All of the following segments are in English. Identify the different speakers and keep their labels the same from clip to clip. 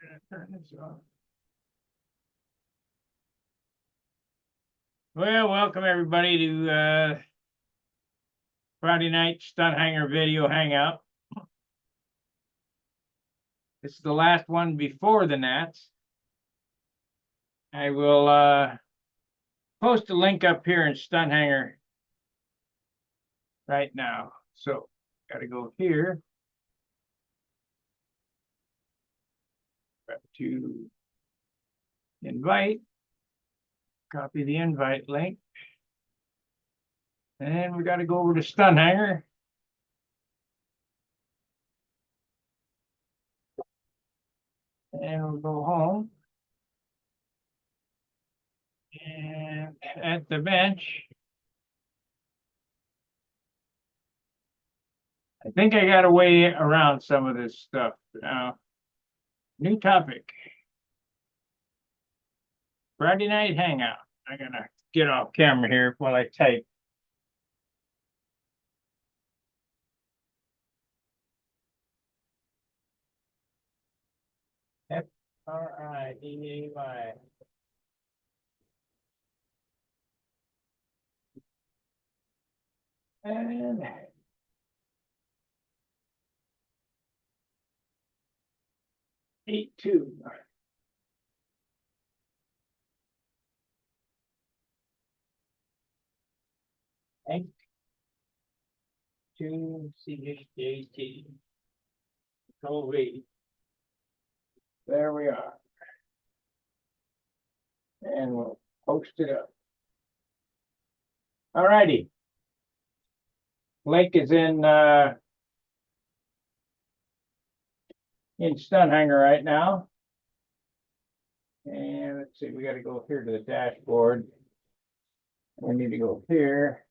Speaker 1: Turn this off. Well, welcome everybody to Friday night Stunt Hangar video hangout. This is the last one before the Nats. I will post a link up here in Stunt Hangar right now. So, got to go here. Got to invite. Copy the invite link. And we got to go over to Stunt Hangar. And we'll go home. And at the bench, I think I got a way around some of this stuff. Now, new topic. Friday night hangout. I'm gonna get off camera here while I type. Friday. And 8-2. Thank to CHJT. Control V. There we are. And we'll post it up. All righty. Link is in Stunt Hangar right now. And let's see, we got to go here to the dashboard. We need to go here.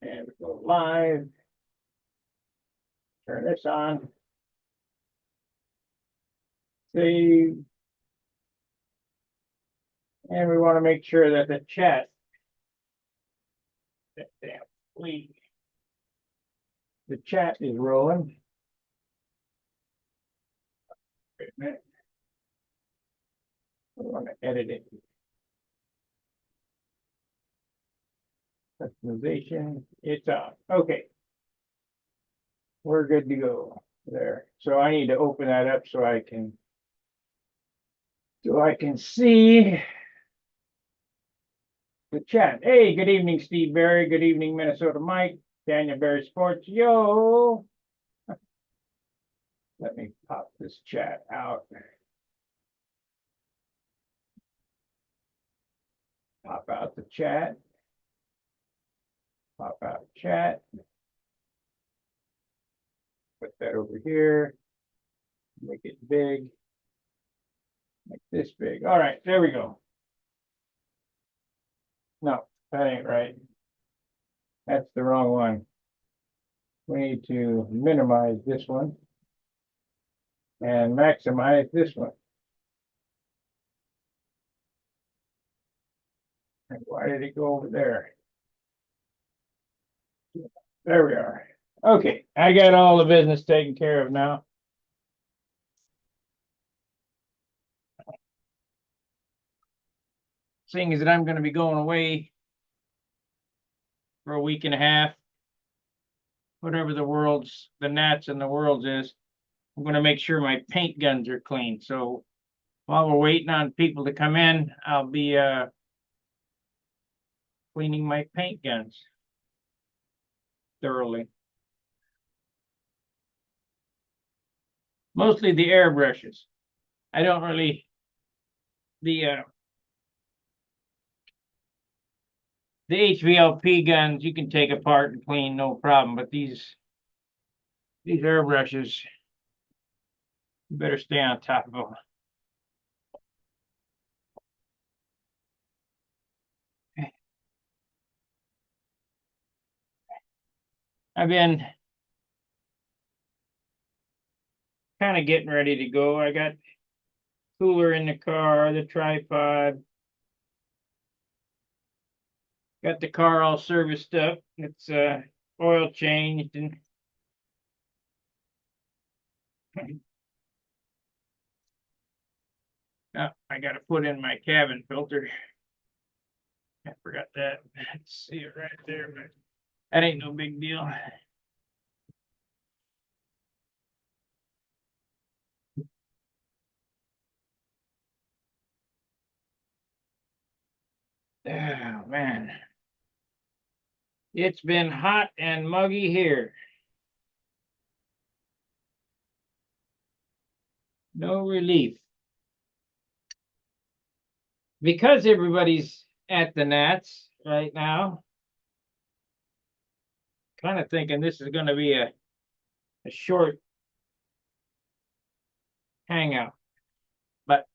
Speaker 1: And go live. Turn this on. Save. And we want to make sure that the chat. The chat is rolling. Wait a minute. I want to edit it. Customization, it's on. Okay. We're good to go there. So I need to open that up so I can see the chat. Hey, good evening, Steve Berry. Good evening, Minnesota Mike. Daniel Berry Sports. Yo. Let me pop this chat out. Pop out the chat. Pop out chat. Put that over here. Make it big. Make this big. All right, there we go. No, that ain't right. That's the wrong one. We need to minimize this one and maximize this one. And why did it go over there? There we are. Okay, I got all the business taken care of now. Seeing as that I'm going to be going away for a week and a half, whatever the Nats and the world's is, I'm going to make sure my paint guns are clean. So while we're waiting on people to come in, I'll be cleaning my paint guns thoroughly. Mostly the airbrushes. I don't really, the HVLP guns you can take apart and clean, no problem. But these airbrushes, you better stay on top of them. I've been kind of getting ready to go. I got cooler in the car, the tripod. Got the car all serviced up. It's oil changed and Oh, I gotta put in my cabin filter. I forgot that. See it right there, but that ain't no big deal. Oh man. It's been hot and muggy here. No relief. Because everybody's at the Nats right now, kind of thinking this is going to be a short hangout, but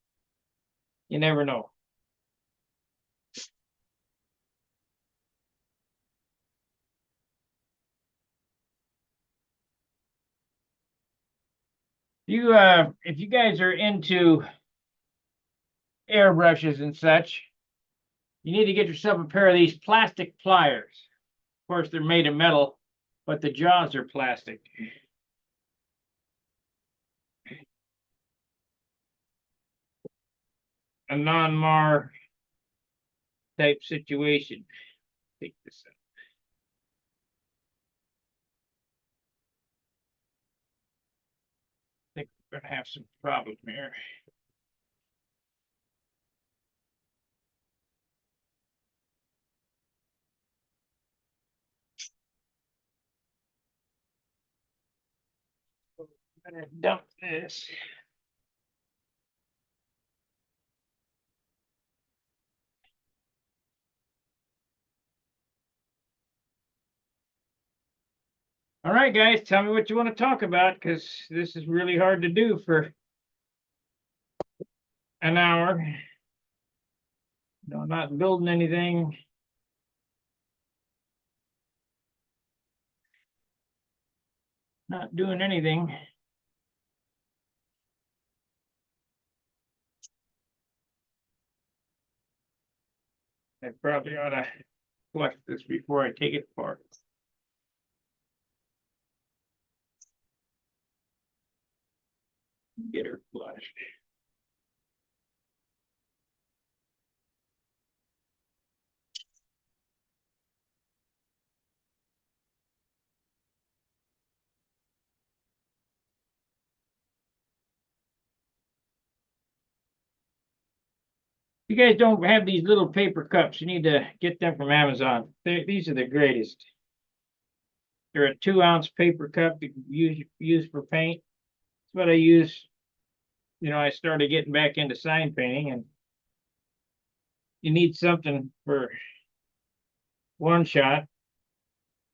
Speaker 1: you never know. If you guys are into airbrushes and such, you need to get yourself a pair of these plastic pliers. Of course, they're made of metal, but the jaws are plastic. A non-mar type situation. Take this out. I think we're gonna have some problem here. I'm gonna dump this. All right, guys, tell me what you want to talk about because this is really hard to do for an hour. No, not building anything. Not doing anything. I probably ought to flush this before I take it apart. Get her flushed. If you guys don't have these little paper cups, you need to get them from Amazon. These are the greatest. They're a 2-ounce paper cup you can use for paint. That's what I use. I started getting back into sign painting, and you need something for one shot,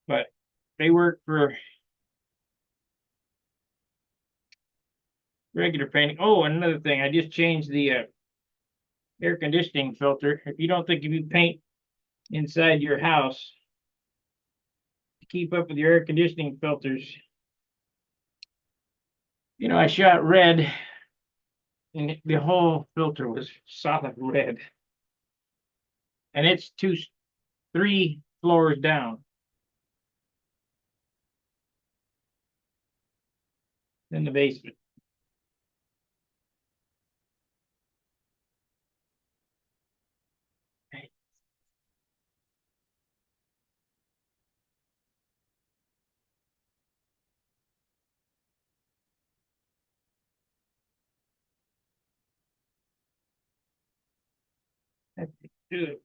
Speaker 1: but they work for regular painting. Oh, another thing, I just changed the air conditioning filter. If you paint inside your house to keep up with your air conditioning filters, I shot red and the whole filter was solid red. And it's 3 floors down in the basement. I have to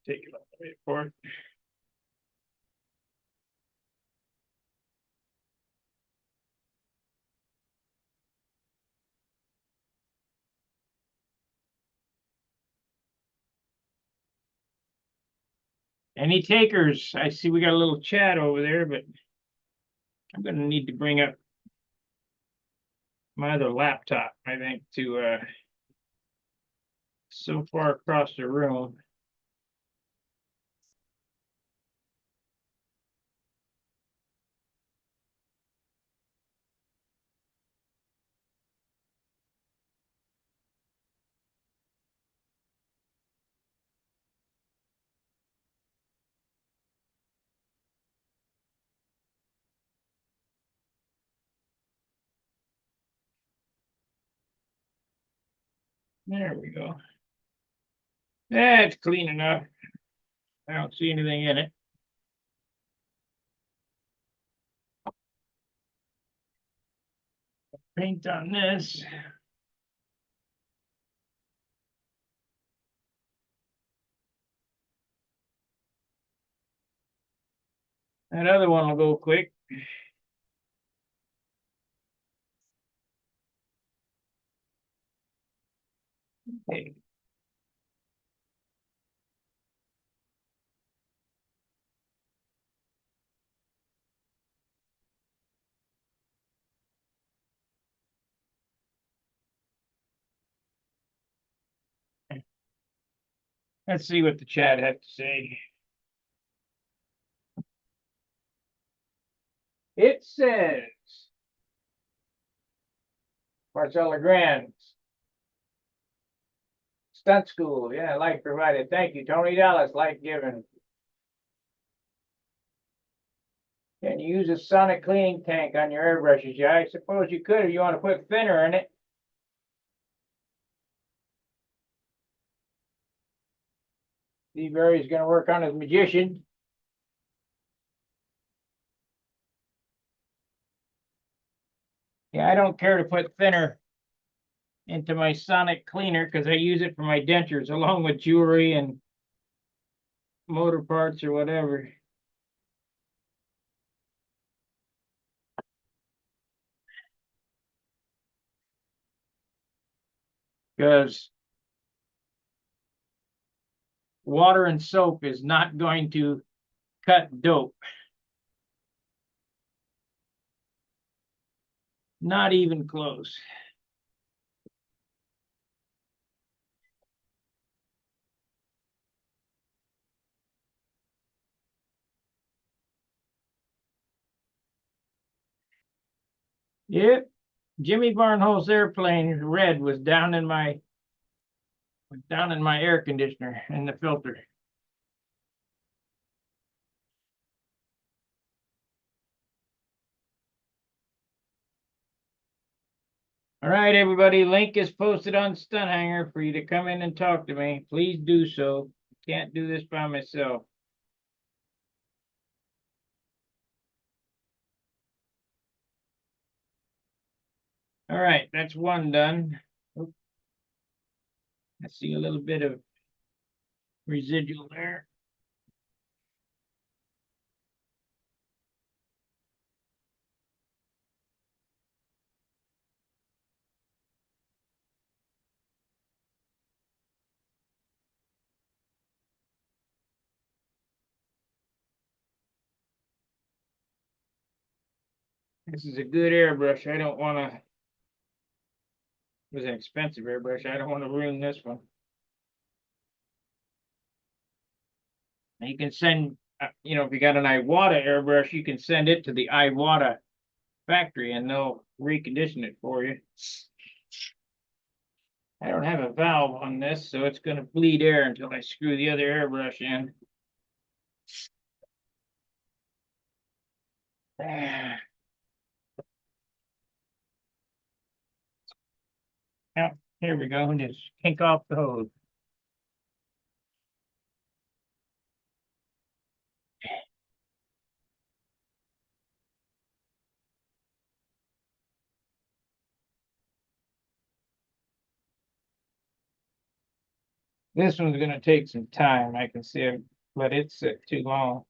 Speaker 1: take it off the way for it. Any takers? I see we got a little chat over there, but I'm going to need to bring up my other laptop, I think, to so far across the room. There we go. That's clean enough. I don't see anything in it. Paint on this. That other one will go quick. Okay. Let's see what the chat had to say. It says, Marcella Grand, Stunt School. Yeah, like provided. Thank you. Tony Dallas, like given. Can you use a sonic cleaning tank on your airbrushes? Yeah, I suppose you could if you want to put thinner in it. Steve Barry's going to work on his magician. Yeah, I don't care to put thinner into my sonic cleaner because I use it for my dentures along with jewelry and motor parts or whatever. Because water and soap is not going to cut dope. Not even close. Yep. Jimmy Barnhole's airplane red was down in my air conditioner in the filter. All right, everybody. Link is posted on Stunt Hangar for you to come in and talk to me. Please do so. Can't do this by myself. All right, that's one done. Oop. I see a little bit of residual there. This is a good airbrush. I don't want to. It was an expensive airbrush. I don't want to ruin this one. You can send, if you got an Iwata airbrush, you can send it to the Iwata factory and they'll recondition it for you. I don't have a valve on this, so it's going to bleed air until I screw the other airbrush in. Now, here we go. Just kink off the hose. This one's going to take some time. I can see it, but it's too long.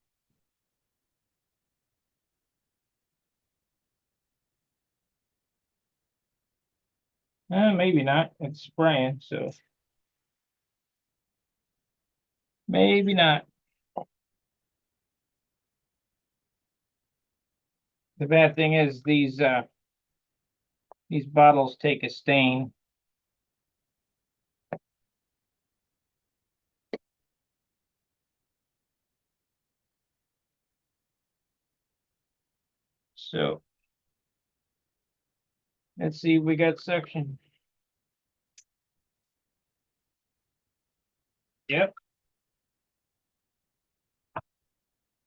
Speaker 1: Maybe not. It's spraying, so maybe not. The bad thing is these bottles take a stain. So let's see, we got suction. Yep.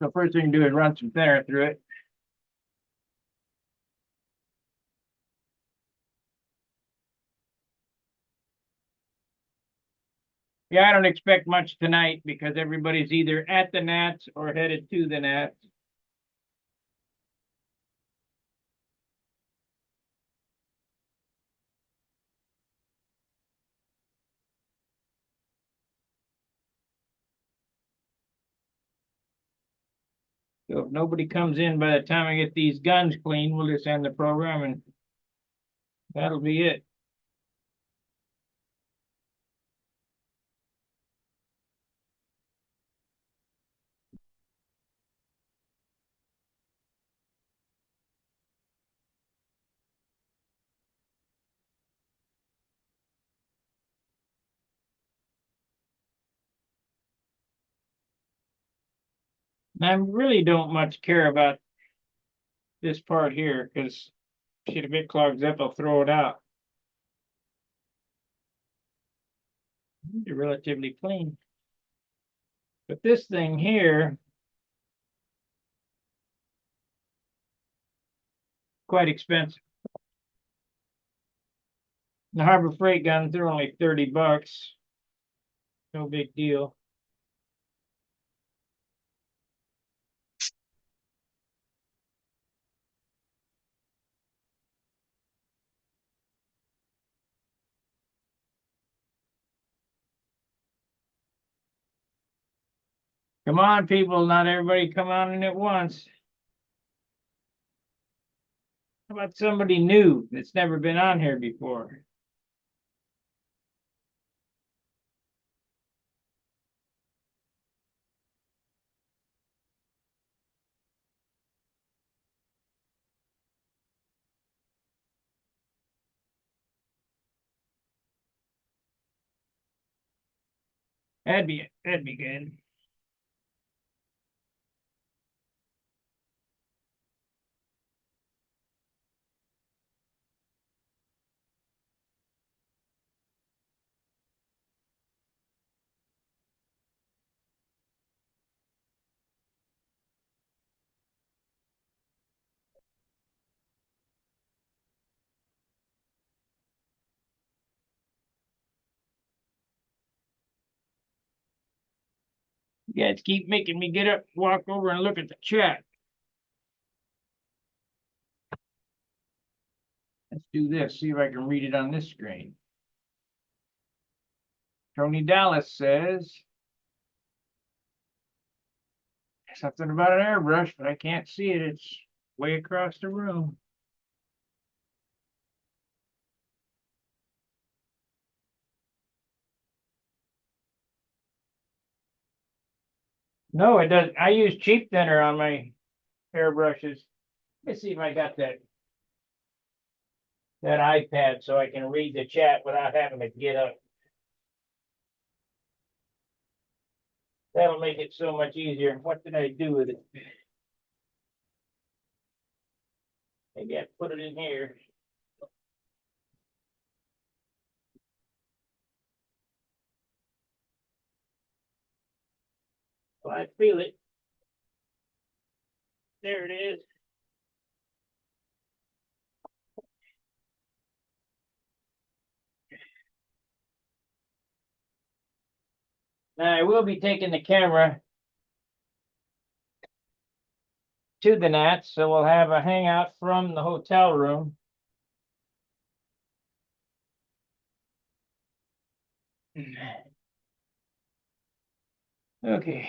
Speaker 1: So first thing to do is run some thinner through it. Yeah, I don't expect much tonight because everybody's either at the Nats or headed to the Nats. So if nobody comes in by the time I get these guns clean, we'll just end the program and that'll be it. And I really don't much care about this part here because shit, if it clogs up, I'll throw it out. They're relatively clean. But this thing here, quite expensive. The Harbor Freight guns, they're only 30 bucks. No big deal. Come on, people, not everybody come on in at once. How about somebody new that's never been on here before? That'd be good. You guys keep making me get up, walk over and look at the chat. Let's do this, see if I can read it on this screen. Tony Dallas says something about an airbrush, but I can't see it. It's way across the room. No, it doesn't. I use cheap thinner on my airbrushes. Let's see if I got that iPad so I can read the chat without having to get up. That'll make it so much easier. What did I do with it? Maybe I put it in here. Well, I feel it. There it is. Now I will be taking the camera to the Nats, so we'll have a hangout from the hotel room. Okay.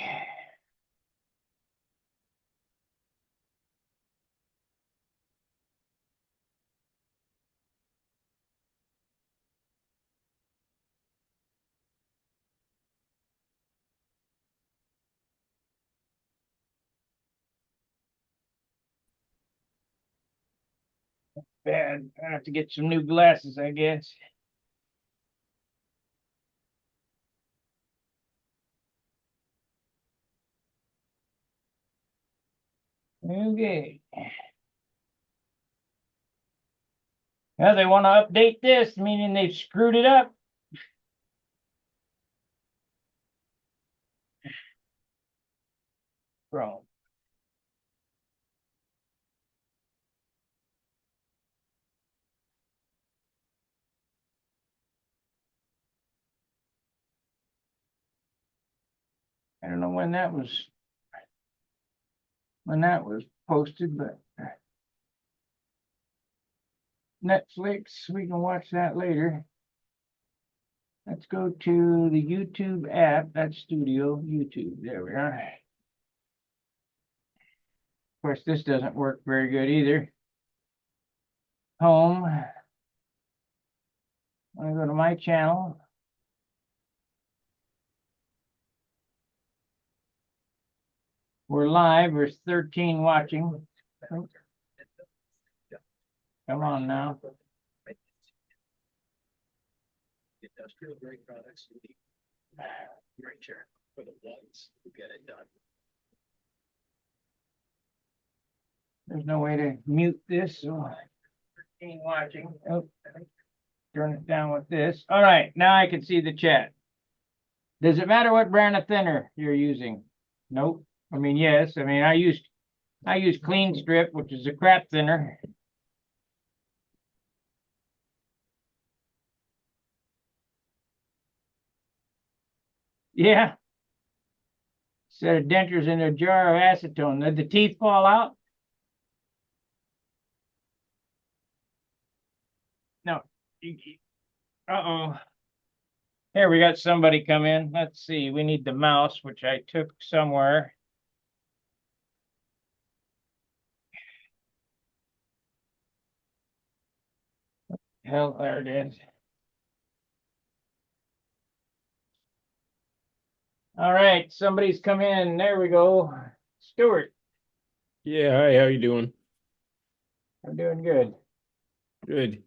Speaker 1: Bad. I have to get some new glasses, I guess. Okay. Now they want to update this, meaning they've screwed it up. Chrome. I don't know when that was posted, but Netflix, we can watch that later. Let's go to the YouTube app. That's Studio YouTube. There we are. Of course, this doesn't work very good either. Home. I'm gonna go to my channel. We're live. There's 13 watching. Come on now. Industrial grade products, great chair for the ones who get it done. There's no way to mute this. So 13 watching. Oh, turn it down with this. All right, now I can see the chat. Does it matter what brand of thinner you're using? Nope. I mean, yes. I mean, I use Clean Strip, which is a crap thinner. Yeah. Set of dentures in a jar of acetone. Did the teeth fall out? No. Uh-oh. Here, we got somebody come in. Let's see. We need the mouse, which I took somewhere. Hell, there it is. All right, somebody's come in. There we go. Stuart,
Speaker 2: Yeah, hi, how you doing?
Speaker 1: I'm doing good.
Speaker 2: Good.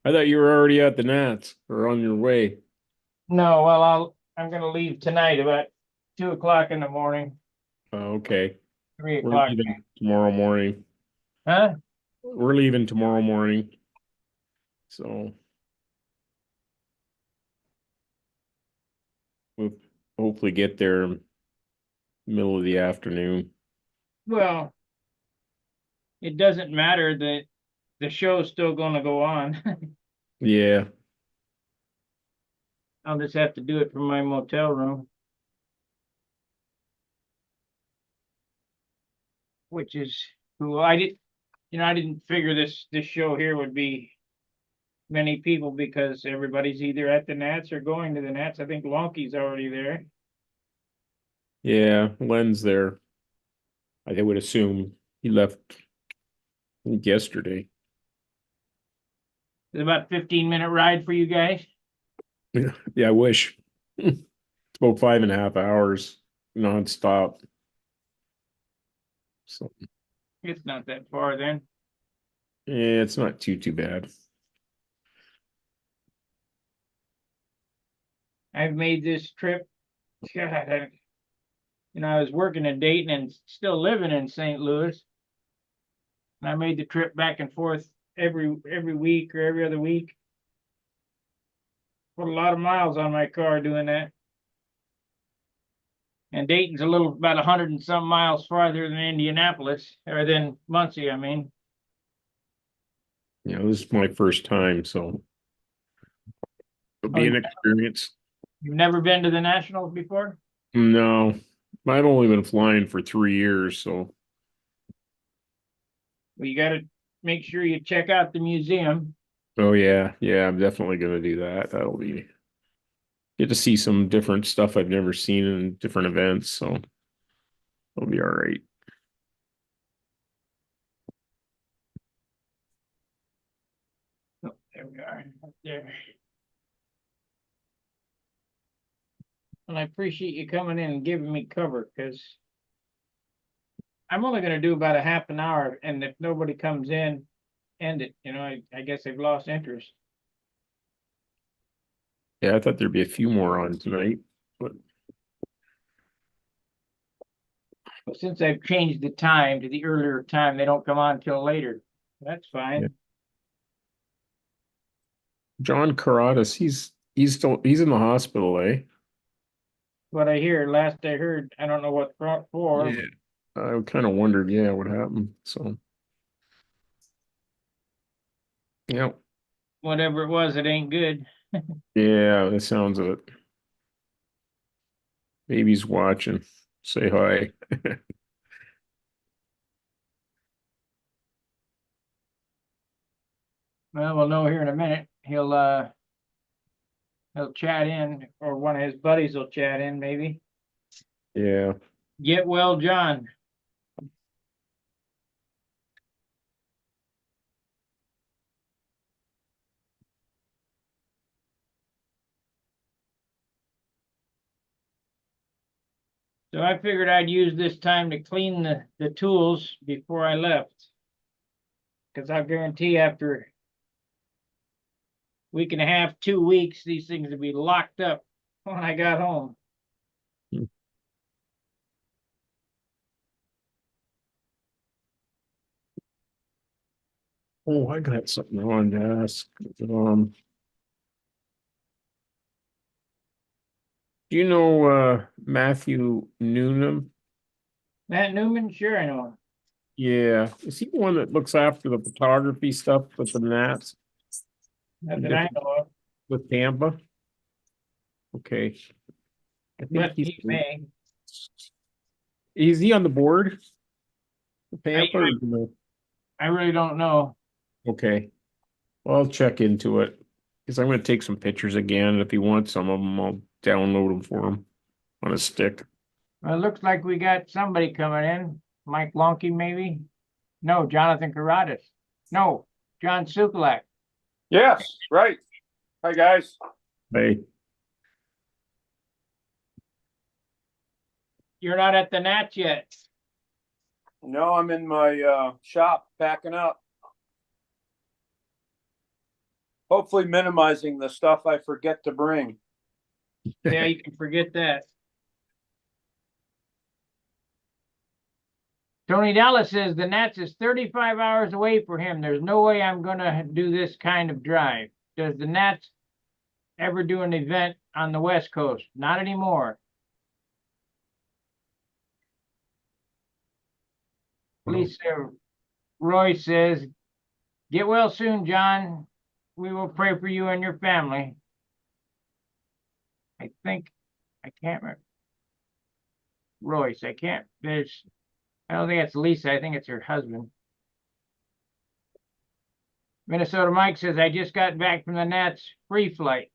Speaker 2: I thought you were already at the Nats or on your way.
Speaker 1: No, well, I'm gonna leave tonight about 2 o'clock in the morning,
Speaker 2: Oh, okay.
Speaker 1: three
Speaker 2: We're
Speaker 1: o'clock.
Speaker 2: leaving tomorrow morning.
Speaker 1: Huh?
Speaker 2: We're leaving tomorrow morning. So we'll hopefully get there middle of the afternoon.
Speaker 1: Well, it doesn't matter that the show's still gonna go on.
Speaker 2: Yeah.
Speaker 1: I'll just have to do it from my motel room, which is cool. I didn't figure this show here would be many people because everybody's either at the Nats or going to the Nats. I think Wonky's already there.
Speaker 2: Yeah, Len's there. I would assume he left I think yesterday.
Speaker 1: It's about 15-minute ride for you guys.
Speaker 2: Yeah, I wish. It's about 5.5 hours nonstop. So
Speaker 1: It's not that far then.
Speaker 2: yeah, it's not too bad.
Speaker 1: I've made this trip. God, I was working in Dayton and still living in St. Louis. And I made the trip back and forth every week or every other week. Put a lot of miles on my car doing that. And Dayton's about 100 and some miles farther than Indianapolis, or than Muncie, I mean.
Speaker 2: This is my first time, so it'll
Speaker 1: Oh,
Speaker 2: be an experience.
Speaker 1: you've never been to the Nationals before?
Speaker 2: No, I've only been flying for 3 years, so
Speaker 1: Well, you got to make sure you check out the museum.
Speaker 2: oh yeah, I'm definitely gonna do that. That'll be get to see some different stuff I've never seen in different events, so it'll be all right.
Speaker 1: Oh, there we are, up there. And I appreciate you coming in and giving me cover because I'm only going to do about a half an hour. And if nobody comes in, end it. I guess they've lost interest.
Speaker 2: Yeah, I thought there'd be a few more on tonight, but
Speaker 1: But since I've changed the time to the earlier time, they don't come on till later. That's
Speaker 2: yeah.
Speaker 1: fine.
Speaker 2: John Caradas, he's in the hospital, eh?
Speaker 1: What I hear, last I heard, I don't know what for,
Speaker 2: Yeah. I kind of wondered, yeah, what happened. So yeah,
Speaker 1: whatever it was, it ain't good.
Speaker 2: yeah, that sounds of it. Baby's watching. Say hi.
Speaker 1: Well, we'll know here in a minute. He'll chat in, or one of his buddies will chat in, maybe.
Speaker 2: Yeah.
Speaker 1: Get well, John. So I figured I'd use this time to clean the tools before I left. Because I guarantee after week and a half, 2 weeks, these things will be locked up when I got home.
Speaker 2: Oh, I got something I wanted to ask. Do you know Matthew Noonan?
Speaker 1: Matt Newman, sure I know him.
Speaker 2: Yeah. Is he the one that looks after the photography stuff with the Nats
Speaker 1: Not that I know of,
Speaker 2: with Tampa? Okay. I think
Speaker 1: but he may.
Speaker 2: is he on the board for
Speaker 1: I,
Speaker 2: Tampa? Or no?
Speaker 1: I really don't know.
Speaker 2: Okay. Well, I'll check into it because I'm going to take some pictures again. If he wants some of them, I'll download them for him on a stick.
Speaker 1: Well, it looks like we got somebody coming in. Mike Lonke, maybe? No, Jonathan Karadas. No, John Sukulak.
Speaker 3: Yes, right. Hi, guys.
Speaker 2: Hey,
Speaker 1: You're not at the Nats yet.
Speaker 3: No, I'm in my shop packing up. Hopefully minimizing the stuff I forget to bring.
Speaker 1: Yeah, you can forget that. Tony Dallas says the Nats is 35 hours away for him. There's no way I'm going to do this kind of drive. Does the Nats ever do an event on the West Coast? Not anymore. Lisa Roy says, get well soon, John. We will pray for you and your family. I can't remember. Royce, I don't think it's Lisa. I think it's her husband. Minnesota Mike says, I just got back from the Nats free flight.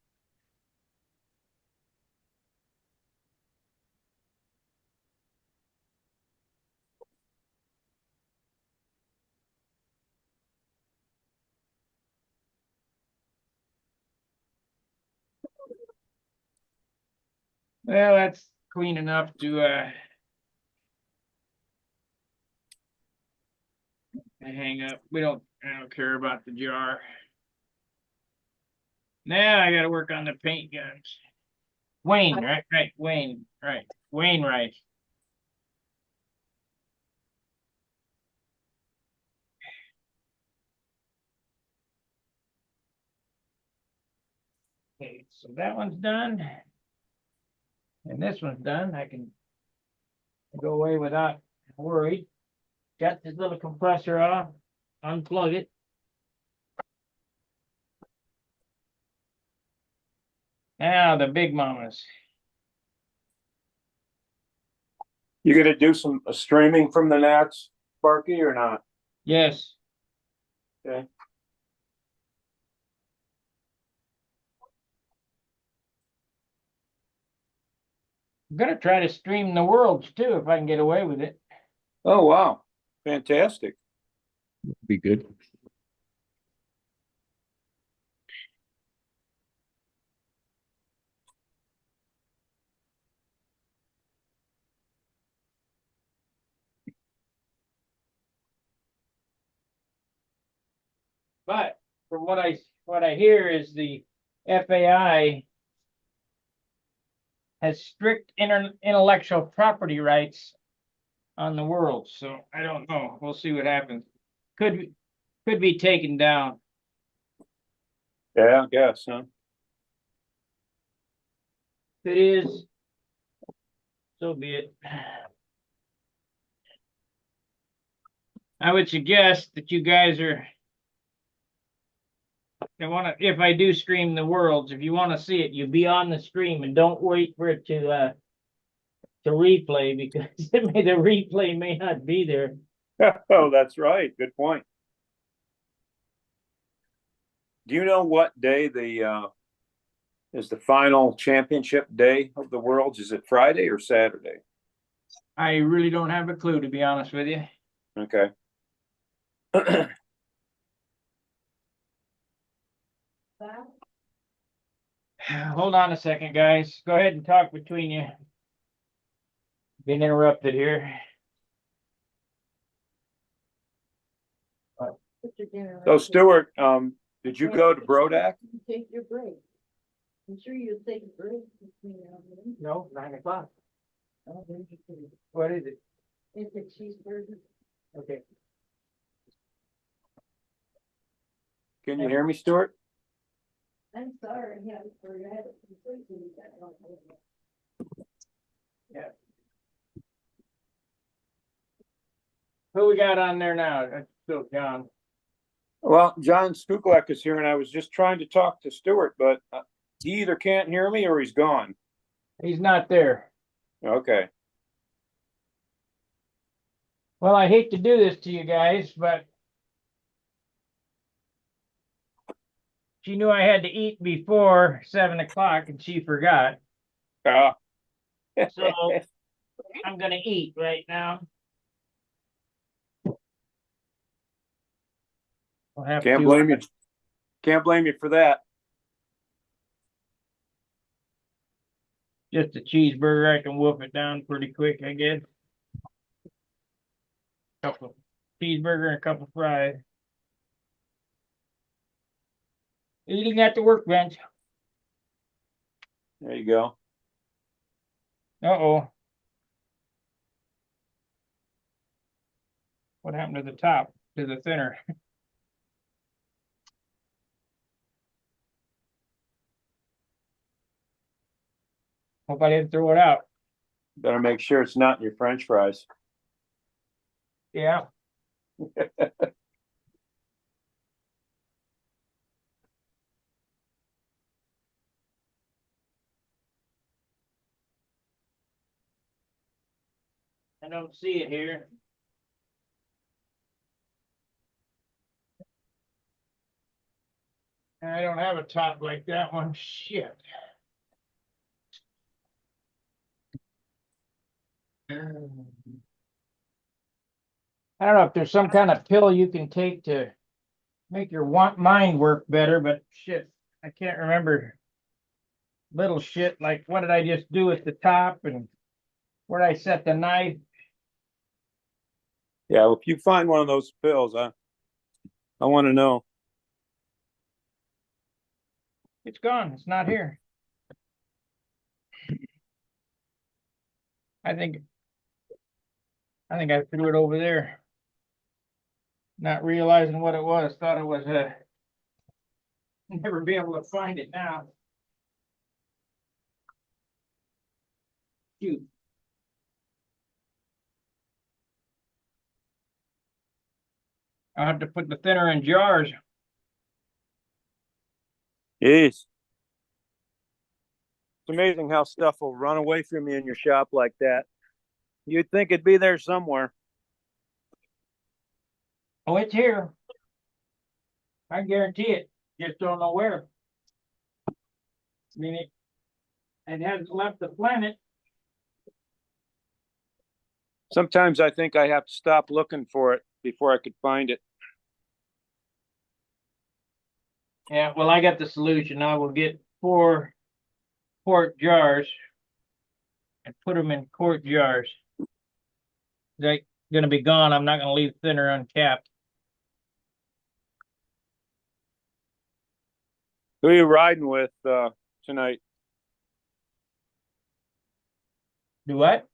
Speaker 1: Well, that's clean enough to hang up. I don't care about the jar. Now I gotta work on the paint guns. Wayne, right, Wayne, right. Wainwright. Okay, so that one's done. And this one's done. I can go away without worry. Got this little compressor off, unplug it. Now the big mamas.
Speaker 3: You gonna do some streaming from the Nats, Sparky, or not?
Speaker 1: Yes.
Speaker 3: Okay.
Speaker 1: I'm gonna try to stream the worlds too if I can get away with it.
Speaker 3: Oh, wow. Fantastic.
Speaker 2: be good.
Speaker 1: But from what I hear is the FAI has strict intellectual property rights on the world. So I don't know. We'll see what happens. Could be taken down.
Speaker 3: Yeah, I guess, huh?
Speaker 1: If it is, so be it. I would suggest that you guys if I do stream the worlds, if you want to see it, you be on the stream and don't wait for it to to replay because the replay may not be there.
Speaker 3: Oh, that's right. Good point. Do you know what day is the final championship day of the Worlds? Is it Friday or Saturday?
Speaker 1: I really don't have a clue, to be honest with you.
Speaker 3: Okay.
Speaker 1: Hold on a second, guys. Go ahead and talk between you. Being interrupted here.
Speaker 3: So Stuart, did you go to Brodak?
Speaker 4: Take your break. I'm sure you'll take a break between now and then.
Speaker 1: No, 9 o'clock.
Speaker 4: Oh, then you can-
Speaker 1: What is it?
Speaker 4: It's a cheeseburger.
Speaker 1: Okay.
Speaker 3: Can you hear me, Stuart?
Speaker 4: I'm sorry, I had it completely.
Speaker 1: Yeah. Who we got on there now? That's still John.
Speaker 3: Well, John Stuklek is here, and I was just trying to talk to Stuart, but he either can't hear me or he's gone.
Speaker 1: He's not there.
Speaker 3: Okay.
Speaker 1: Well, I hate to do this to you guys, but she knew I had to eat before 7 o'clock and she forgot.
Speaker 3: Uh,
Speaker 1: So I'm gonna eat right now. I'll have
Speaker 3: can't
Speaker 1: to
Speaker 3: blame you. Can't blame you for that.
Speaker 1: just a cheeseburger. I can wolf it down pretty quick, I guess. Couple cheeseburger and a couple fries. Eating at the workbench.
Speaker 3: There you go.
Speaker 1: Uh-oh. What happened to the top, to the center? Hope I didn't throw it out.
Speaker 3: Better make sure it's not in your French fries.
Speaker 1: Yeah. I don't see it here. I don't have a top like that one. Shit. I don't know if there's some kind of pill you can take to make your mind work better, but shit, I can't remember little shit like what did I just do at the top and where did I set the knife?
Speaker 3: Yeah, well, if you find one of those pills, I want to know.
Speaker 1: It's gone. It's not here. I think I threw it over there. Not realizing what it was. Thought it was never be able to find it now. Shoot. I'll have to put the thinner in jars.
Speaker 3: Jeez. It's amazing how stuff will run away from you in your shop like that. You'd think it'd be there somewhere.
Speaker 1: Oh, it's here. I guarantee it. Just don't know where. I mean, it hasn't left the planet.
Speaker 3: Sometimes I think I have to stop looking for it before I could find it.
Speaker 1: Yeah, well, I got the solution. I will get 4 quart jars and put them in quart jars. They're going to be gone. I'm not going to leave thinner uncapped.
Speaker 3: Who are you riding with tonight?
Speaker 1: Do what?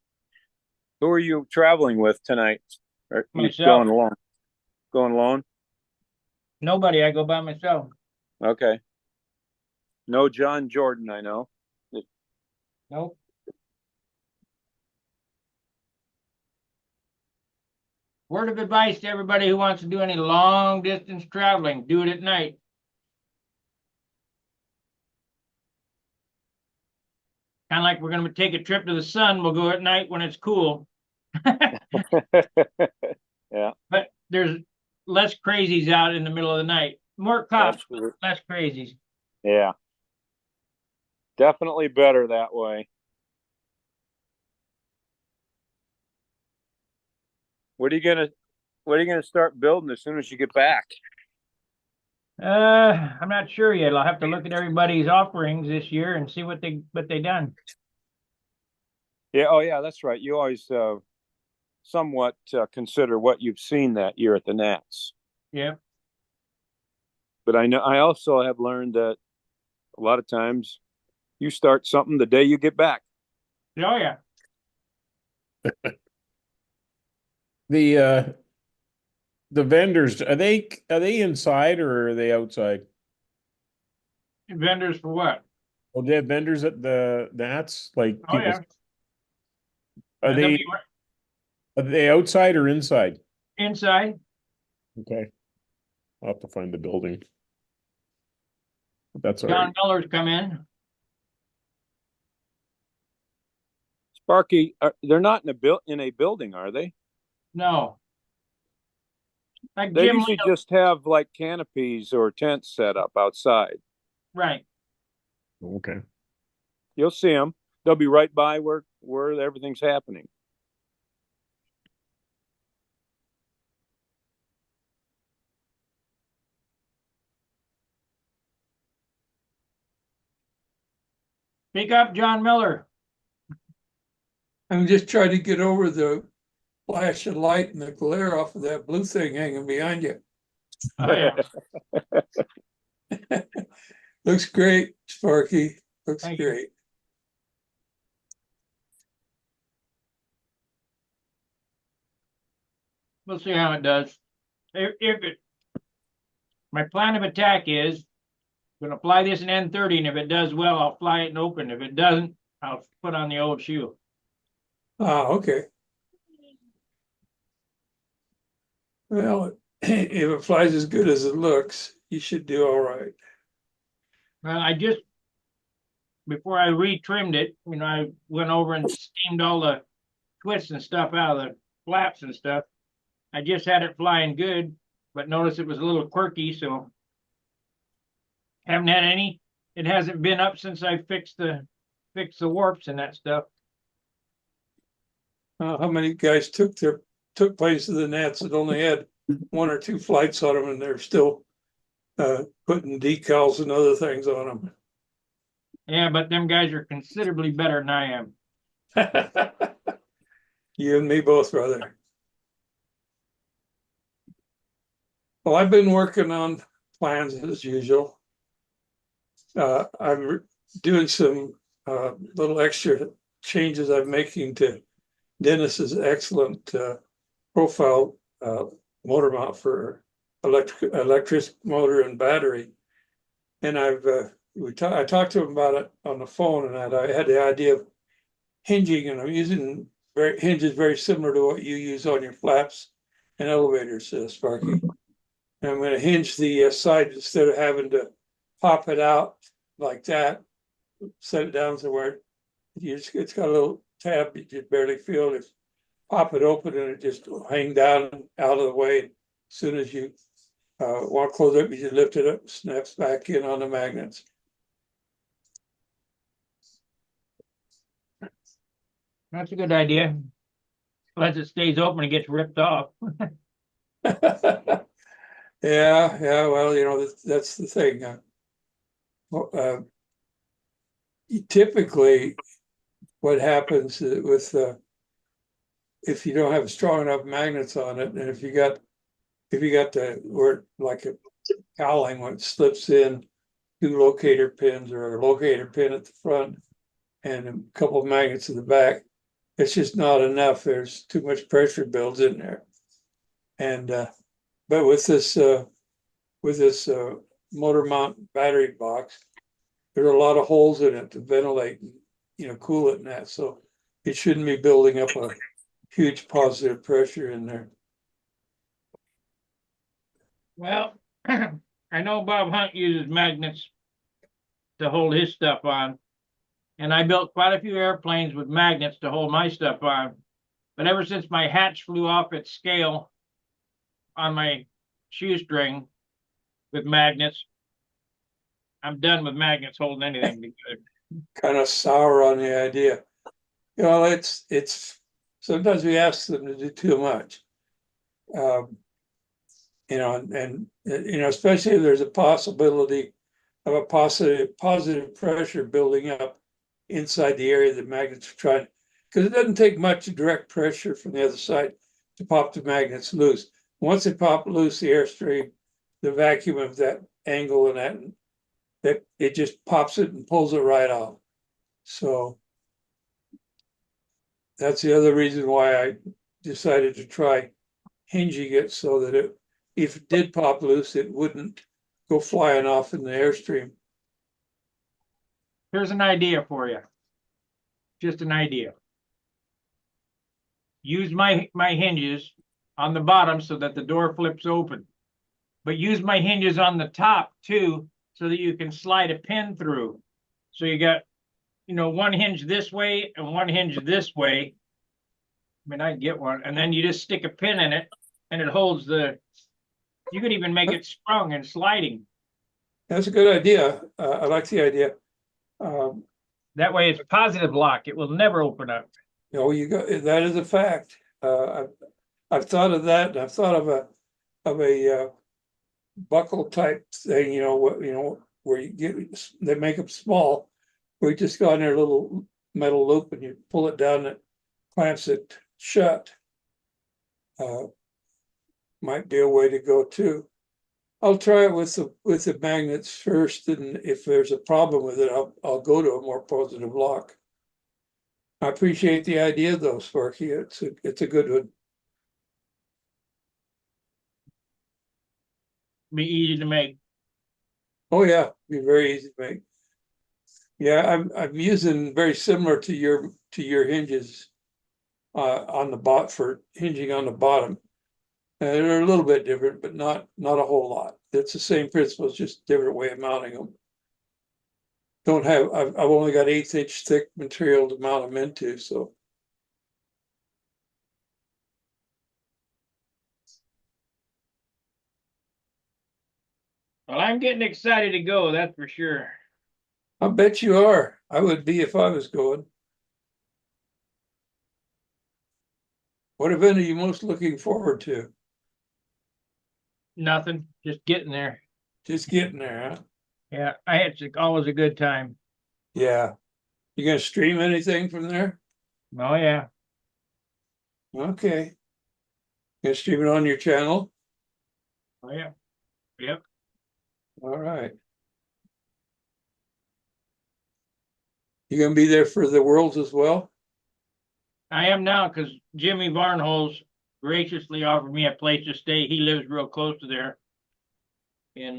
Speaker 3: Who are you traveling with tonight? Are you
Speaker 1: Myself.
Speaker 3: going alone? Going alone?
Speaker 1: Nobody. I go by myself.
Speaker 3: Okay. No John Jordan, I know.
Speaker 1: Nope. Word of advice to everybody who wants to do any long distance traveling, do it at night. Kind of like we're gonna take a trip to the sun. We'll go at night when it's cool.
Speaker 3: Yeah,
Speaker 1: But there's less crazies out in the middle of the night. More cops,
Speaker 3: absolutely.
Speaker 1: less crazies.
Speaker 3: Yeah. Definitely better that way. What are you gonna start building as soon as you get back?
Speaker 1: I'm not sure yet. I'll have to look at everybody's offerings this year and see what they done.
Speaker 3: Yeah, oh yeah, that's right. You always somewhat consider what you've seen that year at the Nats.
Speaker 1: Yeah.
Speaker 3: But I also have learned that a lot of times you start something the day you get back.
Speaker 1: Oh yeah.
Speaker 2: The vendors, are they inside or are they outside?
Speaker 1: Vendors for what?
Speaker 2: Oh, they have vendors at the Nats, like
Speaker 1: Oh
Speaker 2: people,
Speaker 1: yeah.
Speaker 2: are
Speaker 1: And they'll
Speaker 2: they
Speaker 1: be
Speaker 2: are they outside or inside?
Speaker 1: inside.
Speaker 2: Okay. I'll have to find the building. That's all
Speaker 1: John
Speaker 2: right.
Speaker 1: Miller's come in.
Speaker 3: Sparky, they're not in a building, are they?
Speaker 1: No. Like
Speaker 3: They
Speaker 1: Jim
Speaker 3: usually
Speaker 1: Leo.
Speaker 3: just have like canopies or tents set up outside.
Speaker 1: Right.
Speaker 2: Okay.
Speaker 3: You'll see them. They'll be right by where everything's happening.
Speaker 1: Speak up, John Miller.
Speaker 5: I'm just trying to get over the flash of light and the glare off of that blue thing hanging behind you.
Speaker 1: Oh yeah.
Speaker 5: Looks great, Sparky. Looks
Speaker 1: Thank you.
Speaker 5: great.
Speaker 1: We'll see how it does. My plan of attack is gonna fly this in N30, and if it does well, I'll fly it and open. If it doesn't, I'll put on the old shoe.
Speaker 5: Ah, okay. Well, if it flies as good as it looks, you should do all right.
Speaker 1: Well, before I retrimmed it, I went over and steamed all the twists and stuff out of the flaps and stuff. I just had it flying good, but noticed it was a little quirky, so haven't had any. It hasn't been up since I fixed the warps and that stuff.
Speaker 5: How many guys took place of the Nats that only had 1 or 2 flights on them, and they're still putting decals and other things on them.
Speaker 1: Yeah, but them guys are considerably better than I am.
Speaker 5: You and me both, brother. Well, I've been working on plans as usual. I'm doing some little extra changes I'm making to Dennis's excellent profile motor mount for electric motor and battery. And I talked to him about it on the phone, and I had the idea of hinging, and I'm using hinges very similar to what you use on your flaps and elevators, Sparky. And I'm going to hinge the side instead of having to pop it out like that, set it down somewhere. It's got a little tab you just barely feel it. Pop it open and it just hang down out of the way. As soon as you want to close it, you just lift it up, snaps back in on the magnets.
Speaker 1: That's a good idea. Unless it stays open and gets ripped off.
Speaker 5: Yeah, well, that's the thing. Typically, what happens with if you don't have strong enough magnets on it, and if you got the where like a cowling when it slips in 2 locator pins or a locator pin at the front and a couple of magnets in the back, it's just not enough. There's too much pressure builds in there, and but with this motor mount battery box, there's a lot of holes in it to ventilate and cool it and that. So it shouldn't be building up a huge positive pressure in there.
Speaker 1: Well, I know Bob Hunt uses magnets to hold his stuff on. And I built quite a few airplanes with magnets to hold my stuff on. But ever since my hatch flew off its scale on my shoestring with magnets, I'm done with magnets holding anything together.
Speaker 5: Kind of sour on the idea. You know, it's sometimes we ask them to do too much. You know, and you know, especially if there's a possibility of a positive pressure building up inside the area the magnets are trying, because it doesn't take much direct pressure from the other side to pop the magnets loose. Once they pop loose, the airstream, the vacuum of that angle and that it just pops it and pulls it right off. So that's the other reason why I decided to try hinging it so that if it did pop loose, it wouldn't go flying off in the airstream.
Speaker 1: Here's an idea for you. Just an idea. Use my hinges on the bottom so that the door flips open. But use my hinges on the top too, so that you can slide a pin through. So you got, one hinge this way and one hinge this way. I mean, I get one, and then you just stick a pin in it and it holds you could even make it sprung and sliding.
Speaker 5: That's a good idea. I like the idea.
Speaker 1: That way it's positive lock. It will never open up.
Speaker 5: You know, that is a fact. I've thought of that. And I've thought of a buckle type thing. Where they make them small. Where you just got in their little metal loop and you pull it down and it clamps it shut. Might be a way to go too. I'll try it with the magnets first, and if there's a problem with it, I'll go to a more positive lock. I appreciate the idea though, Sparky. It's a good one.
Speaker 1: Be easy to make.
Speaker 5: Oh yeah, be very easy to make. Yeah, I'm using very similar to your hinges on the bot for hinging on the bottom. They're a little bit different, but not a whole lot. It's the same principle, it's just a different way of mounting them. I've only got 1/8 inch thick material to mount them into, so.
Speaker 1: Well, I'm getting excited to go, that's for sure.
Speaker 5: I bet you are. I would be if I was going. What event are you most looking forward to?
Speaker 1: Nothing, just getting there.
Speaker 5: Just getting there, huh?
Speaker 1: Yeah, it's always a good time.
Speaker 5: Yeah. You gonna stream anything from there?
Speaker 1: Oh, yeah.
Speaker 5: Okay. You gonna stream it on your channel?
Speaker 1: Oh, yeah. Yep.
Speaker 5: All right. You gonna be there for the Worlds as well?
Speaker 1: I am now because Jimmy Barnholes graciously offered me a place to stay. He lives real close to there in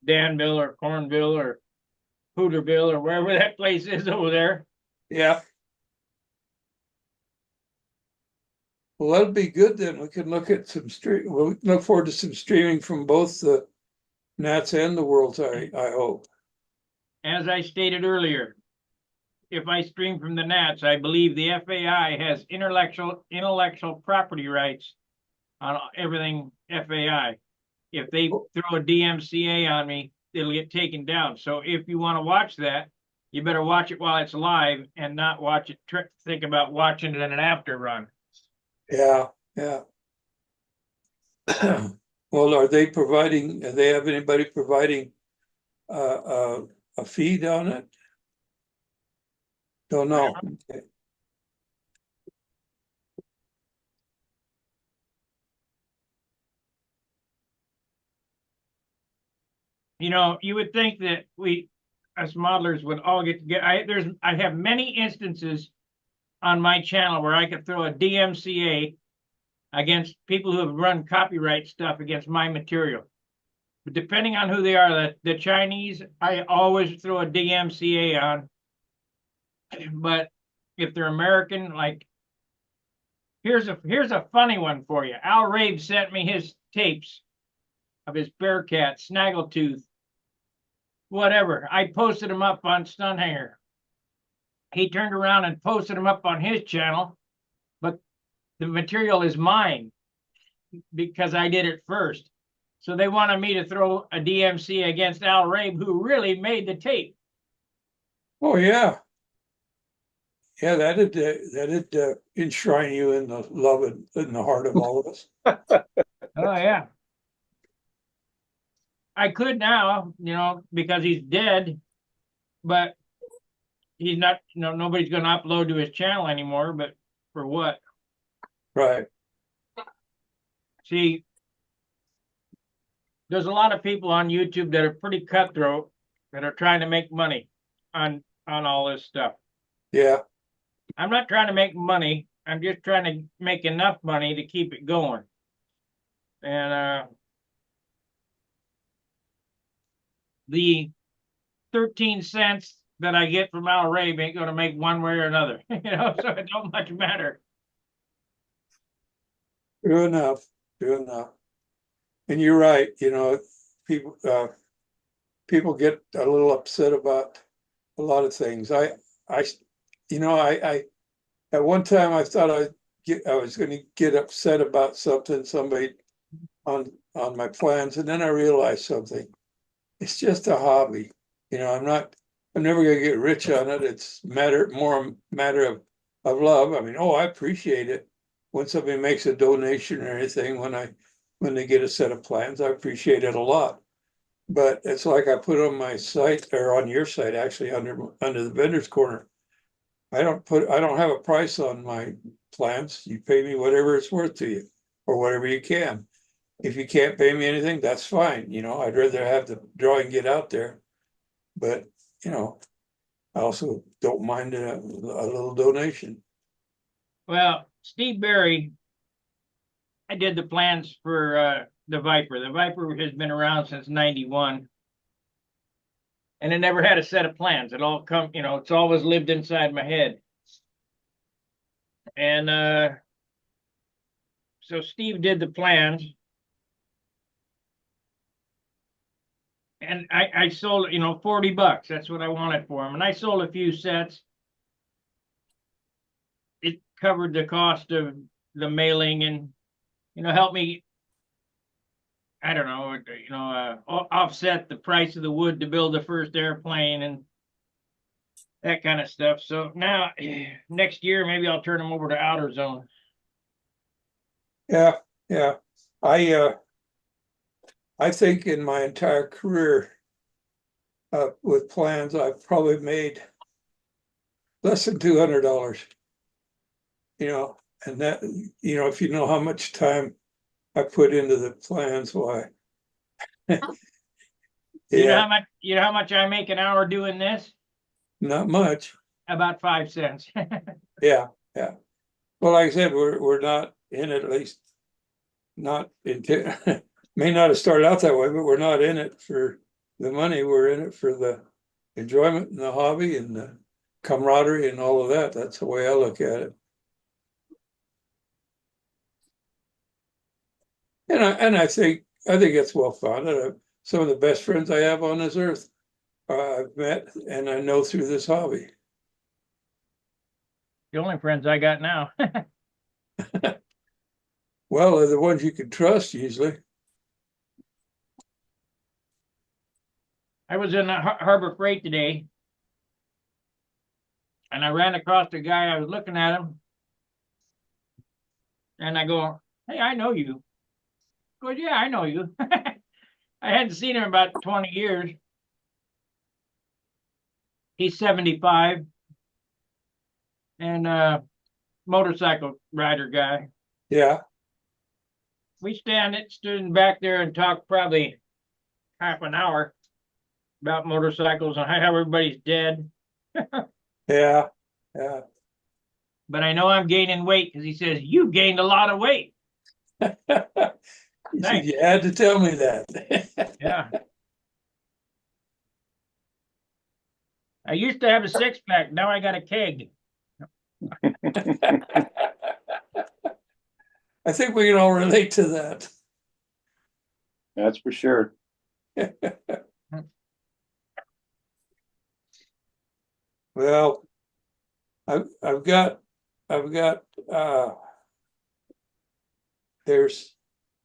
Speaker 1: Danville or Cornville or Hooterville or wherever that place is over there.
Speaker 5: Yeah. Well, that'll be good then. We can look at we'll look forward to some streaming from both the Nats and the Worlds, I hope.
Speaker 1: As I stated earlier, if I stream from the Nats, I believe the FAI has intellectual property rights on everything FAI. If they throw a DMCA on me, it'll get taken down. So if you want to watch that, you better watch it while it's live and not watch it. Think about watching it in an after run.
Speaker 5: Yeah, yeah. Well, do they have anybody providing a feed on it? Don't know. Okay.
Speaker 1: You would think that us modelers would all get together. I have many instances on my channel where I could throw a DMCA against people who have run copyright stuff against my material. But depending on who they are, the Chinese, I always throw a DMCA on. But if they're American, like here's a funny one for you. Al Rave sent me his tapes of his Bearcat Snaggletooth whatever. I posted them up on Stunt Hangar. He turned around and posted them up on his channel, but the material is mine because I did it first. So they wanted me to throw a DMC against Al Rabe, who really made the tape.
Speaker 5: Oh, yeah. Yeah, that'd enshrine you in the love and in the heart of all of us.
Speaker 1: Oh yeah. I could now, because he's dead, but he's not, nobody's going to upload to his channel anymore, but for what?
Speaker 5: Right.
Speaker 1: See, there's a lot of people on YouTube that are pretty cutthroat that are trying to make money on all this stuff.
Speaker 5: Yeah.
Speaker 1: I'm not trying to make money. I'm just trying to make enough money to keep it going. And the 13 cents that I get from Al Rabe ain't going to make one way or another, so it don't much matter.
Speaker 5: True enough. True enough. And you're right. People get a little upset about a lot of things. I at one time I thought I was going to get upset about somebody on my plans, and then I realized something. It's just a hobby. I'm never going to get rich on it. It's more a matter of love. I mean, I appreciate it when somebody makes a donation or anything. When they get a set of plans, I appreciate it a lot. But it's like I put on my site, or on your site, actually, under the vendor's corner. I don't have a price on my plans. You pay me whatever it's worth to you, or whatever you can. If you can't pay me anything, that's fine. I'd rather have the drawing get out there. But, I also don't mind a little donation.
Speaker 1: Well, Steve Berry, I did the plans for the Viper. The Viper has been around since '91. And it never had a set of plans. It all it's always lived inside my head. And so Steve did the plans. And I sold, $40. That's what I wanted for him. And I sold a few sets. It covered the cost of the mailing and, helped me, I don't know, offset the price of the wood to build the first airplane and that kind of stuff. So now, next year, maybe I'll turn them over to Outer Zone.
Speaker 5: Yeah, yeah. I think in my entire career with plans, I've probably made less than $200. And that, if you know how much time I put into the plans, why?
Speaker 1: You know how much I make an hour doing this?
Speaker 5: Not much.
Speaker 1: About 5 cents.
Speaker 5: Yeah, yeah. Well, like I said, we're not in it, at least not may not have started out that way, but we're not in it for the money. We're in it for the enjoyment and the hobby and the camaraderie and all of that. That's the way I look at it. And I think it's well founded. Some of the best friends I have on this earth I've met and I know through this hobby.
Speaker 1: The only friends I got now.
Speaker 5: Well, they're the ones you can trust usually.
Speaker 1: I was in Harbor Freight today, and I ran across the guy. I was looking at him, and I go, "Hey, I know you." He goes, "Yeah, I know you." I hadn't seen him in about 20 years. He's 75, and motorcycle rider guy.
Speaker 5: Yeah.
Speaker 1: We stood back there and talked probably half an hour about motorcycles and how everybody's dead.
Speaker 5: Yeah, yeah.
Speaker 1: But I know I'm gaining weight because he says, "You gained a lot of weight."
Speaker 5: Thanks. You had to tell me that.
Speaker 1: Yeah. I used to have a 6-pack. Now I got a keg.
Speaker 5: I think we can all relate to that.
Speaker 3: That's for sure.
Speaker 5: Well, I've got, there's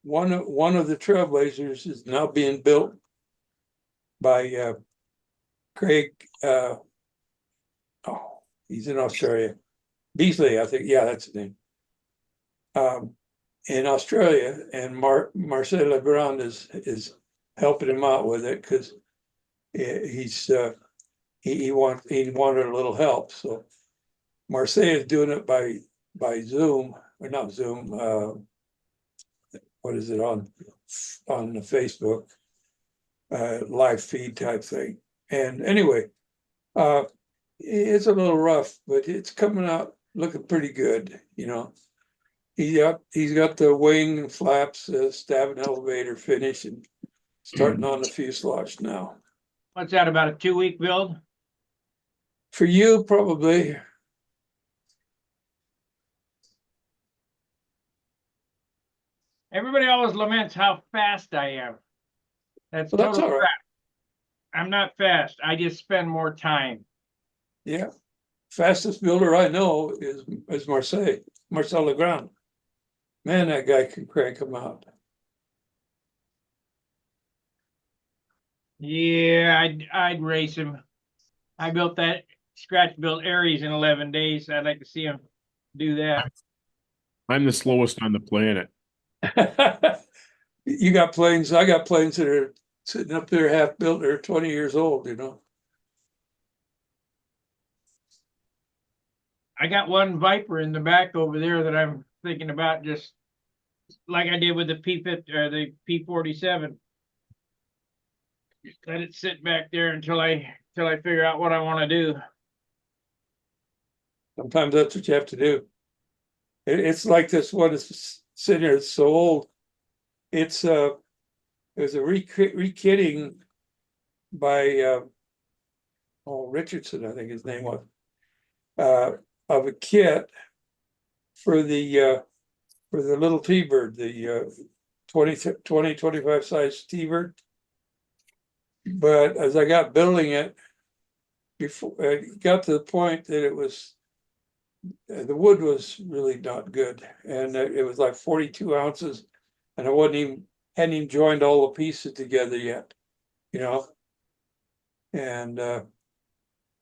Speaker 5: one of the Trailblazers is now being built by, Craig, oh, he's in Australia. Beasley, I think, yeah, that's his name. In Australia, and Marcel Legrand is helping him out with it because he wanted a little help. So Marseille is doing it by Zoom, or not Zoom, what is it on the Facebook live feed type thing. And anyway, it's a little rough, but it's coming out looking pretty good, you know. He's got the wing and flaps, stab and elevator finish, and starting on the fuselage now.
Speaker 1: What's that, about a 2-week build?
Speaker 5: For you, probably.
Speaker 1: Everybody always laments how fast I am. That's
Speaker 5: Well, that's
Speaker 1: total
Speaker 5: all right.
Speaker 1: crap. I'm not fast. I just spend more time.
Speaker 5: Yeah. Fastest builder I know is Marcel Legrand. Man, that guy can crank them out.
Speaker 1: Yeah, I'd race him. I built that scratch built Aries in 11 days. I'd like to see him do that.
Speaker 2: I'm the slowest on the planet.
Speaker 5: You got planes, I got planes that are sitting up there half built, they're 20 years old, you know.
Speaker 1: I got one Viper in the back over there that I'm thinking about, just like I did with the P50 or the P47. Just let it sit back there until I figure out what I want to do.
Speaker 5: Sometimes that's what you have to do. It's like this one is sitting here, it's so old. It was a rekitting by Richardson, I think his name was, of a kit for the little T-bird, the 25 size T-bird. But as I got building it, before it got to the point that it was, the wood was really not good, and it was like 42 ounces, and I hadn't even joined all the pieces together yet, you know. And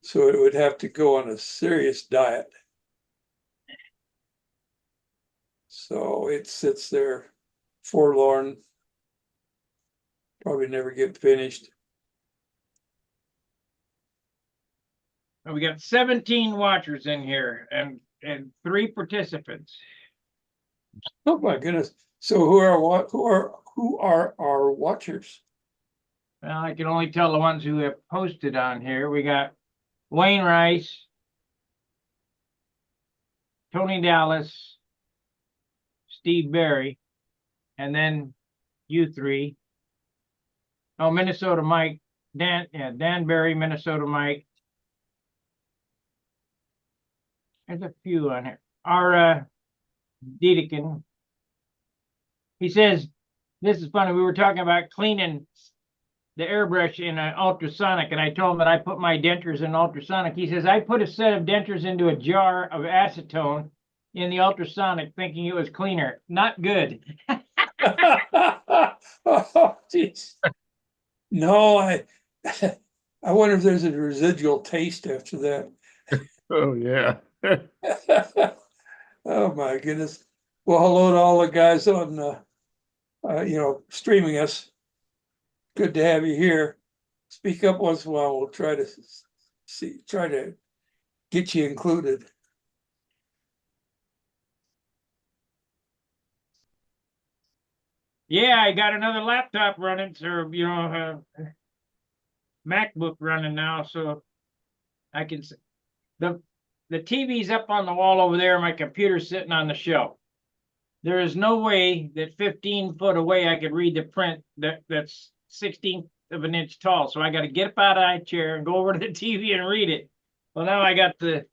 Speaker 5: so it would have to go on a serious diet. So it sits there forlorn, probably never get finished.
Speaker 1: We got 17 watchers in here and 3 participants.
Speaker 5: Oh my goodness! So who are our watchers?
Speaker 1: Well, I can only tell the ones who have posted on here. We got Wayne Rice, Tony Dallas, Steve Berry, and then you 3. Oh, Minnesota Mike, Dan Berry, Minnesota Mike. There's a few on here. Our Dedekin. He says, this is funny. We were talking about cleaning the airbrush in an ultrasonic, and I told him that I put my dentures in ultrasonic. He says, I put a set of dentures into a jar of acetone in the ultrasonic thinking it was cleaner. Not good.
Speaker 5: Oh, geez. No, I wonder if there's a residual taste after that.
Speaker 2: Oh yeah.
Speaker 5: Oh my goodness. Well, hello to all the guys on streaming us. Good to have you here. Speak up once in a while. We'll try to get you included.
Speaker 1: Yeah, I got another laptop running, so MacBook running now, so I can the TV's up on the wall over there. My computer's sitting on the shelf. There is no way that 15 foot away I could read the print that's 16th of an inch tall. So I got to get up out of my chair and go over to the TV and read it. Well, now I got the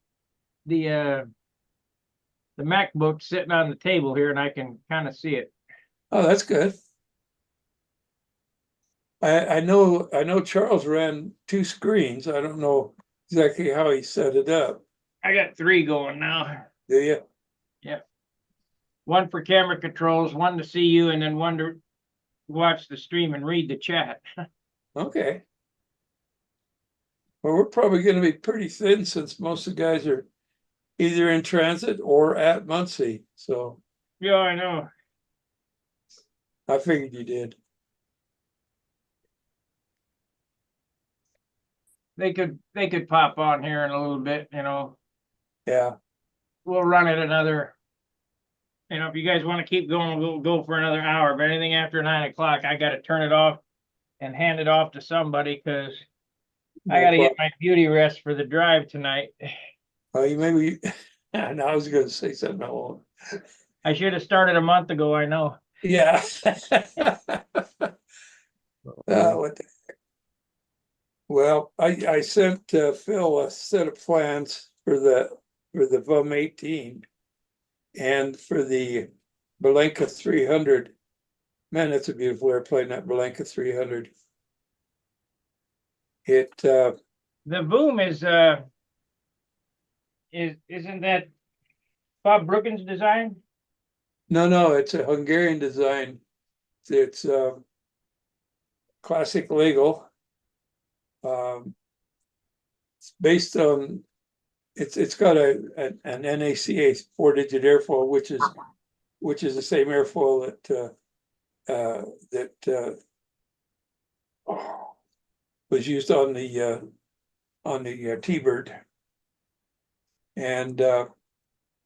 Speaker 1: MacBook sitting on the table here, and I can kind of see it.
Speaker 5: Oh, that's good. I know Charles ran 2 screens. I don't know. exactly how he set it up.
Speaker 1: I got 3 going now.
Speaker 5: Do you?
Speaker 1: One for camera controls, one to see you, and then one to watch the stream and read the chat.
Speaker 5: Okay. Well, we're probably gonna be pretty thin since most of the guys are either in transit or at Muncie, so
Speaker 1: Yeah, I know.
Speaker 5: I figured you did.
Speaker 1: They could pop on here in a little bit, you know.
Speaker 5: Yeah,
Speaker 1: We'll run it another, you know, if you guys want to keep going, we'll go for another hour, but anything after 9 o'clock, I gotta turn it off and hand it off to somebody, because I
Speaker 5: no
Speaker 1: gotta get
Speaker 5: problem.
Speaker 1: my beauty rest for the drive tonight.
Speaker 5: Oh, you maybe, and I was gonna say something, I won't.
Speaker 1: I should have started a month ago, I know.
Speaker 5: Yeah. What the heck? Well, I sent Phil a set of plans for the VUM 18 and for the Belenka 300. Man, that's a beautiful airplane, that Belenka 300. It
Speaker 1: The boom isn't that Bob Brookins' design?
Speaker 5: no, it's a Hungarian design. It's classic Lego. It's based on it's got an NACA 4-digit airfoil, which is the same airfoil that was used on the T-Bird, and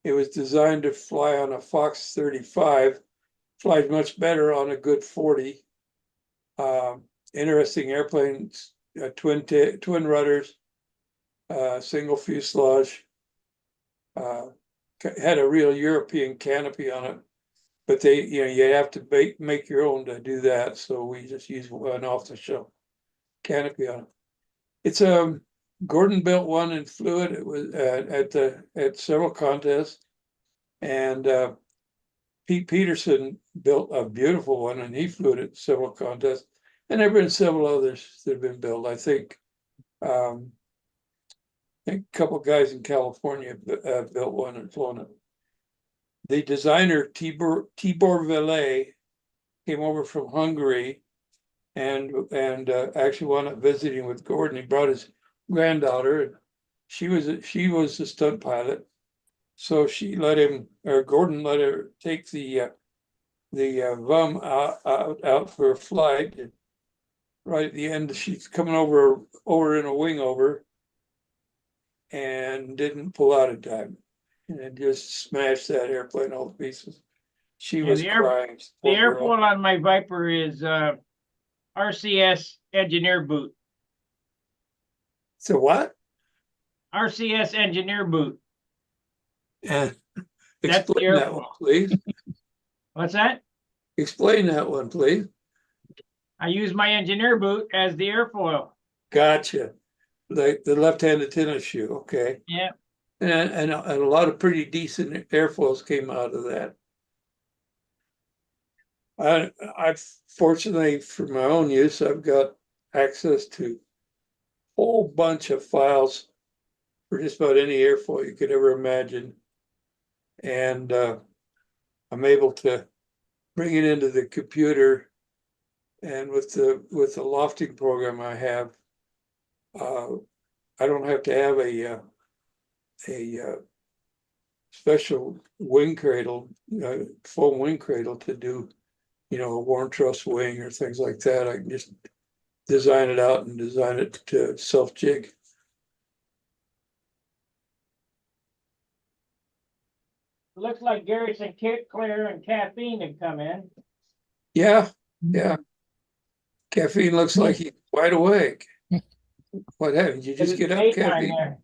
Speaker 5: it was designed to fly on a Fox 35. Flies much better on a good 40. Interesting airplanes, twin rudders, single fuselage. Had a real European canopy on it, but you have to make your own to do that. So we just use an off-the-shelf canopy on it. It's Gordon built one and flew it. It was at several contests, and Pete Peterson built a beautiful one, and he flew it at several contests. And there have been several others that have been built. I think a couple of guys in California built one and flown it. The designer Tibor Vele came over from Hungary and actually wound up visiting with Gordon. He brought his granddaughter, and she was a stunt pilot. So Gordon let her take the VUM out for a flight. And right at the end, she's coming over in a wing over, and didn't pull out in time, and it just smashed that airplane all to pieces. She
Speaker 1: Yeah,
Speaker 5: was
Speaker 1: the
Speaker 5: crying.
Speaker 1: The
Speaker 5: Poor girl.
Speaker 1: airfoil on my Viper is RCS engineer boot.
Speaker 5: So what?
Speaker 1: RCS engineer boot.
Speaker 5: And
Speaker 1: That's the
Speaker 5: explain that one,
Speaker 1: airfoil.
Speaker 5: please.
Speaker 1: What's that?
Speaker 5: Explain that one, please.
Speaker 1: I use my engineer boot as the airfoil.
Speaker 5: Gotcha. Like the left-handed tennis shoe. Okay.
Speaker 1: Yeah.
Speaker 5: And a lot of pretty decent airfoils came out of that. I fortunately, for my own use, I've got access to a whole bunch of files for just about any airfoil you could ever imagine. And I'm able to bring it into the computer, and with the lofting program I have, I don't have to have a special wing cradle, foam wing cradle to do, a worn truss wing or things like that. I can just design it out and design it to self-jig.
Speaker 1: Looks like Garrison, Claire, and Caffeine have come in.
Speaker 5: Yeah. Caffeine looks like he's wide awake. What happened? Did you just
Speaker 1: It's
Speaker 5: get up,
Speaker 1: daytime
Speaker 5: Caffeine?
Speaker 1: there.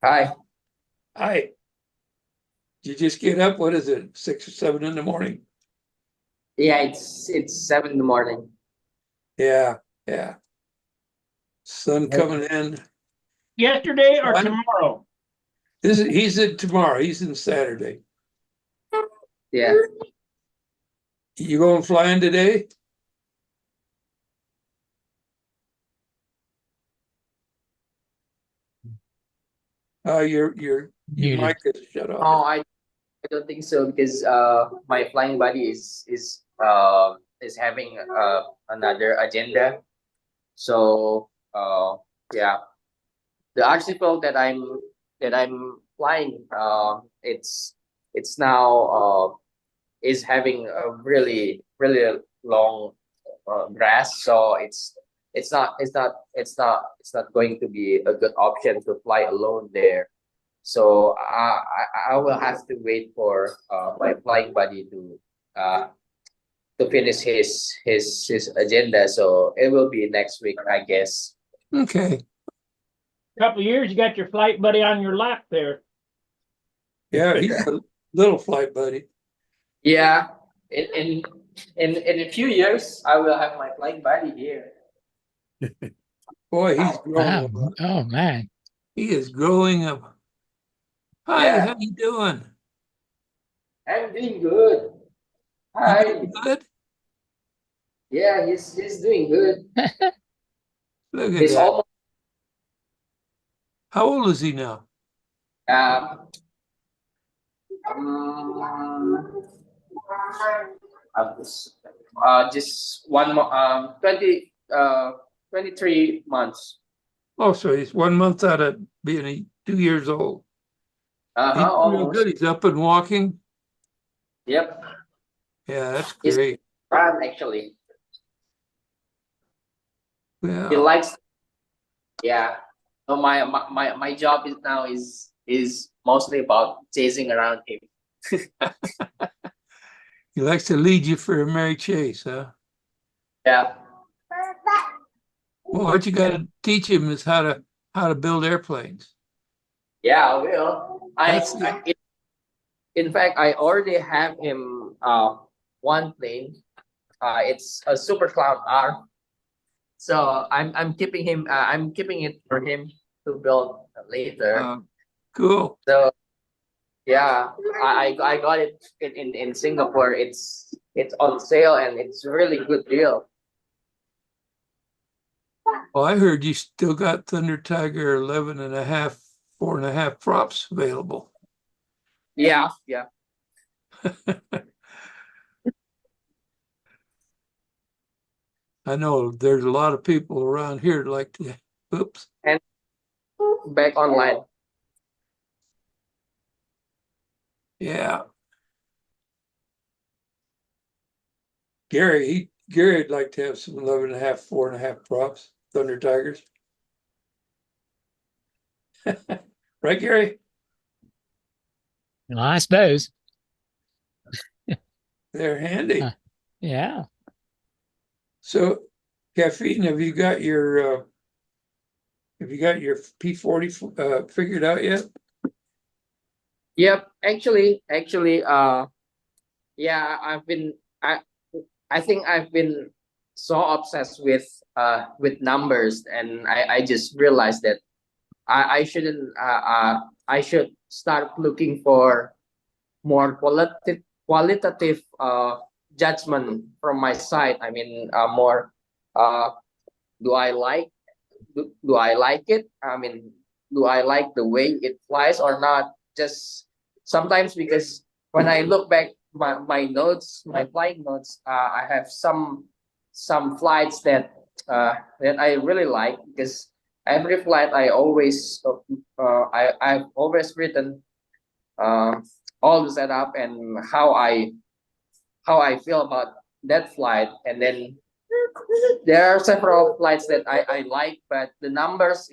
Speaker 6: Hi.
Speaker 5: Hi. Did you just get up? What is it? 6 or 7 in the morning?
Speaker 6: Yeah, it's 7 in the morning.
Speaker 5: Yeah. Sun coming in.
Speaker 1: Yesterday or
Speaker 5: Fun.
Speaker 1: tomorrow?
Speaker 5: He's in tomorrow. He's in Saturday.
Speaker 6: Yeah.
Speaker 5: You going flying today? Your
Speaker 7: Muted.
Speaker 5: mic is shut off.
Speaker 6: Oh, I don't think so because my flying buddy is having another agenda. So yeah, the article that I'm flying it's now is having a really long grass, so it's not going to be a good option to fly alone there. So I will have to wait for my flying buddy to finish his agenda. So it will be next week, I guess.
Speaker 5: Okay,
Speaker 1: Couple of years, you got your flight buddy on your lap there.
Speaker 5: yeah, he's a little flight buddy.
Speaker 6: Yeah, in a few years, I will have my flying buddy here.
Speaker 5: Boy, he's growing.
Speaker 7: Wow. Oh man.
Speaker 5: He is growing up. Hi,
Speaker 6: Yeah.
Speaker 5: how you doing?
Speaker 6: I'm doing good.
Speaker 5: You
Speaker 6: Hi.
Speaker 5: doing good?
Speaker 6: Yeah, he's doing good.
Speaker 5: Look at
Speaker 6: He's
Speaker 5: that.
Speaker 6: almost
Speaker 5: How old is he now?
Speaker 6: um, um just 23 months.
Speaker 5: Oh, so he's 1 month out of being 2 years old. He's real
Speaker 6: Almost.
Speaker 5: good. He's up and walking.
Speaker 6: Yep.
Speaker 5: Yeah, that's
Speaker 6: He's-
Speaker 5: great.
Speaker 6: Run actually. He
Speaker 5: Yeah.
Speaker 6: likes. Yeah. So my job is mostly about chasing around him.
Speaker 5: He likes to lead you for a merry chase, huh?
Speaker 6: Yeah.
Speaker 5: Well, what you got to teach him is how to build airplanes.
Speaker 6: Yeah, I will.
Speaker 5: That's
Speaker 6: In fact, I already have him one plane. It's a Super Clown R. So I'm keeping it for him to build later.
Speaker 5: Cool.
Speaker 6: So yeah, I got it in Singapore. It's on sale and it's a really good deal.
Speaker 5: Well, I heard you still got Thunder Tiger 11.5, 4.5 props available.
Speaker 6: Yeah.
Speaker 5: I know there's a lot of people around here that like to, oops.
Speaker 6: Back online.
Speaker 5: Yeah. Gary'd like to have some 11.5, 4.5 props, Thunder Tigers. Right, Gary?
Speaker 7: Well, I suppose.
Speaker 5: They're handy.
Speaker 7: Huh. Yeah.
Speaker 5: So, Caffeine, have you got your P40 figured out yet?
Speaker 6: Yep. Actually, yeah, I think I've been so obsessed with numbers, and I just realized that I shouldn't I should start looking for more qualitative judgment from my side. I mean, more do I like it? I mean, do I like the way it flies or not? Just sometimes, because when I look back my notes, my flight notes, I have some flights that I really like, because every flight I've always written all the setup and how I feel about that flight. And then there are several flights that I like, but the numbers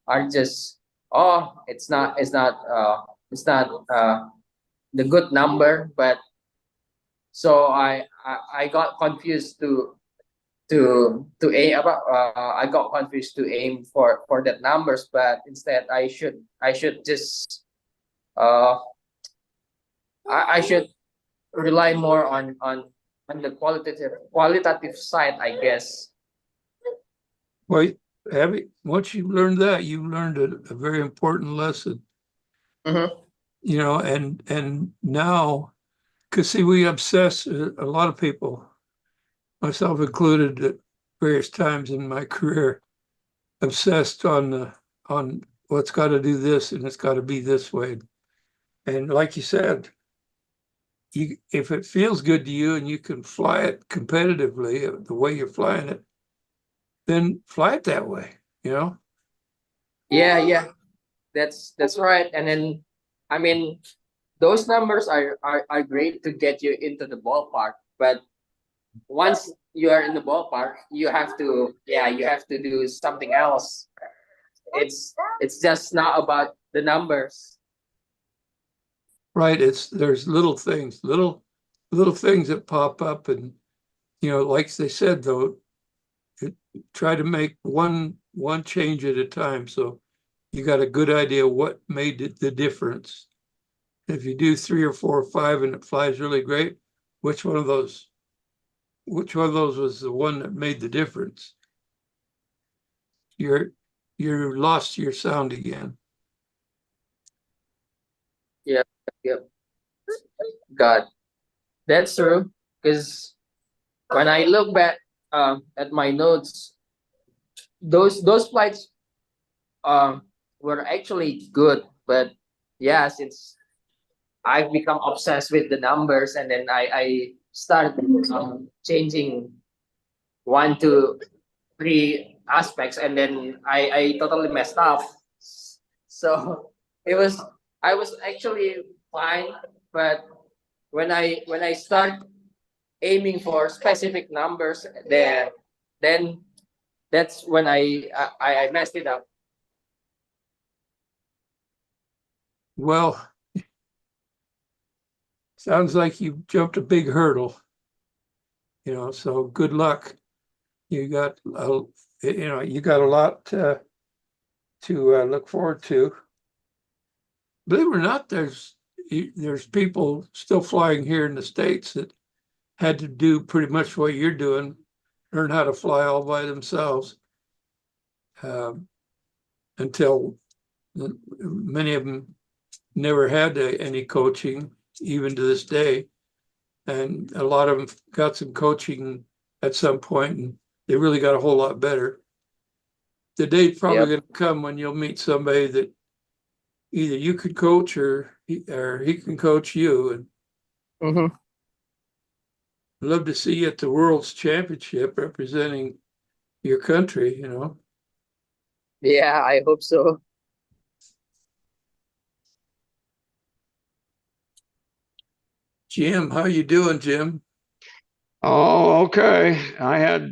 Speaker 6: are just, oh, it's not the good number. But so I got confused to aim about I got confused to aim for that numbers, but instead I should just I should rely more on the qualitative side, I guess.
Speaker 5: Well, once you learned that, you learned a very important lesson.
Speaker 6: Mm-hmm.
Speaker 5: You know, and now, because see, we obsess, a lot of people, myself included, at various times in my career, obsessed on well, it's got to do this and it's got to be this way. And like you said, if it feels good to you and you can fly it competitively the way you're flying it, then fly it that way, you know?
Speaker 6: Yeah, that's right. And then, I mean, those numbers are great to get you into the ballpark, but once you are in the ballpark, you have to, yeah, you have to do something else. It's just not about the numbers.
Speaker 5: Right. There's little things, little things that pop up, and like they said though, try to make one change at a time. So you got a good idea what made the difference. If you do 3 or 4 or 5 and it flies really great, which one of those was the one that made the difference? You're lost your sound again.
Speaker 6: Yep. God, that's true. Because when I look back at my notes, those flights were actually good, but yeah, since I've become obsessed with the numbers, and then I started changing 1, 2, 3 aspects, and then I totally messed up. So it was I was actually fine, but when I start aiming for specific numbers, then that's when I messed it up.
Speaker 5: Well, sounds like you jumped a big hurdle, so good luck. You got a lot to look forward to. Believe it or not, there's people still flying here in the States that had to do pretty much what you're doing, learn how to fly all by themselves, until many of them never had any coaching, even to this day. And a lot of them got some coaching at some point, and they really got a whole lot better. The day's probably going to come when you'll meet somebody that either you could coach or he can coach you. And
Speaker 6: Mm-hmm.
Speaker 5: I'd love to see you at the World's Championship representing your country,
Speaker 6: Yeah, I hope so.
Speaker 5: Jim, how you doing, Jim?
Speaker 8: Oh, okay. I had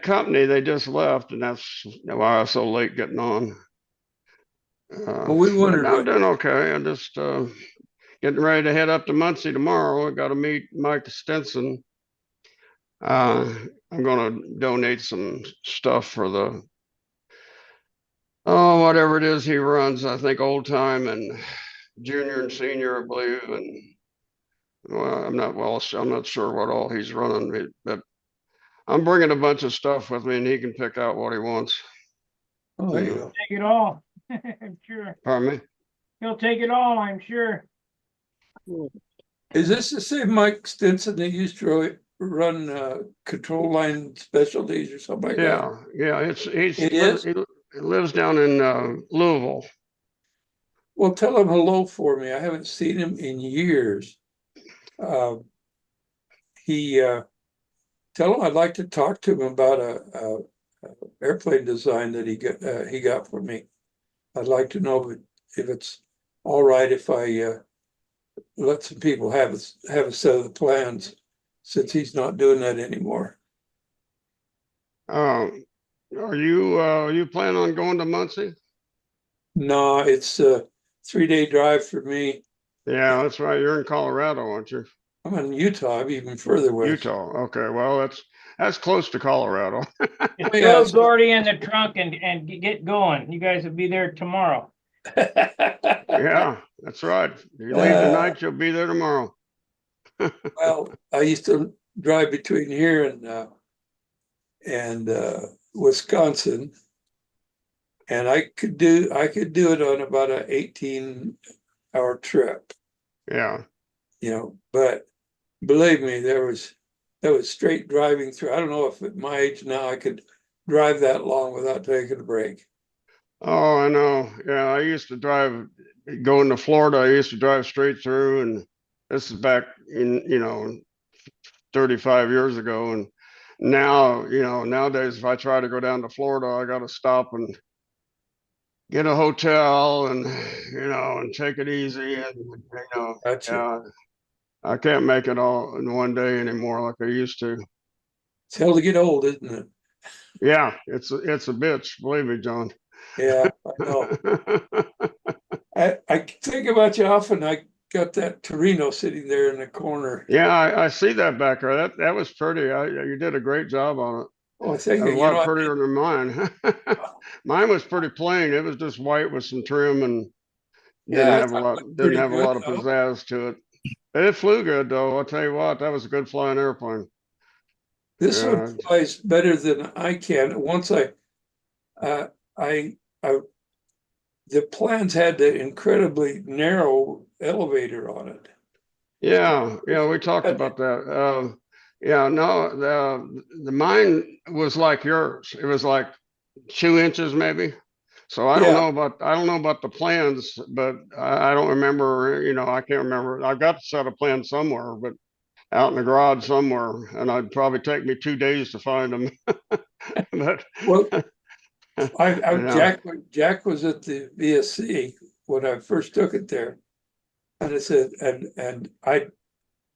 Speaker 8: company. They just left, and that's why I was so late getting on.
Speaker 5: Well, we
Speaker 8: But
Speaker 5: wondered
Speaker 8: I'm doing okay. I'm just getting ready to head up to Muncie tomorrow. I got to meet Mike Stinson. I'm going to donate some stuff for the whatever it is he runs. I think old time and junior and senior, I believe. And well, I'm not sure what all he's running, but I'm bringing a bunch of stuff with me, and he can pick out what he wants.
Speaker 5: Oh, there you go.
Speaker 1: Take it all. I'm sure.
Speaker 8: Pardon me?
Speaker 1: He'll take it all, I'm sure.
Speaker 5: Is this the same Mike Stinson that used to run control line specialties or something like that?
Speaker 8: Yeah. He lives down in Louisville.
Speaker 5: Well, tell him hello for me. I haven't seen him in years. He tell him I'd like to talk to him about a airplane design that he got for me. I'd like to know if it's all right if I let some people have a set of the plans, since he's not doing that anymore.
Speaker 8: Are you planning on going to Muncie?
Speaker 5: No, it's a 3-day drive for me.
Speaker 8: Yeah, that's right. You're in Colorado, aren't you?
Speaker 5: I'm in Utah, I'm even further west.
Speaker 8: Utah. Okay, well that's close to Colorado.
Speaker 1: Just
Speaker 5: Yeah,
Speaker 1: throw
Speaker 5: so-
Speaker 1: Gordy in the trunk and get going. You guys will be there tomorrow.
Speaker 8: Yeah, that's right. You leave tonight, you'll be there tomorrow.
Speaker 5: Well, I used to drive between here and Wisconsin, and I could do it on about an 18-hour trip.
Speaker 8: Yeah.
Speaker 5: But believe me, that was straight driving through. I don't know if at my age now I could drive that long without taking a break.
Speaker 8: Oh, I know. Yeah, I used to drive, going to Florida, I used to drive straight through, and this is back in, 35 years ago. And now, nowadays, if I try to go down to Florida, I got to stop and get a hotel and, and take it easy. And,
Speaker 5: Gotcha.
Speaker 8: yeah, I can't make it all in one day anymore like I used to.
Speaker 5: It's hell to get old, isn't it?
Speaker 8: Yeah, it's a bitch, believe me, John.
Speaker 5: Yeah, I know. I think about you often. I got that Torino sitting there in the corner.
Speaker 8: Yeah, I see that back there. That was pretty. You did a great job on it.
Speaker 5: Oh,
Speaker 8: It
Speaker 5: thank
Speaker 8: was
Speaker 5: you.
Speaker 8: a
Speaker 5: You know,
Speaker 8: lot prettier than mine. Mine was pretty plain. It was just white with some trim and
Speaker 5: yeah, I thought it looked
Speaker 8: didn't
Speaker 5: pretty
Speaker 8: have a
Speaker 5: good,
Speaker 8: lot of
Speaker 5: though.
Speaker 8: pizzazz to it. But it flew good though. I'll tell you what, that was a good flying airplane.
Speaker 5: This
Speaker 8: Yeah.
Speaker 5: one flies better than I can. Once uh, I, the plans had the incredibly narrow elevator on it.
Speaker 8: Yeah, we talked about that. Yeah, no, the mine was like yours. It was like 2 inches maybe. So I don't
Speaker 5: Yeah,
Speaker 8: know about the plans, but I don't remember, I can't remember. I've got a set of plans somewhere, but out in the garage somewhere, and it'd probably take me 2 days to find them. But
Speaker 5: well,
Speaker 8: yeah.
Speaker 5: Jack was at the VSC when I first took it there. And I said, and I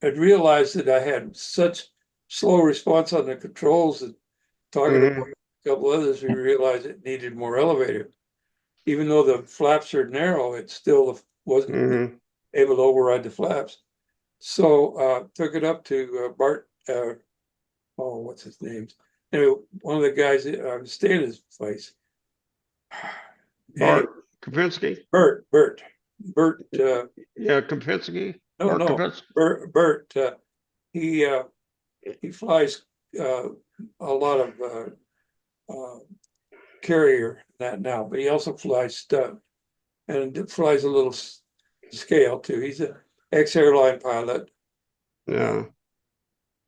Speaker 5: had realized that I had such slow response on the controls that talking to
Speaker 8: Mhm,
Speaker 5: a couple others, we realized it needed more elevator. Even though the flaps are narrow, it still wasn't
Speaker 8: mhm.
Speaker 5: able to override the flaps. So took it up to Bart, oh, what's his name? Anyway, one of the guys I was staying at his place. Anyway,
Speaker 8: Bart Kopinski?
Speaker 5: Bert,
Speaker 8: Yeah, Kopinski?
Speaker 5: no,
Speaker 8: Bart
Speaker 5: no,
Speaker 8: Kopinski?
Speaker 5: Bert, he flies a lot of carrier that now, but he also flies stunt and flies a little scale too. He's an ex-airline pilot,
Speaker 8: Yeah.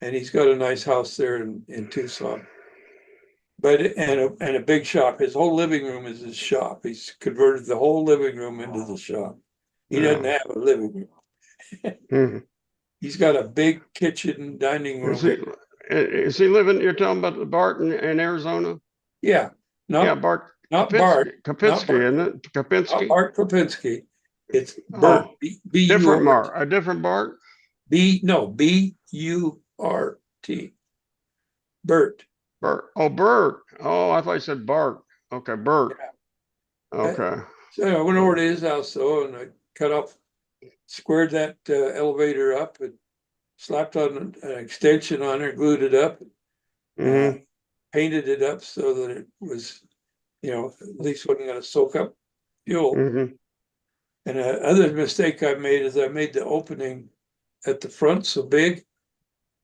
Speaker 5: and he's got a nice house there in Tucson. But and a big shop. His whole living room is his shop. He's converted the whole living room into the shop. He doesn't
Speaker 8: Yeah.
Speaker 5: have a living room.
Speaker 8: Mhm.
Speaker 5: He's got a big kitchen, dining
Speaker 8: Is
Speaker 5: room.
Speaker 8: he living, you're talking about the Bart in Arizona?
Speaker 5: Yeah,
Speaker 8: Yeah,
Speaker 5: not
Speaker 8: Bart
Speaker 5: not Bart,
Speaker 8: Kopinski.
Speaker 5: not
Speaker 8: Kopinski,
Speaker 5: Bart,
Speaker 8: isn't it?
Speaker 5: not
Speaker 8: Kopinski?
Speaker 5: Bart Kopinski. It's Bert.
Speaker 8: Oh, different
Speaker 5: B-U-R-T.
Speaker 8: Bart, a different Bart?
Speaker 5: B-U-R-T. Bert.
Speaker 8: Bert. Oh, Bert. Oh, I thought you said Bart. Okay, Bert.
Speaker 5: Uh,
Speaker 8: Okay.
Speaker 5: So I went over to his house though, and I squared that elevator up and slapped on an extension on it, glued it up,
Speaker 8: Mm-hmm.
Speaker 5: painted it up so that it was, at least wasn't going to soak up fuel.
Speaker 8: Mm-hmm.
Speaker 5: And other mistake I made is I made the opening at the front so big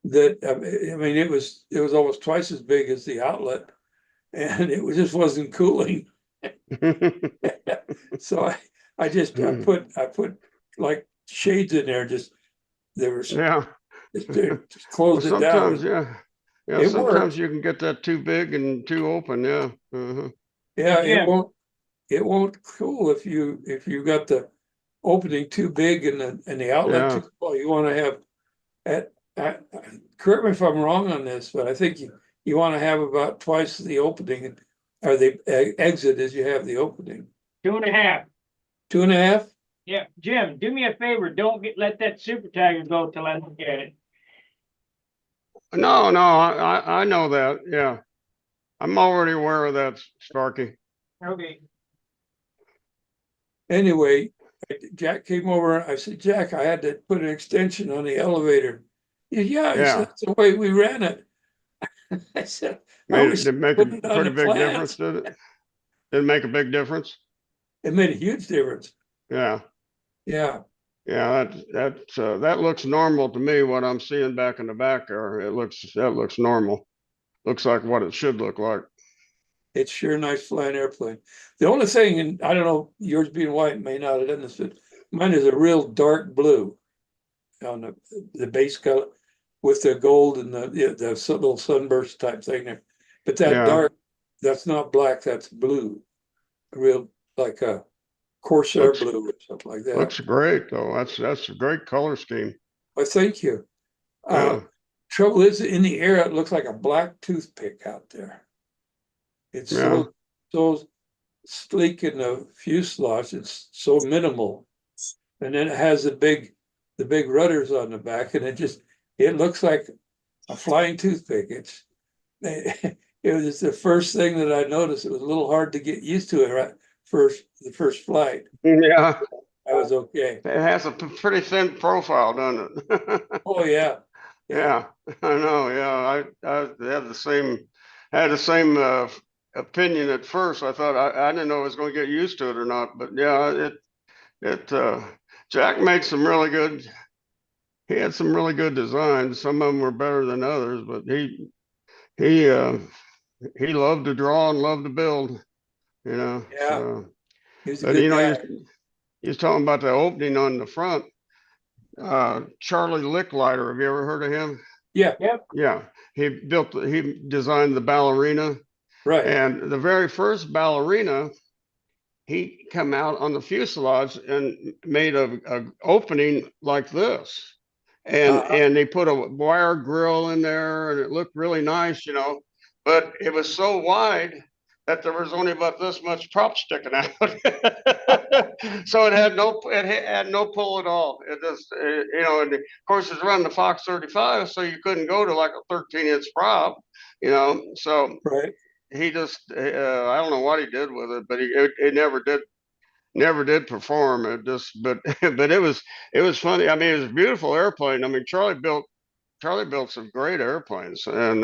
Speaker 5: that I mean it was almost twice as big as the outlet, and it just wasn't cooling. So I put like shades in there. Just there was
Speaker 8: Yeah.
Speaker 5: just closed
Speaker 8: Well,
Speaker 5: it down.
Speaker 8: sometimes, yeah. Yeah,
Speaker 5: It
Speaker 8: sometimes
Speaker 5: worked.
Speaker 8: you can get that too big and too open, yeah. Uh-huh.
Speaker 5: Yeah,
Speaker 1: Jim,
Speaker 5: it won't cool if you got the opening too big and the outlet
Speaker 8: Yeah.
Speaker 5: too small. You want to have correct me if I'm wrong on this, but I think you want to have about twice the opening or the exit as you have the opening.
Speaker 1: 2.5.
Speaker 5: 2.5?
Speaker 1: Yeah, Jim, do me a favor. Don't let that super tiger go till I look at it.
Speaker 8: No, I know that, yeah. I'm already aware of that, Sparky.
Speaker 1: Okay.
Speaker 5: Anyway, Jack came over. I said, Jack, I had to put an extension on the elevator. Yeah, he said,
Speaker 8: Yeah.
Speaker 5: that's the way we ran it. I said, I wish
Speaker 8: Did it make a
Speaker 5: put it on
Speaker 8: pretty
Speaker 5: the
Speaker 8: big difference,
Speaker 5: plans.
Speaker 8: did it? Did it make a big difference?
Speaker 5: It made a huge difference.
Speaker 8: Yeah.
Speaker 5: Yeah.
Speaker 8: Yeah, that looks normal to me, what I'm seeing back in the back there. That looks normal. Looks like what it should look like.
Speaker 5: It's sure a nice flying airplane. The only thing, and I don't know, yours being white may not have done this, but mine is a real dark blue on the base color with the gold and the little sunburst type thing there. But that
Speaker 8: Yeah.
Speaker 5: dark, that's not black, that's blue. real, like a Corsair
Speaker 8: Looks-
Speaker 5: blue or something like that.
Speaker 8: Looks great though. That's a great color scheme.
Speaker 5: Well, thank you.
Speaker 8: Yeah.
Speaker 5: Trouble is, in the air, it looks like a black toothpick out there. It's
Speaker 8: Yeah.
Speaker 5: so sleek in the fuselage. It's so minimal, and then it has the big rudders on the back, and it looks like a flying toothpick. It was the first thing that I noticed. It was a little hard to get used to it right the first flight.
Speaker 8: Yeah.
Speaker 5: I was okay.
Speaker 8: It has a pretty thin profile, doesn't it?
Speaker 5: Oh yeah.
Speaker 8: Yeah, I know. Yeah, I had the same opinion at first. I thought I didn't know I was going to get used to it or not, but yeah, Jack made some really good. He had some really good designs. Some of them were better than others, but he loved to draw and loved to build. You know.
Speaker 5: Yeah.
Speaker 8: So,
Speaker 5: He was a
Speaker 8: but
Speaker 5: good
Speaker 8: you know,
Speaker 5: guy.
Speaker 8: you're talking about the opening on the front. Charlie Licklider. Have you ever heard of him?
Speaker 5: Yeah.
Speaker 8: Yeah, he designed the ballerina,
Speaker 5: Right.
Speaker 8: and the very first ballerina, he come out on the fuselage and made a opening like this, and they put a wire grill in there, and it looked really nice, you know, but it was so wide that there was only about this much prop sticking out. So it had no pull at all. It just, you know, and of course it's running the Fox 35, so you couldn't go to like a 13-inch prop, you know. So
Speaker 5: Right.
Speaker 8: he just, I don't know what he did with it, but it never did perform. It just, but but it was funny. I mean, it was a beautiful airplane. I mean, Charlie built some great airplanes, and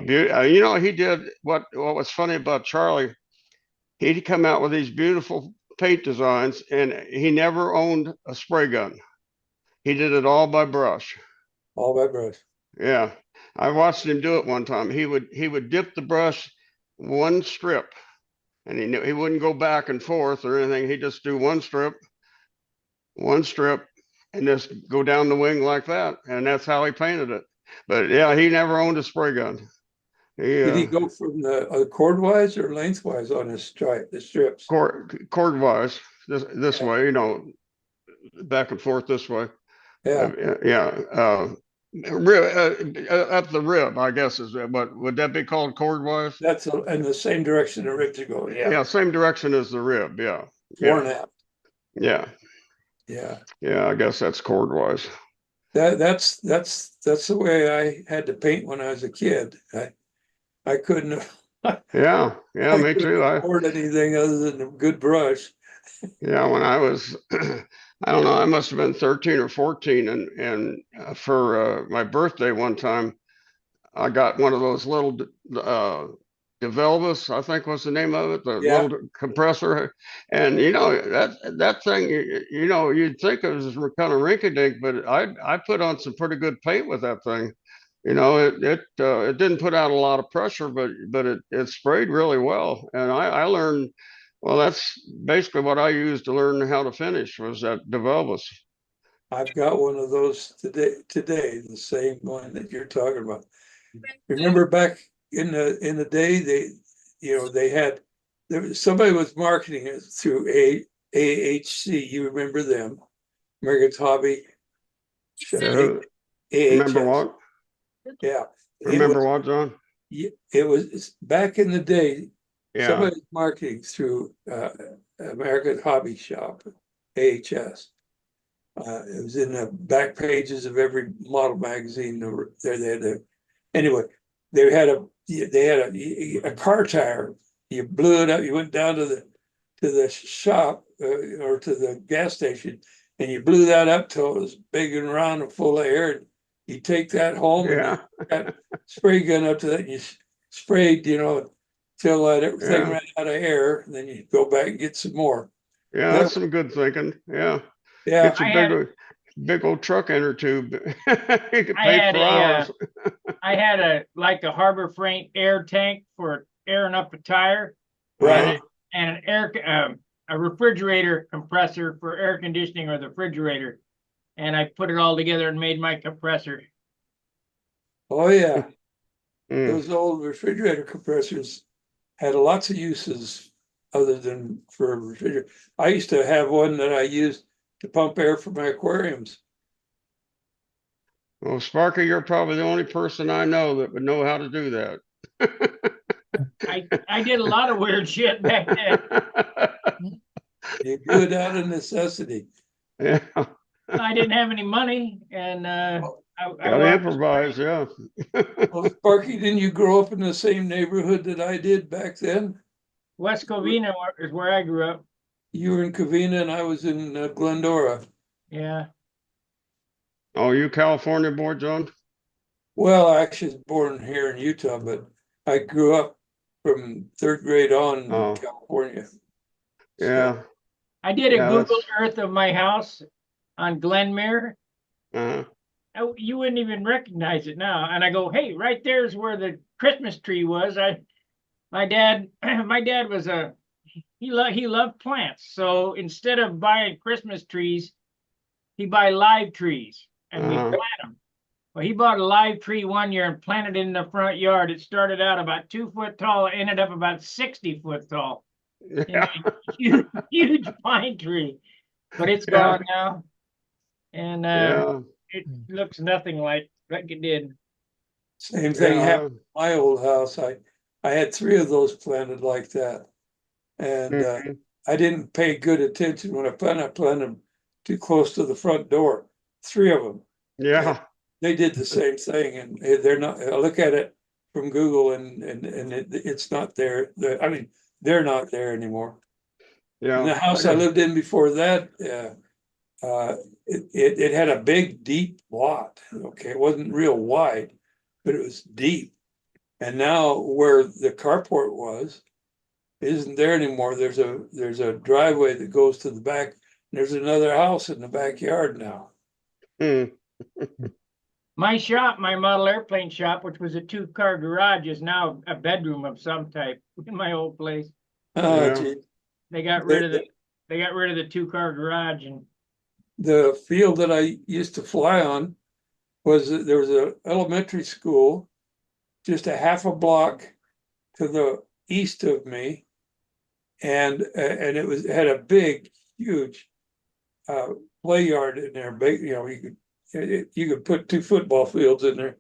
Speaker 8: you know, he did what was funny about Charlie. He'd come out with these beautiful paint designs, and he never owned a spray gun. He did it all by brush.
Speaker 5: All by brush.
Speaker 8: Yeah, I watched him do it one time. He would dip the brush one strip, and he wouldn't go back and forth or anything. He'd just do one strip, and just go down the wing like that, and that's how he painted it. But yeah, he never owned a spray gun.
Speaker 5: Did he go from the cordwise or lengthwise on his the strips?
Speaker 8: Cordwise this
Speaker 5: Yeah.
Speaker 8: way, you know, back and forth this way.
Speaker 5: Yeah.
Speaker 8: Up the rib, I guess is what would that be called, cordwise?
Speaker 5: That's in the same direction the ribs are going. Yeah.
Speaker 8: Yeah, same direction as the rib. Yeah,
Speaker 5: Fore and aft.
Speaker 8: yeah,
Speaker 5: Yeah.
Speaker 8: yeah. I guess that's cordwise.
Speaker 5: That's the way I had to paint when I was a kid. I couldn't
Speaker 8: Yeah,
Speaker 5: I
Speaker 8: me
Speaker 5: couldn't
Speaker 8: too.
Speaker 5: afford anything other than a good brush.
Speaker 8: Yeah, when I was, I don't know, I must have been 13 or 14, and for my birthday one time, I got one of those little DeVelvis, I think was the name of it, the
Speaker 5: Yeah.
Speaker 8: little compressor, and you know that thing, you know, you'd think it was kind of rinky-dink, but I put on some pretty good paint with that thing. You know, it didn't put out a lot of pressure, but it sprayed really well, and I learned. Well, that's basically what I used to learn how to finish was that DeVelvis.
Speaker 5: I've got one of those today, the same one that you're talking about. Remember back in the day, somebody was marketing it through AHC. You remember them? American's Hobby.
Speaker 8: Remember
Speaker 5: AHS.
Speaker 8: what?
Speaker 5: Yeah.
Speaker 8: Remember what, John?
Speaker 5: It was back in the day.
Speaker 8: Yeah.
Speaker 5: Somebody was marketing through American Hobby Shop, AHS. It was in the back pages of every model magazine. Anyway, they had a car tire. You blew it up. You went down to the shop or to the gas station, and you blew that up till it was big and round and full of air. You take that home,
Speaker 8: Yeah.
Speaker 5: and you got spray gun up to that, and you sprayed, you know, till everything ran out of air. And then you go back and get some more.
Speaker 8: Yeah, that's some good thinking. Yeah.
Speaker 5: Yeah.
Speaker 8: Get your big old truck inner tube. You could
Speaker 1: I
Speaker 8: paint
Speaker 1: had
Speaker 8: for hours.
Speaker 1: I had a Harbor Freight air tank for airing up a tire.
Speaker 5: Right.
Speaker 1: And a refrigerator compressor for air conditioning or the refrigerator. And I put it all together and made my compressor.
Speaker 5: Oh yeah.
Speaker 8: Mm.
Speaker 5: Those old refrigerator compressors had lots of uses. other than for a refrigerator. I used to have one that I used to pump air for my aquariums.
Speaker 8: Well, Sparky, you're probably the only person I know that would know how to do that.
Speaker 1: I did a lot of weird shit back then.
Speaker 5: You do it out of necessity.
Speaker 8: Yeah,
Speaker 1: I didn't have any money, and I
Speaker 8: gotta
Speaker 1: wound up
Speaker 8: improvise, yeah.
Speaker 5: Well, Sparky, didn't you grow up in the same neighborhood that I did back then?
Speaker 1: West Covina is where I grew up.
Speaker 5: You were in Covina and I was in Glendora.
Speaker 1: Yeah.
Speaker 8: Oh, you California boy, John?
Speaker 5: Well, I actually was born here in Utah, but I grew up from third grade on
Speaker 8: Oh.
Speaker 5: in California. So,
Speaker 8: Yeah,
Speaker 1: I did a
Speaker 8: Yeah,
Speaker 1: Google
Speaker 8: that's-
Speaker 1: Earth of my house on Glenmere.
Speaker 8: uh-huh.
Speaker 1: You wouldn't even recognize it now. And I go, hey, right there's where the Christmas tree was. My dad was he loved plants. So instead of buying Christmas trees, he buy live trees and we
Speaker 8: Uh-huh.
Speaker 1: plant them. Well, he bought a live tree one year and planted it in the front yard. It started out about 2 foot tall, ended up about 60 foot tall.
Speaker 8: Yeah,
Speaker 1: Huge, huge pine tree, but it's
Speaker 8: Yeah.
Speaker 1: gone now. And
Speaker 8: yeah,
Speaker 1: it looks nothing like it did.
Speaker 5: same thing
Speaker 8: yeah.
Speaker 5: happened in my old house. I had 3 of those planted like that. And
Speaker 8: Mhm.
Speaker 5: I didn't pay good attention when I planted them too close to the front door. 3 of them.
Speaker 8: Yeah,
Speaker 5: They did the same thing, and they're not. I look at it from Google, and it's not there. I mean, they're not there anymore.
Speaker 8: yeah.
Speaker 5: And the house I lived in before that, it had a big, deep lot. Okay, it wasn't real wide, but it was deep. And now where the carport was, isn't there anymore. There's a driveway that goes to the back. And there's another house in the backyard now.
Speaker 8: Hmm.
Speaker 1: My shop, my model airplane shop, which was a 2-car garage, is now a bedroom of some type in my old place.
Speaker 5: Oh,
Speaker 8: Yeah.
Speaker 5: gee.
Speaker 1: They got rid of the 2-car garage, and
Speaker 5: The field that I used to fly on was that there was an elementary school just a half a block to the east of me, and it had a big, huge play yard in there. Big, you could put 2 football fields in there,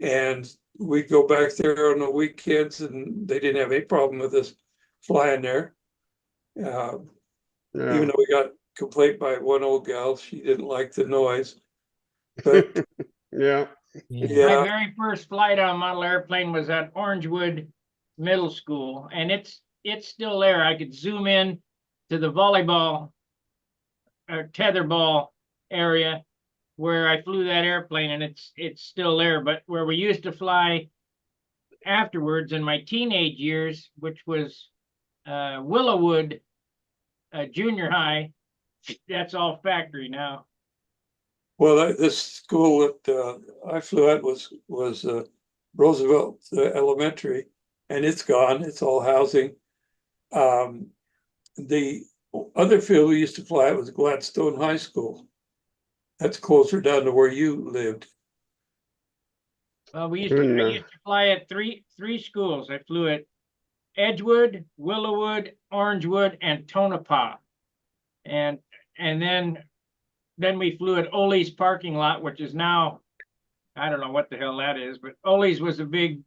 Speaker 5: and we'd go back there on the weekends, and they didn't have any problem with us flying there.
Speaker 8: Yeah.
Speaker 5: Even though we got complaint by one old gal, she didn't like the noise. But
Speaker 8: Yeah.
Speaker 1: my
Speaker 5: yeah,
Speaker 1: very first flight on a model airplane was at Orangewood Middle School, and it's still there. I could zoom in to the volleyball or tetherball area where I flew that airplane, and it's still there. But where we used to fly afterwards in my teenage years, which was Willowwood Junior High, that's all factory now.
Speaker 5: well, this school that I flew at was Roosevelt Elementary, and it's gone. It's all housing. The other field we used to fly at was Gladstone High School. That's closer down to where you lived.
Speaker 1: We
Speaker 8: And,
Speaker 1: I used to fly at three schools. I flew at Edgewood, Willowwood, Orangewood, and Tonopah. And then we flew at Ole's parking lot, which is now, I don't know what the hell that is, but Ole's was a big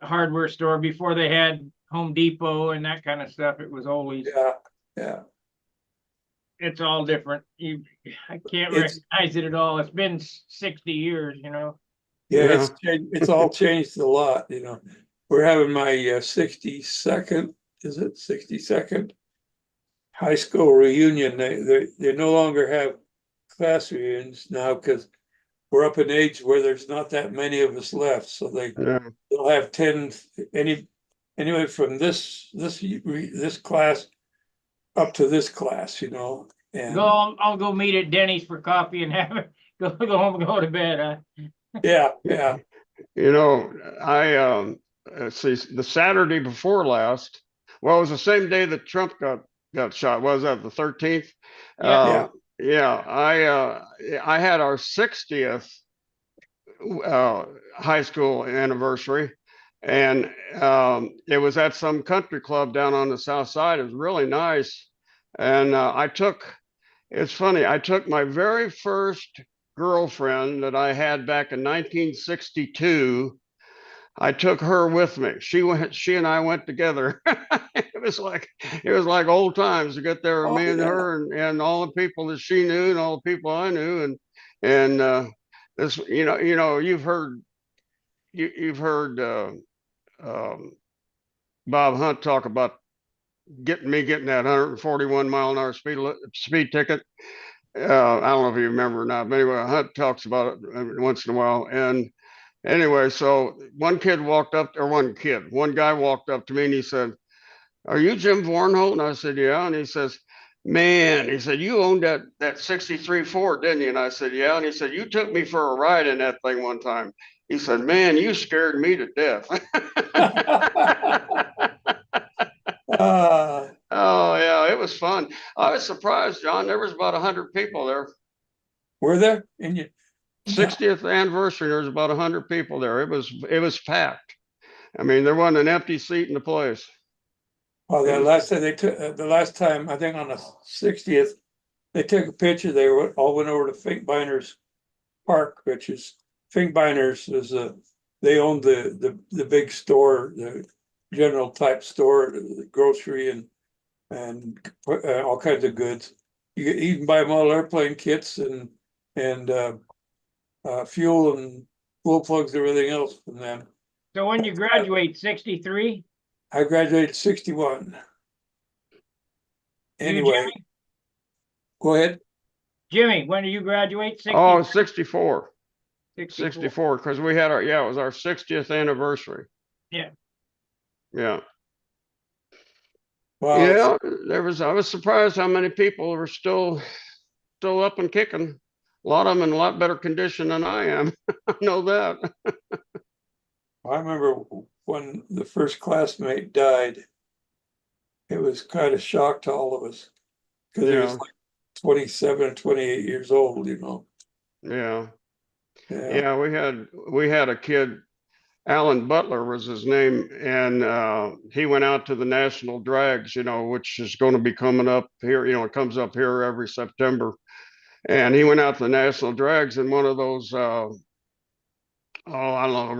Speaker 1: hardware store before they had Home Depot and that kind of stuff. It was Ole's.
Speaker 5: Yeah, yeah.
Speaker 1: It's all different. I can't
Speaker 5: It's-
Speaker 1: recognize it at all. It's been 60 years,
Speaker 5: Yeah,
Speaker 8: Yeah.
Speaker 5: it's all changed a lot, We're having my 62nd, is it 62nd high school reunion. They no longer have class reunions now because we're up in age where there's not that many of us left. So
Speaker 8: Yeah.
Speaker 5: they'll have 10 anyway from this class up to this class, and
Speaker 1: I'll go meet at Denny's for coffee and have it, go home and go to bed.
Speaker 5: yeah.
Speaker 8: I let's see, the Saturday before last, well, it was the same day that Trump got shot. Was that the 13th?
Speaker 1: Yeah.
Speaker 8: Yeah, I had our 60th high school anniversary, And it was at some country club down on the south side. It was really nice. And it's funny, I took my very first girlfriend that I had back in 1962. I took her with me. She and I went together. It was like old times to get there,
Speaker 5: Oh,
Speaker 8: me and
Speaker 5: yeah.
Speaker 8: her and all the people that she knew and all the people I knew. And this, you've heard um, Bob Hunt talk about getting that 141-mile-an-hour speed ticket. I don't know if you remember or not, but anyway, Hunt talks about it once in a while. And anyway, so one guy walked up to me and he said, "Are you Jim Vornholt?" And I said, "Yeah." And he says, "Man," he said, "you owned that 63 Ford, didn't you?" And I said, "Yeah." And he said, "You took me for a ride in that thing one time." He said, "Man, you scared me to death." Oh yeah, it was fun. I was surprised, John. There was about 100 people there.
Speaker 5: Were there? And you,
Speaker 8: 60th anniversary. There was about 100 people there. It was packed. I mean, there wasn't an empty seat in the place.
Speaker 5: well,
Speaker 8: It
Speaker 5: the
Speaker 8: was-
Speaker 5: last time they took, the last time, I think on the 60th, they took a picture, all went over to Finkbinders Park, which is, Finkbinders is they own the big store, the general type store, the grocery and all kinds of goods. You can buy model airplane kits and fuel and fuel plugs, everything else from them.
Speaker 1: So when you graduate, 63?
Speaker 5: I graduated 61.
Speaker 1: You,
Speaker 5: Anyway,
Speaker 1: Jimmy?
Speaker 5: go ahead.
Speaker 1: Jimmy, when do you graduate? 60,
Speaker 8: Oh, 64.
Speaker 1: 64.
Speaker 8: 64, because it was our 60th anniversary.
Speaker 1: Yeah.
Speaker 8: Yeah.
Speaker 5: Wow.
Speaker 8: Yeah, I was surprised how many people were still up and kicking. A lot of them in a lot better condition than I am. I know that.
Speaker 5: I remember when the first classmate died, it was kind of shock to all of us because he was
Speaker 8: Yeah,
Speaker 5: like 27, 28 years old,
Speaker 8: yeah.
Speaker 5: Yeah.
Speaker 8: Yeah, we had a kid, Alan Butler was his name, and he went out to the National Drags, which is going to be coming up here. It comes up here every September, and he went out to the National Drags in one of those I don't know,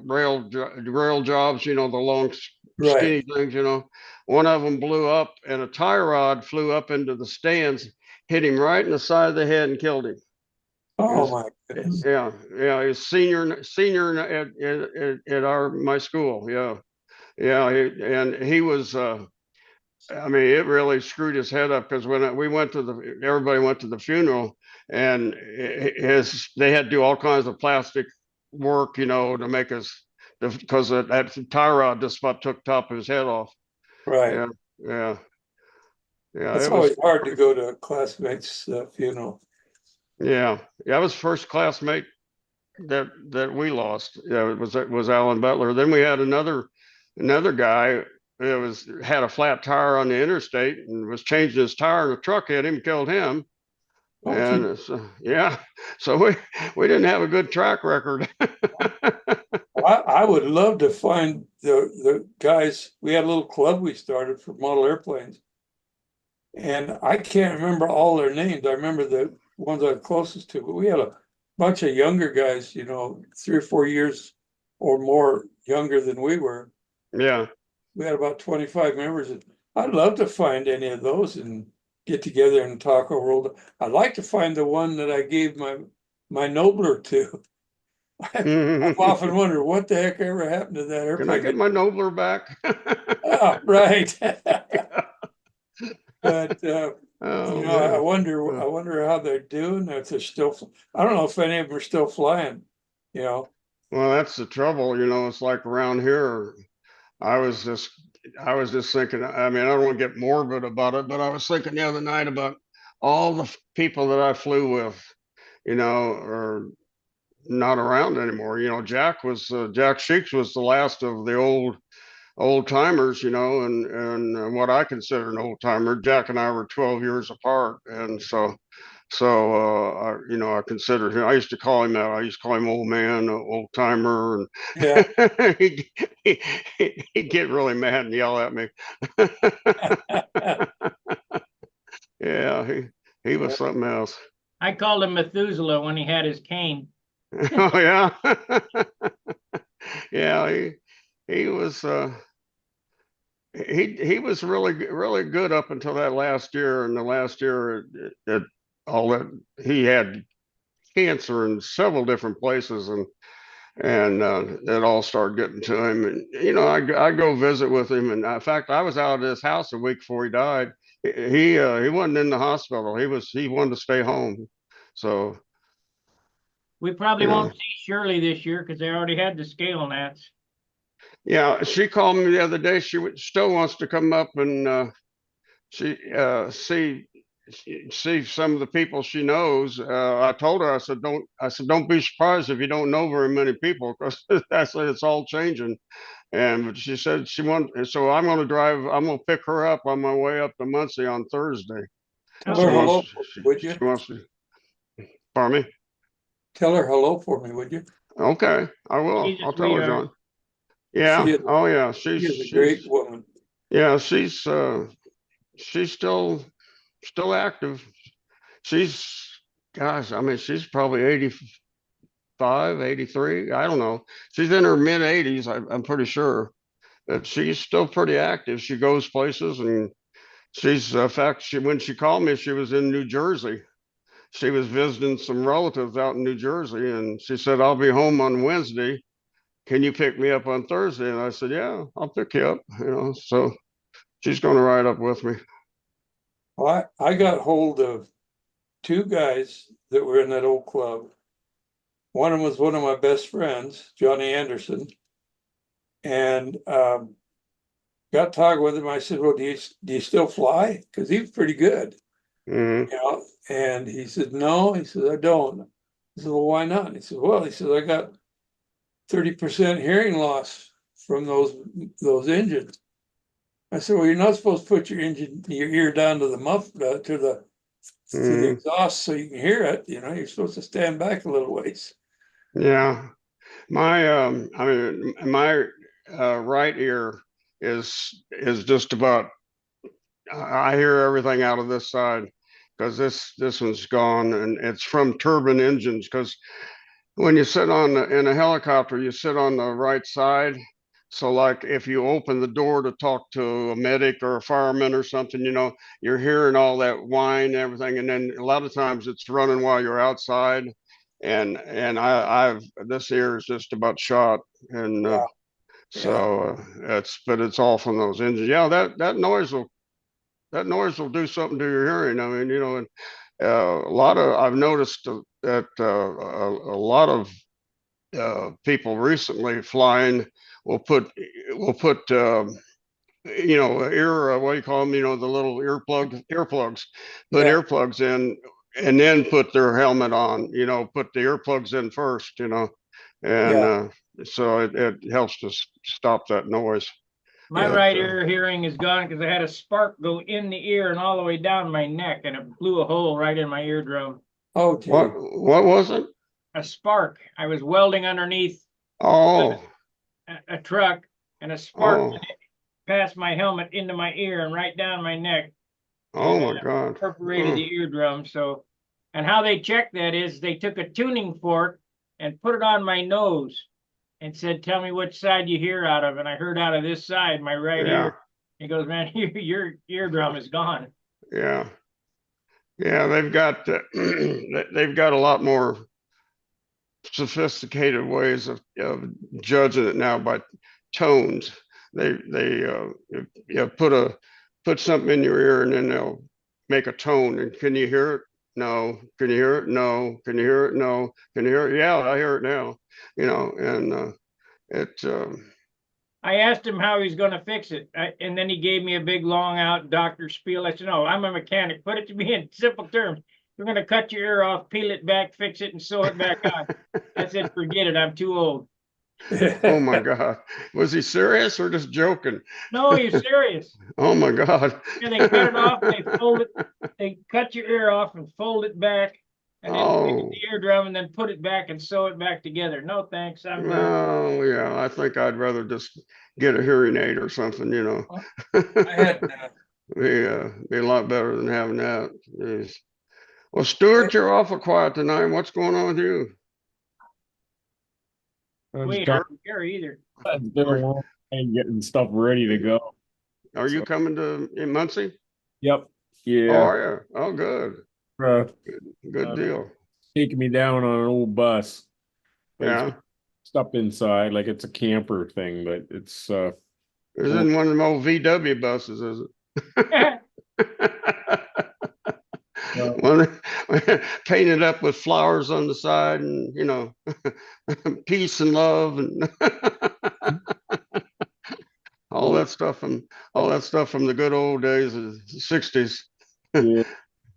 Speaker 8: rail jobs, the long
Speaker 5: Right.
Speaker 8: skinny things. One of them blew up, and a tie rod flew up into the stands, hit him right in the side of the head, and killed him.
Speaker 5: Oh my goodness.
Speaker 8: Yeah, yeah, he's senior at my school. Yeah, yeah, and he was. I mean, it really screwed his head up because when everybody went to the funeral, and they had to do all kinds of plastic work, to make us, because that tie rod just about took top of his head off.
Speaker 5: Right.
Speaker 8: Yeah, yeah, yeah.
Speaker 5: It's
Speaker 8: It was
Speaker 5: always hard to go to a classmate's funeral.
Speaker 8: Yeah, yeah. I was first classmate that we lost. Yeah, it was Alan Butler. Then we had another guy that had a flat tire on the interstate and was changing his tire, and the truck hit him, killed him.
Speaker 5: Okay.
Speaker 8: And yeah, so we didn't have a good track record.
Speaker 5: I would love to find the guys. We had a little club we started for model airplanes. And I can't remember all their names. I remember the ones I was closest to, but we had a bunch of younger guys, 3 or 4 years or more younger than we were.
Speaker 8: Yeah,
Speaker 5: We had about 25 members. And I'd love to find any of those and get together and talk over old. I'd like to find the one that I gave my Nobler to. I've often wondered what the heck ever happened to that
Speaker 8: can I
Speaker 5: airplane.
Speaker 8: get my Nobler back?
Speaker 5: Oh, right. But
Speaker 8: Oh
Speaker 5: I
Speaker 8: man.
Speaker 5: wonder how they're doing, if they're still, I don't know if any of them are still flying,
Speaker 8: Well, that's the trouble. It's like around here. I was just I was just thinking, I mean, I don't want to get morbid about it, but I was thinking the other night about all the people that I flew with, are not around anymore. Jack Sheeks was the last of the old timers, and what I consider an old timer. Jack and I were 12 years apart, and so So, I consider him, I used to call him that. I used to call him old man, old timer.
Speaker 5: Yeah.
Speaker 8: And he'd get really mad and yell at me. Yeah, he was something else.
Speaker 1: I called him Methuselah when he had his cane.
Speaker 8: Oh yeah. Yeah, he was he was really good up until that last year. And the last year it all that he had cancer in several different places, and it all started getting to him. And I go visit with him, and in fact I was out at his house a week before he died. He wasn't in the hospital. He wanted to stay home. So
Speaker 1: We probably
Speaker 8: you know
Speaker 1: won't see Shirley this year because they already had the scale gnats.
Speaker 8: yeah, she called me the other day. Still wants to come up and she see some of the people she knows. I told her, I said don't be surprised if you don't know very many people, because I said it's all changing. And but she said she wants, so I'm going to drive. I'm going to pick her up on my way up to Muncie on Thursday.
Speaker 5: Tell
Speaker 1: Oh,
Speaker 5: her
Speaker 8: She
Speaker 1: good.
Speaker 5: hello,
Speaker 8: wants
Speaker 5: would you?
Speaker 8: she wants to. Pardon me.
Speaker 5: Tell her hello for me, would you?
Speaker 8: Okay, I will.
Speaker 1: She's a
Speaker 8: I'll tell her,
Speaker 1: sweetheart.
Speaker 8: John. Yeah.
Speaker 5: She is,
Speaker 8: Oh yeah.
Speaker 5: she is a great woman.
Speaker 8: Yeah. She's still active. She's, gosh, I mean, she's probably 85, 83. I don't know. She's in her mid 80s. I'm pretty sure that she's still pretty active. She goes places, and in fact, when she called me, she was in New Jersey. She was visiting some relatives out in New Jersey, and she said, I'll be home on Wednesday. Can you pick me up on Thursday? And I said, yeah, I'll pick you up. So she's going to ride up with me.
Speaker 5: Well, I got hold of two guys that were in that old club. One of them was one of my best friends, Johnny Anderson, and got talking with him. I said, well, do you still fly? Because he was pretty good.
Speaker 8: Mhm.
Speaker 5: And he said, no. He said, I don't. I said, well, why not? He said, well, I got 30% hearing loss from those engines. I said, well, you're not supposed to put your ear down to the muffler, to the
Speaker 8: Mhm.
Speaker 5: exhaust so you can hear it. You're supposed to stand back a little ways.
Speaker 8: Yeah. My right ear is just about. I hear everything out of this side, because this one's gone, and it's from turbine engines. Because when you sit in a helicopter, you sit on the right side. So like if you open the door to talk to a medic or a fireman or something, you're hearing all that whine and everything. And then a lot of times it's running while you're outside. And I've this ear is just about shot. And
Speaker 5: Yeah.
Speaker 8: so it's all from those engines. Yeah, that noise will do something to your hearing. I mean, and I've noticed that a lot of people recently flying will put what do you call them, the little earplugs, put
Speaker 5: Yeah.
Speaker 8: earplugs in, and then put their helmet on, put the earplugs in first, and
Speaker 5: Yeah.
Speaker 8: so it helps to stop that noise.
Speaker 1: My
Speaker 8: But
Speaker 1: right ear hearing is gone because I had a spark go in the ear and all the way down my neck, and it blew a hole right in my eardrum.
Speaker 5: Oh, gee.
Speaker 8: what was it?
Speaker 1: A spark. I was welding underneath
Speaker 8: Oh,
Speaker 1: a truck, and a spark
Speaker 8: oh,
Speaker 1: past my helmet into my ear and right down my neck,
Speaker 8: oh
Speaker 1: and
Speaker 8: my God.
Speaker 1: perforated the eardrum. So, and how they checked that is they took a tuning fork and put it on my nose and said, tell me which side you hear out of. And I heard out of this side, my right
Speaker 8: Yeah,
Speaker 1: ear. He goes, man, your eardrum is gone.
Speaker 8: yeah, yeah. They've got a lot more sophisticated ways of judging it now by tones. They put something in your ear, and then they'll make a tone. And can you hear it? No. Can you hear it? No. Can you hear it? No. Can you hear it? Yeah, I hear it now. And it.
Speaker 1: I asked him how he's going to fix it. And then he gave me a big long out doctor spiel. I said, no, I'm a mechanic. Put it to me in simple terms. We're going to cut your ear off, peel it back, fix it, and sew it back on. I said, forget it. I'm too old.
Speaker 8: Oh my God. Was he serious or just joking?
Speaker 1: No, you're serious.
Speaker 8: Oh my God.
Speaker 1: Yeah, they cut it off, they fold it, they cut your ear off and fold it back. And then fix
Speaker 8: Oh,
Speaker 1: the eardrum and then put it back and sew it back together. No, thanks, I'm good.
Speaker 8: no, yeah, I think I'd rather just get a hearing aid or something, you know.
Speaker 5: I had,
Speaker 8: Be a lot better than having that. Jeez. Well, Stuart, you're awful quiet tonight. What's going on with you?
Speaker 2: I'm
Speaker 1: We ain't
Speaker 2: starting
Speaker 1: heard Gary either.
Speaker 2: and getting stuff ready to go.
Speaker 8: Are you
Speaker 2: So-
Speaker 8: coming to in Muncie?
Speaker 2: Yep.
Speaker 8: Oh,
Speaker 2: Yeah.
Speaker 8: are you? Oh, good.
Speaker 2: Uh,
Speaker 8: Good deal.
Speaker 2: taking me down on an old bus. But it's
Speaker 8: Yeah.
Speaker 2: stuff inside, like it's a camper thing, but it's
Speaker 8: It's in one of them old VW buses, is it? One painted up with flowers on the side and, you know, peace and love and all that stuff from the good old days of the 60s.
Speaker 2: yeah,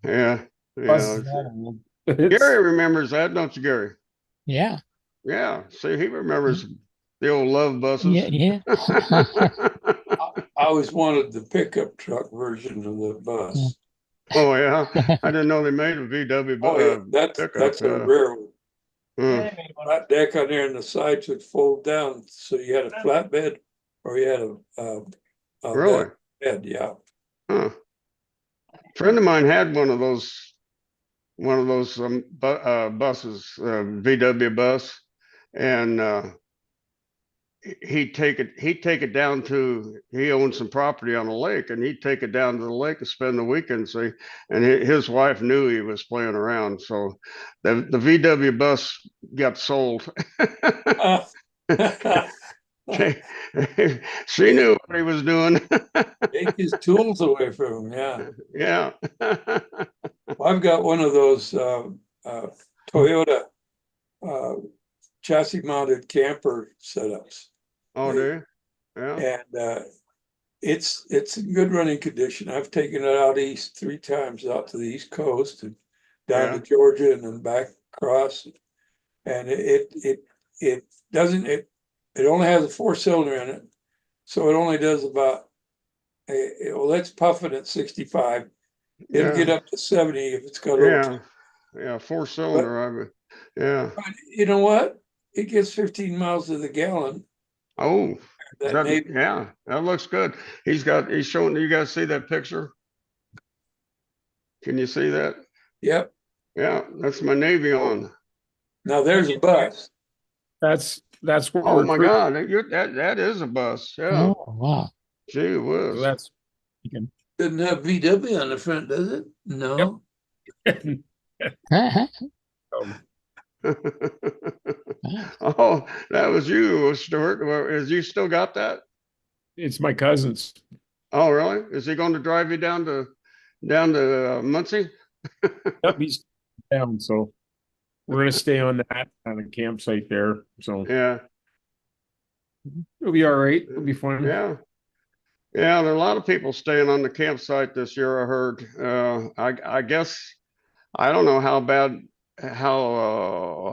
Speaker 8: Yeah.
Speaker 2: bus
Speaker 8: Yeah.
Speaker 2: is not old. It's-
Speaker 8: Gary remembers that, don't you, Gary?
Speaker 7: Yeah.
Speaker 8: Yeah. See, he remembers the old love buses.
Speaker 7: Yeah. Yeah.
Speaker 5: I always wanted the pickup truck version of the bus.
Speaker 8: Oh yeah, I didn't know they made a VW
Speaker 5: Oh, yeah,
Speaker 8: pickup.
Speaker 5: that's a
Speaker 8: Yeah.
Speaker 5: rare one.
Speaker 8: Hmm.
Speaker 5: That deck on there and the sides would fold down, so you had a flatbed or you had a
Speaker 8: Really?
Speaker 5: bed, yeah.
Speaker 8: Huh. Friend of mine had one of those buses, VW bus, and he'd take it down to, he owned some property on the lake, and he'd take it down to the lake and spend the weekend. See, and his wife knew he was playing around, so the VW bus got sold. She knew what he was doing.
Speaker 5: Take his tools away from him, yeah.
Speaker 8: Yeah.
Speaker 5: Well, I've got one of those Toyota chassis mounted camper setups.
Speaker 8: Oh, do you? Yeah.
Speaker 5: And it's in good running condition. I've taken it out east 3 times, out to the East Coast and down
Speaker 8: Yeah.
Speaker 5: to Georgia and then back across. And it doesn't, it only has a 4-cylinder in it. So it only does about, well, let's puff it at 65. It'll get
Speaker 8: Yeah.
Speaker 5: up to 70 if it's got a little.
Speaker 8: Yeah. 4-cylinder. Yeah.
Speaker 5: But you know what? It gets 15 miles to the gallon.
Speaker 8: Oh,
Speaker 5: That Navy,
Speaker 8: yeah, that looks good. He's showing, you guys see that picture? Can you see that?
Speaker 5: yep.
Speaker 8: Yeah, that's my Navy on.
Speaker 5: Now there's a bus.
Speaker 2: that's what
Speaker 8: Oh
Speaker 2: we're
Speaker 8: my
Speaker 2: cruising.
Speaker 8: God, that is a bus. Yeah.
Speaker 7: Oh, wow.
Speaker 8: Gee
Speaker 2: So
Speaker 8: whiz.
Speaker 2: that's you can
Speaker 5: Doesn't have VW on the front, does it? No.
Speaker 8: Oh, that was you, Stuart. Well, you still got that?
Speaker 2: it's my cousin's.
Speaker 8: Oh, really? Is he going to drive you down to Muncie?
Speaker 2: Yep, he's down, so we're gonna stay on that on the campsite there. So
Speaker 8: Yeah.
Speaker 2: it'll be all right. It'll be fun.
Speaker 8: Yeah. Yeah, there are a lot of people staying on the campsite this year, I heard. I guess I don't know how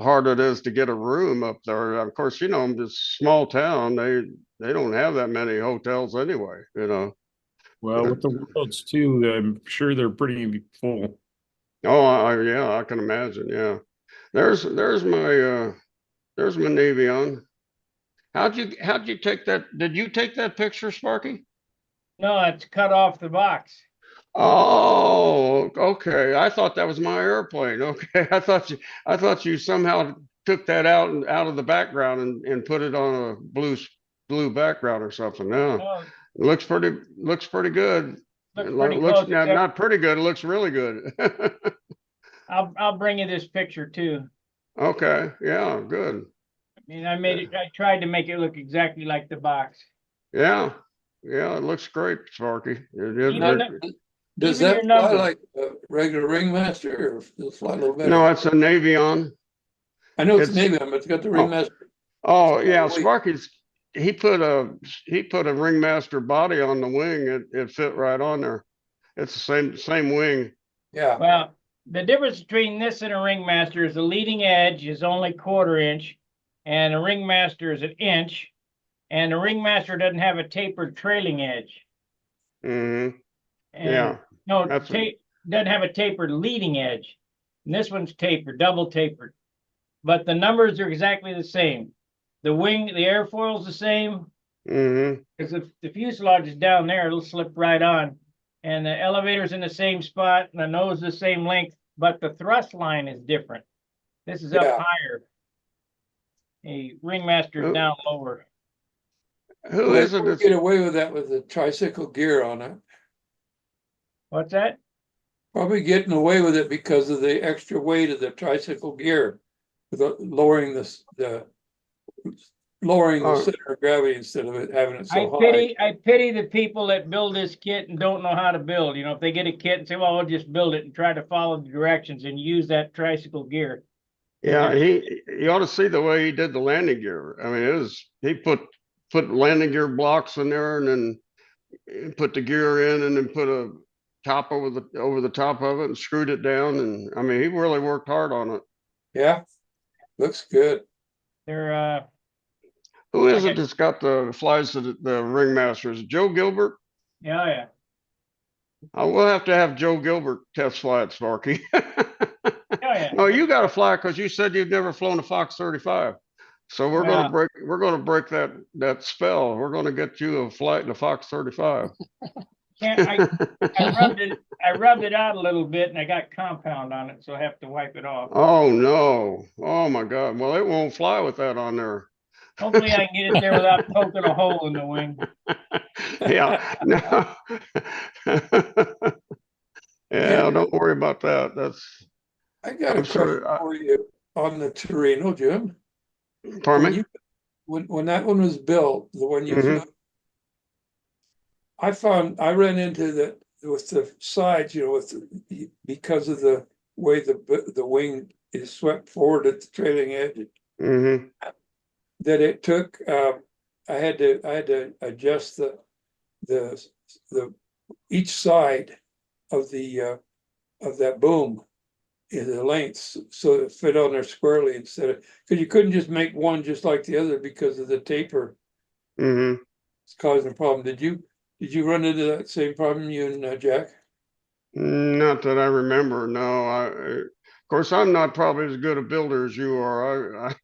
Speaker 8: hard it is to get a room up there. Of course, you know, this small town, they don't have that many hotels anyway, you know.
Speaker 2: Well, with the worlds too, I'm sure they're pretty full.
Speaker 8: Oh, yeah, I can imagine. Yeah. There's my Navy on. How'd you take that? Did you take that picture, Sparky?
Speaker 1: No, it's cut off the box.
Speaker 8: Oh, okay. I thought that was my airplane. Okay. I thought you somehow took that out of the background and put it on a blue background or something. No.
Speaker 1: No,
Speaker 8: It looks pretty good.
Speaker 1: looks
Speaker 8: It
Speaker 1: pretty
Speaker 8: looks
Speaker 1: close. Except
Speaker 8: not pretty good. It looks really good.
Speaker 1: I'll bring you this picture too.
Speaker 8: Okay. Yeah, good.
Speaker 1: I mean, I tried to make it look exactly like the box.
Speaker 8: Yeah. Yeah, it looks great, Sparky. It is
Speaker 1: Even
Speaker 8: very-
Speaker 5: Does
Speaker 1: Even
Speaker 5: that
Speaker 1: your
Speaker 5: fly
Speaker 1: number.
Speaker 5: like a regular ringmaster or does it fly a little better?
Speaker 8: No, it's a Navy on.
Speaker 5: I know it's
Speaker 8: it's-
Speaker 5: Navy, but it's got the ringmaster.
Speaker 8: Oh yeah,
Speaker 5: Wait.
Speaker 8: Sparky's he put a ringmaster body on the wing. It fit right on there. It's the same wing.
Speaker 5: Yeah.
Speaker 1: Well, the difference between this and a ringmaster is the leading edge is only 1/4 inch, and the ringmaster is 1 inch, and the ringmaster doesn't have a tapered trailing edge.
Speaker 8: Mm-hmm.
Speaker 1: And
Speaker 8: Yeah.
Speaker 1: no,
Speaker 8: That's
Speaker 1: doesn't have a tapered leading edge. And this one's tapered, double tapered. But the numbers are exactly the same. The airfoil's the same,
Speaker 8: Mm-hmm.
Speaker 1: because if the fuselage is down there, it'll slip right on. And the elevator's in the same spot, and the nose is the same length, but the thrust line is different. This is up
Speaker 5: Yeah.
Speaker 1: higher. A ringmaster's
Speaker 8: Oh.
Speaker 1: down lower.
Speaker 8: Who
Speaker 5: Well, they
Speaker 8: is it
Speaker 5: probably
Speaker 8: that's
Speaker 5: get away with that with the tricycle gear on it.
Speaker 1: What's that?
Speaker 5: Probably getting away with it because of the extra weight of the tricycle gear, with lowering the
Speaker 8: Oh.
Speaker 5: center of gravity instead of it having it
Speaker 1: I
Speaker 5: so high.
Speaker 1: pity the people that build this kit and don't know how to build. You know, if they get a kit and say, well, we'll just build it and try to follow the directions and use that tricycle gear.
Speaker 8: Yeah, you ought to see the way he did the landing gear. I mean, he put landing gear blocks in there and then put the gear in and then put a top over the top of it and screwed it down. And I mean, he really worked hard on it.
Speaker 5: Yeah, looks good.
Speaker 1: They're
Speaker 8: Who is
Speaker 1: Okay.
Speaker 8: it that's got the flies to the ringmasters? Joe Gilbert?
Speaker 1: yeah.
Speaker 8: I will have to have Joe Gilbert test fly it, Sparky.
Speaker 1: Oh yeah.
Speaker 8: No, you got to fly because you said you've never flown a Fox 35. So we're
Speaker 1: Well-
Speaker 8: gonna break that spell. We're gonna get you a flight in a Fox 35.
Speaker 1: I rubbed it out a little bit and I got compound on it, so I have to wipe it off.
Speaker 8: Oh no! Oh my God! Well, it won't fly with that on there.
Speaker 1: Hopefully I can get it there without poking a hole in the wing.
Speaker 8: Yeah. No. Yeah. Don't worry about that.
Speaker 5: I got a
Speaker 8: I'm
Speaker 5: question
Speaker 8: sure.
Speaker 5: for you on the Torino, Jim.
Speaker 8: Pardon me.
Speaker 5: When that one was built, the one you
Speaker 8: Mhm.
Speaker 5: flew, I ran into that with the sides, because of the way the wing is swept forward at the trailing edge,
Speaker 8: Mhm.
Speaker 5: that it took, I had to adjust the each side of that boom in the lengths so it fit on there squarely instead of, because you couldn't just make one just like the other because of the taper.
Speaker 8: Mhm.
Speaker 5: It's causing a problem. Did you run into that same problem, you and Jack?
Speaker 8: Not that I remember. No. Of course, I'm not probably as good a builder as you are.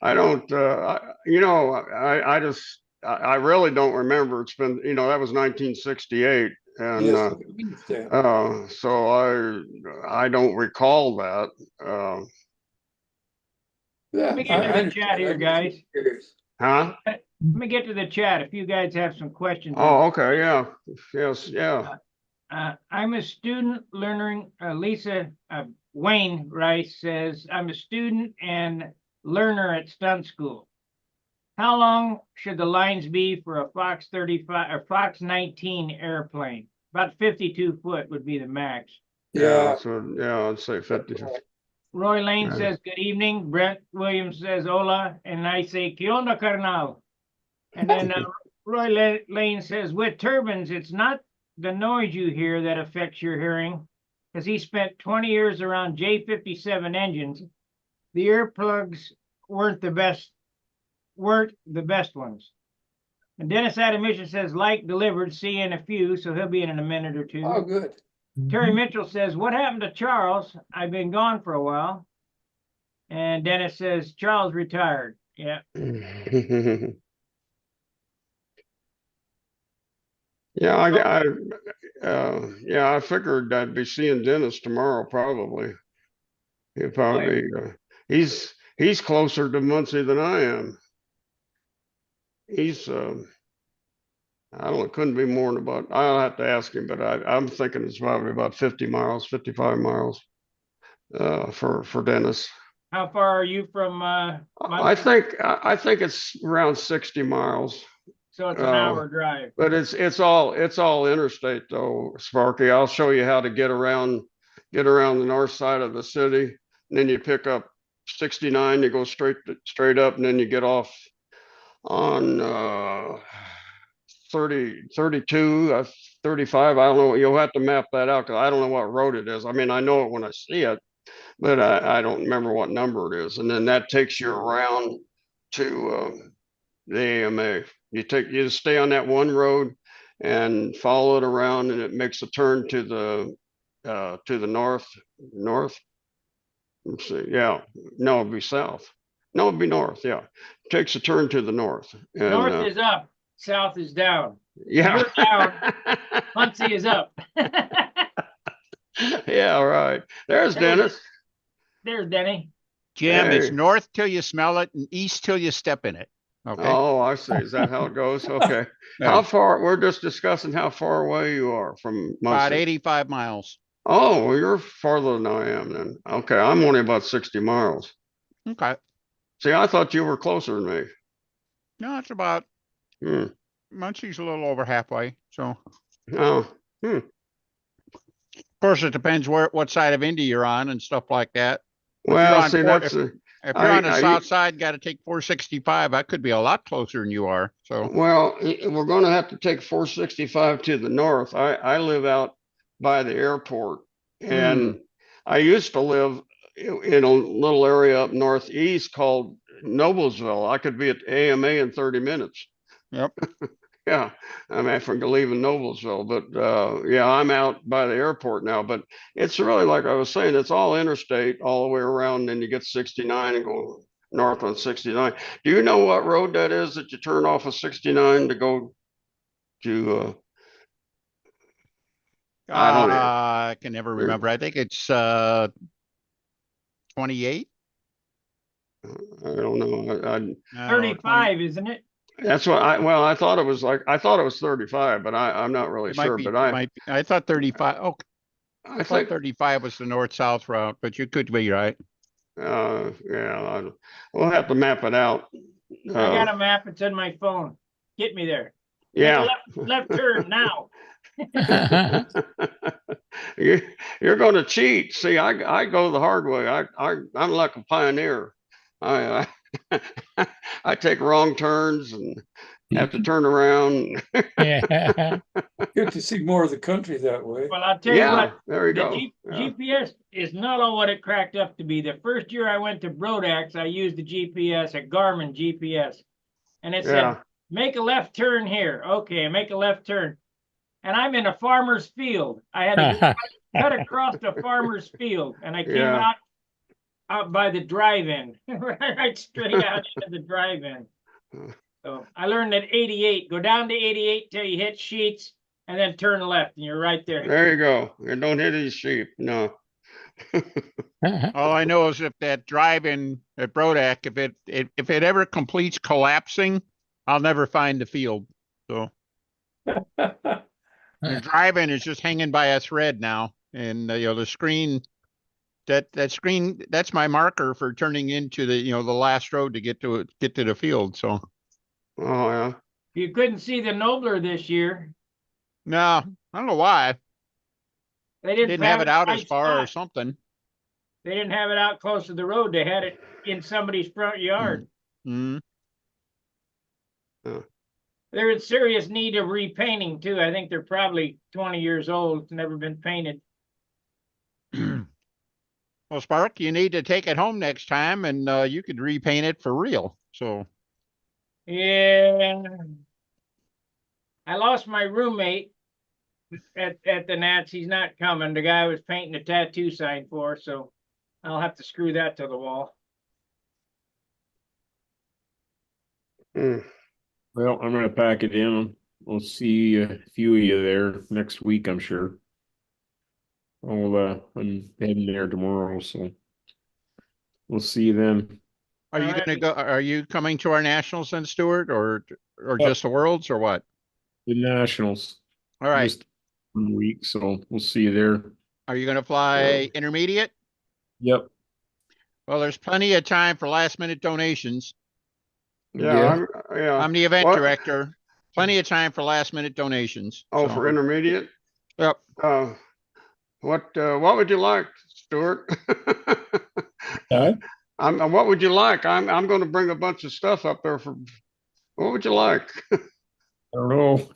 Speaker 8: I don't. I really don't remember. It's been, that was 1968, and
Speaker 5: Yes, I understand.
Speaker 8: so I don't recall that.
Speaker 5: Yeah,
Speaker 1: Let me get to
Speaker 5: I
Speaker 1: the chat
Speaker 5: understand.
Speaker 1: here,
Speaker 5: I'm just
Speaker 1: guys.
Speaker 5: curious.
Speaker 8: Huh?
Speaker 1: Let me get to the chat. If you guys have some questions.
Speaker 8: Oh, okay. Yeah. Yes. Yeah.
Speaker 1: I'm a student learning, Wayne Rice says, I'm a student and learner at stunt school. How long should the lines be for a Fox 35 or Fox 19 airplane? About 52 foot would be the max.
Speaker 5: Yeah,
Speaker 8: So yeah, I'd say 50.
Speaker 1: Roy Lane
Speaker 8: Right.
Speaker 1: says, good evening. Brent Williams says, hola. And I say, ¿Qué onda, carnal? And then Roy Lane says, with turbines, it's not the noise you hear that affects your hearing, because he spent 20 years around J57 engines. The earplugs weren't the best ones. And Dennis Adamission says, like delivered, see you in a few, so he'll be in a minute or two.
Speaker 5: oh, good.
Speaker 1: Terry Mitchell says, what happened to Charles? I've been gone for a while. And Dennis says, Charles retired. Yeah.
Speaker 8: Yeah, I figured I'd be seeing Dennis tomorrow, probably. He'll probably, he's closer to Muncie than I am. He's, I don't know, it couldn't be more than about, I'll have to ask him, but I'm thinking it's probably about 50 miles, 55 miles, for Dennis.
Speaker 1: How far are you from
Speaker 8: I think it's around 60 miles.
Speaker 1: So it's an hour drive.
Speaker 8: But it's all interstate though, Sparky. I'll show you how to get around the north side of the city. And then you pick up 69, you go straight up, and then you get off on 30, 32, 35. I don't know. You'll have to map that out because I don't know what road it is. I mean, I know it when I see it, but I don't remember what number it is. And then that takes you around to the AMA. You just stay on that one road and follow it around, and it makes a turn to the north. Let's see. Yeah, no, it'd be south. No, it'd be north. Yeah, takes a turn to the north. And,
Speaker 1: North is up, south is down.
Speaker 8: yeah,
Speaker 1: You're down. Muncie is up.
Speaker 8: yeah, right. There's Dennis.
Speaker 1: There's Denny.
Speaker 9: Jim, it's
Speaker 8: Hey.
Speaker 9: north till you smell it and east till you step in it. Okay.
Speaker 8: Oh, I see. Is that how it goes? Okay.
Speaker 9: Yeah.
Speaker 8: How far? We're just discussing how far away you are from
Speaker 9: About
Speaker 8: Muncie.
Speaker 9: 85 miles.
Speaker 8: Oh, well, you're farther than I am then. Okay, I'm only about 60 miles.
Speaker 9: Okay.
Speaker 8: See, I thought you were closer than me.
Speaker 9: No, it's about
Speaker 8: Hmm.
Speaker 9: Muncie's a little over halfway. So
Speaker 8: Oh,
Speaker 9: of course it depends what side of Indy you're on and stuff like that.
Speaker 8: well,
Speaker 9: on
Speaker 8: see,
Speaker 9: four-
Speaker 8: that's
Speaker 9: If you're on the
Speaker 8: I-
Speaker 9: south side, got to take 465. That could be a lot closer than you are. So
Speaker 8: well, we're going to have to take 465 to the north. I live out by the airport, and I used to live in a little area up northeast called Noblesville. I could be at AMA in 30 minutes.
Speaker 9: Yep.
Speaker 8: Yeah, I'm after leaving Noblesville, but yeah, I'm out by the airport now. But it's really like I was saying, it's all interstate all the way around. Then you get 69 and go north on 69. Do you know what road that is that you turn off of 69 to go to? I don't know.
Speaker 9: I can never remember. I think it's 28.
Speaker 8: I don't know.
Speaker 9: No, 20
Speaker 1: 35, isn't it?
Speaker 8: That's what I thought it was like. I thought it was 35, but I'm not really
Speaker 9: It might
Speaker 8: sure.
Speaker 9: be,
Speaker 8: But
Speaker 9: it might be. I thought 35. Oh,
Speaker 8: I
Speaker 9: I thought
Speaker 8: think
Speaker 9: 35 was the north-south route, but you could be right.
Speaker 8: yeah, we'll have to map it out.
Speaker 1: I got a map. It's in my phone. Get me there. Make a
Speaker 8: Yeah.
Speaker 1: left turn now.
Speaker 8: You're going to cheat. See, I go the hard way. I'm like a pioneer. I I take wrong turns and have to turn around.
Speaker 7: Yeah.
Speaker 5: Get to see more of the country that way.
Speaker 1: Well, I'll tell you
Speaker 8: Yeah,
Speaker 1: what.
Speaker 8: there you
Speaker 1: The
Speaker 8: go. Yeah.
Speaker 1: GPS is not all what it cracked up to be. The first year I went to Brodax, I used the GPS, a Garmin GPS, and it
Speaker 8: Yeah.
Speaker 1: said, make a left turn here. Okay, make a left turn. And I'm in a farmer's field. I had to cut across the farmer's field, and I came
Speaker 8: Yeah.
Speaker 1: out by the drive-in, right straight out into the drive-in. So I learned at 88, go down to 88 till you hit Sheets, and then turn left, and you're right there.
Speaker 8: There you go. And don't hit any sheep. No.
Speaker 9: All I know is if that drive-in at Brodak, if it ever completes collapsing, I'll never find the field. So the drive-in is just hanging by a thread now, and the screen. That screen, that's my marker for turning into the last road to get to the field. So
Speaker 8: Oh yeah.
Speaker 1: You couldn't see the Nobler this year.
Speaker 9: no, I don't know why.
Speaker 1: They
Speaker 9: Didn't have it out as
Speaker 1: right
Speaker 9: far or
Speaker 1: spot.
Speaker 9: something.
Speaker 1: They didn't have it out close to the road. They had it in somebody's front yard.
Speaker 9: Mm.
Speaker 1: They're in serious need of repainting too. I think they're probably 20 years old. It's never been painted.
Speaker 9: Well, Spark, you need to take it home next time, and you could repaint it for real. So
Speaker 1: Yeah. I lost my roommate at the Nats. He's not coming. The guy I was painting a tattoo sign for, so I'll have to screw that to the wall.
Speaker 8: Mm.
Speaker 2: Well, I'm gonna pack it in. We'll see a few of you there next week, I'm sure. I'm heading there tomorrow, so we'll see you then.
Speaker 9: are you gonna go? Are you coming to our nationals then, Stuart, or
Speaker 2: Yep.
Speaker 9: just the Worlds, or what?
Speaker 2: The Nationals.
Speaker 9: All right.
Speaker 2: Just 1 week, so we'll see you there.
Speaker 9: Are you gonna fly intermediate?
Speaker 2: Yep.
Speaker 9: Well, there's plenty of time for last minute donations.
Speaker 8: Yeah. Yeah.
Speaker 9: I'm the event
Speaker 8: What?
Speaker 9: director. Plenty of time for last minute donations.
Speaker 8: Oh,
Speaker 9: So,
Speaker 8: for intermediate.
Speaker 9: Yep.
Speaker 8: What would you like, Stuart?
Speaker 2: Huh?
Speaker 8: What would you like? I'm going to bring a bunch of stuff up there for. What would you like?
Speaker 2: I don't know.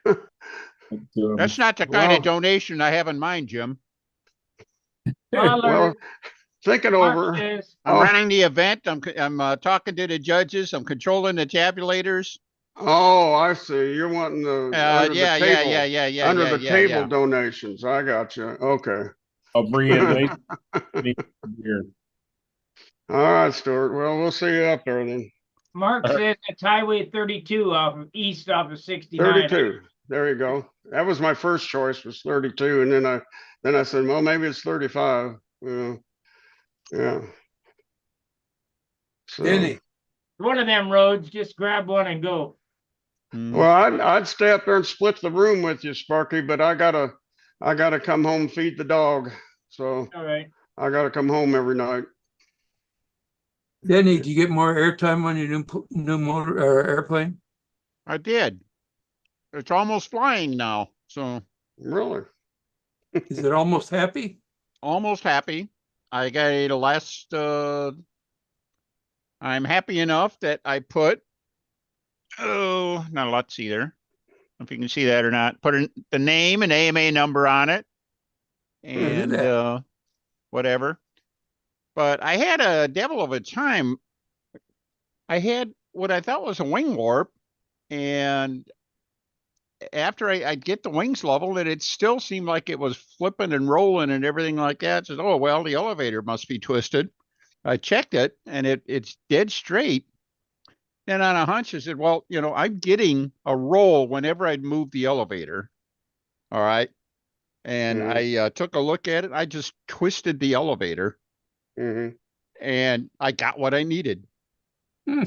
Speaker 2: But,
Speaker 9: That's not the kind
Speaker 8: well-
Speaker 9: of donation I have in mind, Jim.
Speaker 1: Holler.
Speaker 8: Well, think it
Speaker 1: Mark
Speaker 8: over.
Speaker 1: says,
Speaker 9: I'm
Speaker 8: Oh.
Speaker 9: running the event. I'm talking to the judges. I'm controlling the tabulators.
Speaker 8: Oh, I see. You're wanting the under the table, under the table
Speaker 9: Yeah.
Speaker 8: donations. I got you. Okay.
Speaker 2: I'll bring in nice beer.
Speaker 8: All right, Stuart. Well, we'll see you up there then.
Speaker 1: Mark
Speaker 2: All
Speaker 1: says it's Highway 32 east off of 69.
Speaker 8: 32. There you go. That was my first choice was 32. And then I said, well, maybe it's 35. Yeah. Yeah. So,
Speaker 5: Denny,
Speaker 1: One of them roads, just grab one and go.
Speaker 9: Mhm.
Speaker 8: well, I'd stay up there and split the room with you, Sparky, but I gotta come home and feed the dog. So
Speaker 1: All right.
Speaker 8: I gotta come home every night.
Speaker 5: Denny, do you get more airtime on your new motor or airplane?
Speaker 9: I did. It's almost flying now. So
Speaker 8: Really?
Speaker 5: Is it almost happy?
Speaker 9: almost happy. I got a last, I'm happy enough that I put, oh, not a lot to see there. If you can see that or not, put the name and AMA number on it and,
Speaker 5: that.
Speaker 9: whatever. But I had a devil of a time. I had what I thought was a wing warp, and after I'd get the wings leveled, and it still seemed like it was flipping and rolling and everything like that. Says, oh well, the elevator must be twisted. I checked it, and it's dead straight. Then on a hunch, I said, well, I'm getting a roll whenever I'd move the elevator. All right. And
Speaker 8: Mhm.
Speaker 9: I took a look at it. I just twisted the elevator,
Speaker 8: Mhm.
Speaker 9: and I got what I needed.
Speaker 5: Hmm.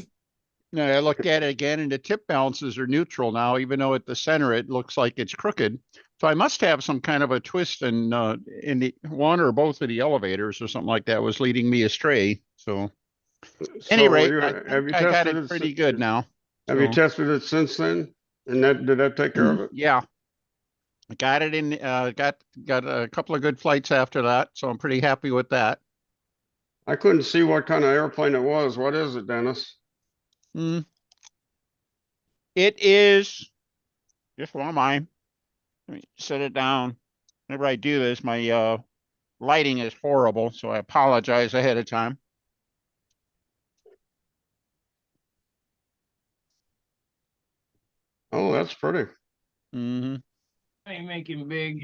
Speaker 9: Now I looked at it again, and the tip balances are neutral now, even though at the center it looks like it's crooked. So I must have some kind of a twist in the one or both of the elevators or something like that was leading me astray. So any
Speaker 8: So
Speaker 9: rate,
Speaker 8: you
Speaker 9: I
Speaker 8: have
Speaker 9: think
Speaker 8: you
Speaker 9: I got
Speaker 8: tested
Speaker 9: it
Speaker 8: it?
Speaker 9: pretty good now.
Speaker 8: Have you
Speaker 9: So
Speaker 8: tested it since then? And did that take care of it?
Speaker 9: yeah, I got it in. Got a couple of good flights after that, so I'm pretty happy with that.
Speaker 8: I couldn't see what kind of airplane it was. What is it, Dennis?
Speaker 9: Hmm. It is just one of mine. Let me set it down. Whenever I do this, my lighting is horrible, so I apologize ahead of time.
Speaker 8: Oh, that's pretty.
Speaker 9: Hmm.
Speaker 1: I make him big.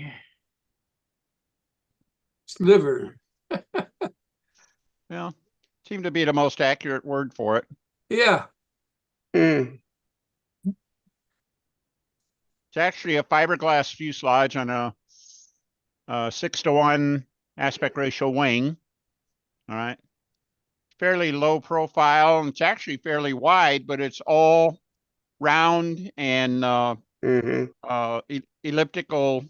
Speaker 5: Sliver.
Speaker 9: Well, seemed to be the most accurate word for it.
Speaker 5: Yeah.
Speaker 8: Hmm.
Speaker 9: It's actually a fiberglass fuselage on a 6:1 aspect ratio wing. All right. Fairly low profile, and it's actually fairly wide, but it's all round and
Speaker 8: Mm-hmm.
Speaker 9: elliptical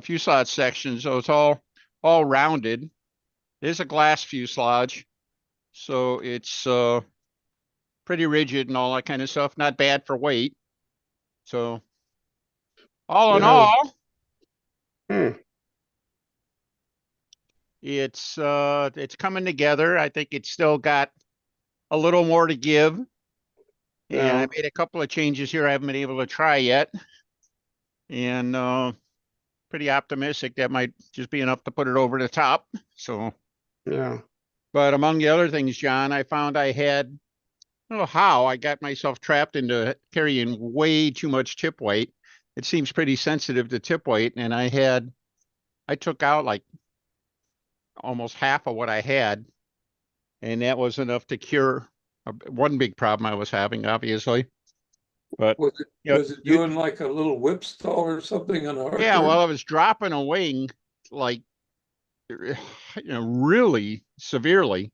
Speaker 9: fuselage section, so it's all rounded. It is a glass fuselage, so it's pretty rigid and all that kind of stuff. Not bad for weight. So all in
Speaker 8: Yeah.
Speaker 9: all,
Speaker 8: Hmm.
Speaker 9: it's coming together. I think it's still got a little more to give. And
Speaker 8: Yeah.
Speaker 9: I made a couple of changes here I haven't been able to try yet. And pretty optimistic that might just be enough to put it over the top. So,
Speaker 8: Yeah.
Speaker 9: but among the other things, John, I found I had, I don't know how I got myself trapped into carrying way too much tip weight. It seems pretty sensitive to tip weight. And I took out like almost half of what I had. And that was enough to cure one big problem I was having, obviously. But
Speaker 5: Was it
Speaker 9: you know,
Speaker 5: was it doing like a little whip stall or something on a hard
Speaker 9: yeah,
Speaker 5: turn?
Speaker 9: well, I was dropping a wing like really severely,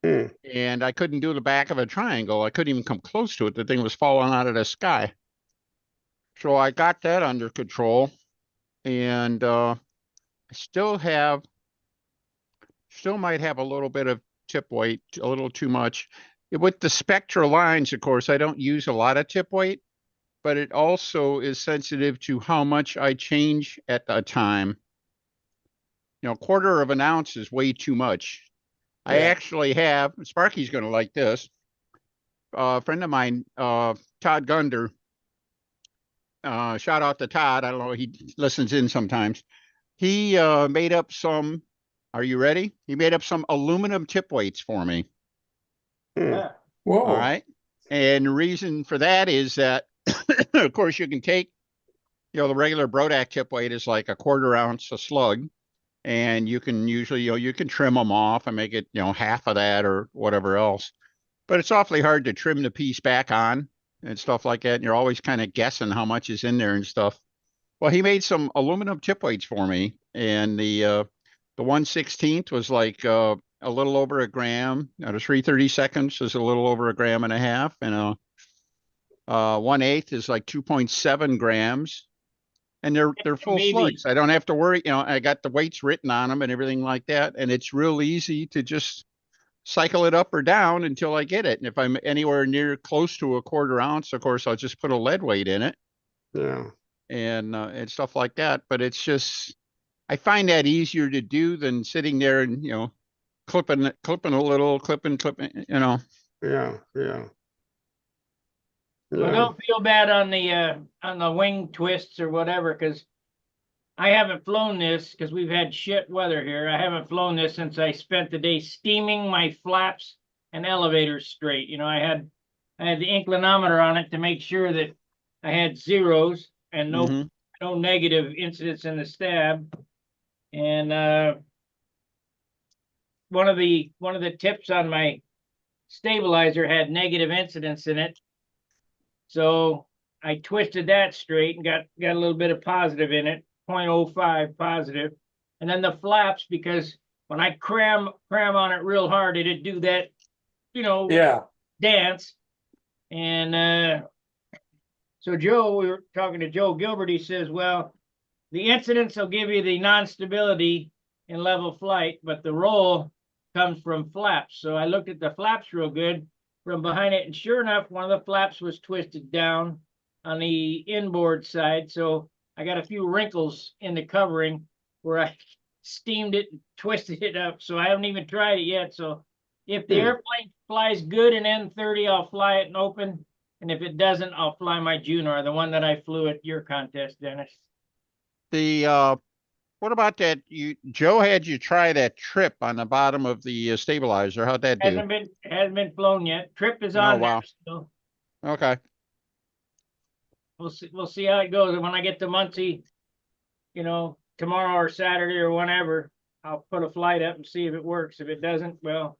Speaker 8: Hmm.
Speaker 9: and I couldn't do the back of a triangle. I couldn't even come close to it. The thing was falling out of the sky. So I got that under control, and I still might have a little bit of tip weight, a little too much. With the spectral lines, of course, I don't use a lot of tip weight, but it also is sensitive to how much I change at a time. A quarter of an ounce is way too much. I
Speaker 5: Yeah.
Speaker 9: actually have, Sparky's going to like this. A friend of mine, Todd Gunder, shout out to Todd. I don't know, he listens in sometimes. He made up some Are you ready? He made up some aluminum tip weights for me.
Speaker 8: Hmm.
Speaker 1: Yeah.
Speaker 5: Whoa.
Speaker 9: All right. And the reason for that is that, of course, you can take, the regular Brodak tip weight is like a 1/4 ounce a slug. And you can usually, you can trim them off and make it, half of that or whatever else. But it's awfully hard to trim the piece back on and stuff like that. And you're always kind of guessing how much is in there and stuff. Well, he made some aluminum tip weights for me, and the 1/16 was like a little over a gram. The 3/32 is a little over a gram and a half, and 1/8 is like 2.7 grams, and they're full
Speaker 1: Maybe.
Speaker 9: slugs. I don't have to worry. I got the weights written on them and everything like that, and it's real easy to just cycle it up or down until I get it. And if I'm anywhere near close to a 1/4 ounce, of course, I'll just put a lead weight in it
Speaker 8: Yeah.
Speaker 9: and stuff like that. But it's just, I find that easier to do than sitting there and, clipping a little, clipping.
Speaker 8: Yeah. Yeah.
Speaker 1: Well,
Speaker 8: Yeah.
Speaker 1: don't feel bad on the wing twists or whatever, because I haven't flown this because we've had shit weather here. I haven't flown this since I spent the day steaming my flaps and elevators straight. I had the inclinometer on it to make sure that I had zeros and
Speaker 9: Mhm.
Speaker 1: no negative incidents in the stab. And one of the tips on my stabilizer had negative incidents in it. So I twisted that straight and got a little bit of positive in it, 0.05 positive. And then the flaps, because when I cram on it real hard, it'd do that,
Speaker 5: Yeah.
Speaker 1: dance. And so we were talking to Joe Gilbert. He says, well, the incidents will give you the non-stability in level flight, but the roll comes from flaps. So I looked at the flaps real good from behind it, and sure enough, one of the flaps was twisted down on the inboard side. So I got a few wrinkles in the covering where I steamed it and twisted it up. So I haven't even tried it yet. So if the airplane flies good in N30, I'll fly it and open. And if it doesn't, I'll fly my Junar, the one that I flew at your contest, Dennis.
Speaker 9: What about that? Joe had you try that trip on the bottom of the stabilizer. How'd that do?
Speaker 1: Hasn't been flown yet. Trip is
Speaker 9: Oh,
Speaker 1: on
Speaker 9: wow.
Speaker 1: there still.
Speaker 9: Okay.
Speaker 1: We'll see how it goes. And when I get to Muncie, tomorrow or Saturday or whenever, I'll put a flight up and see if it works. If it doesn't, well,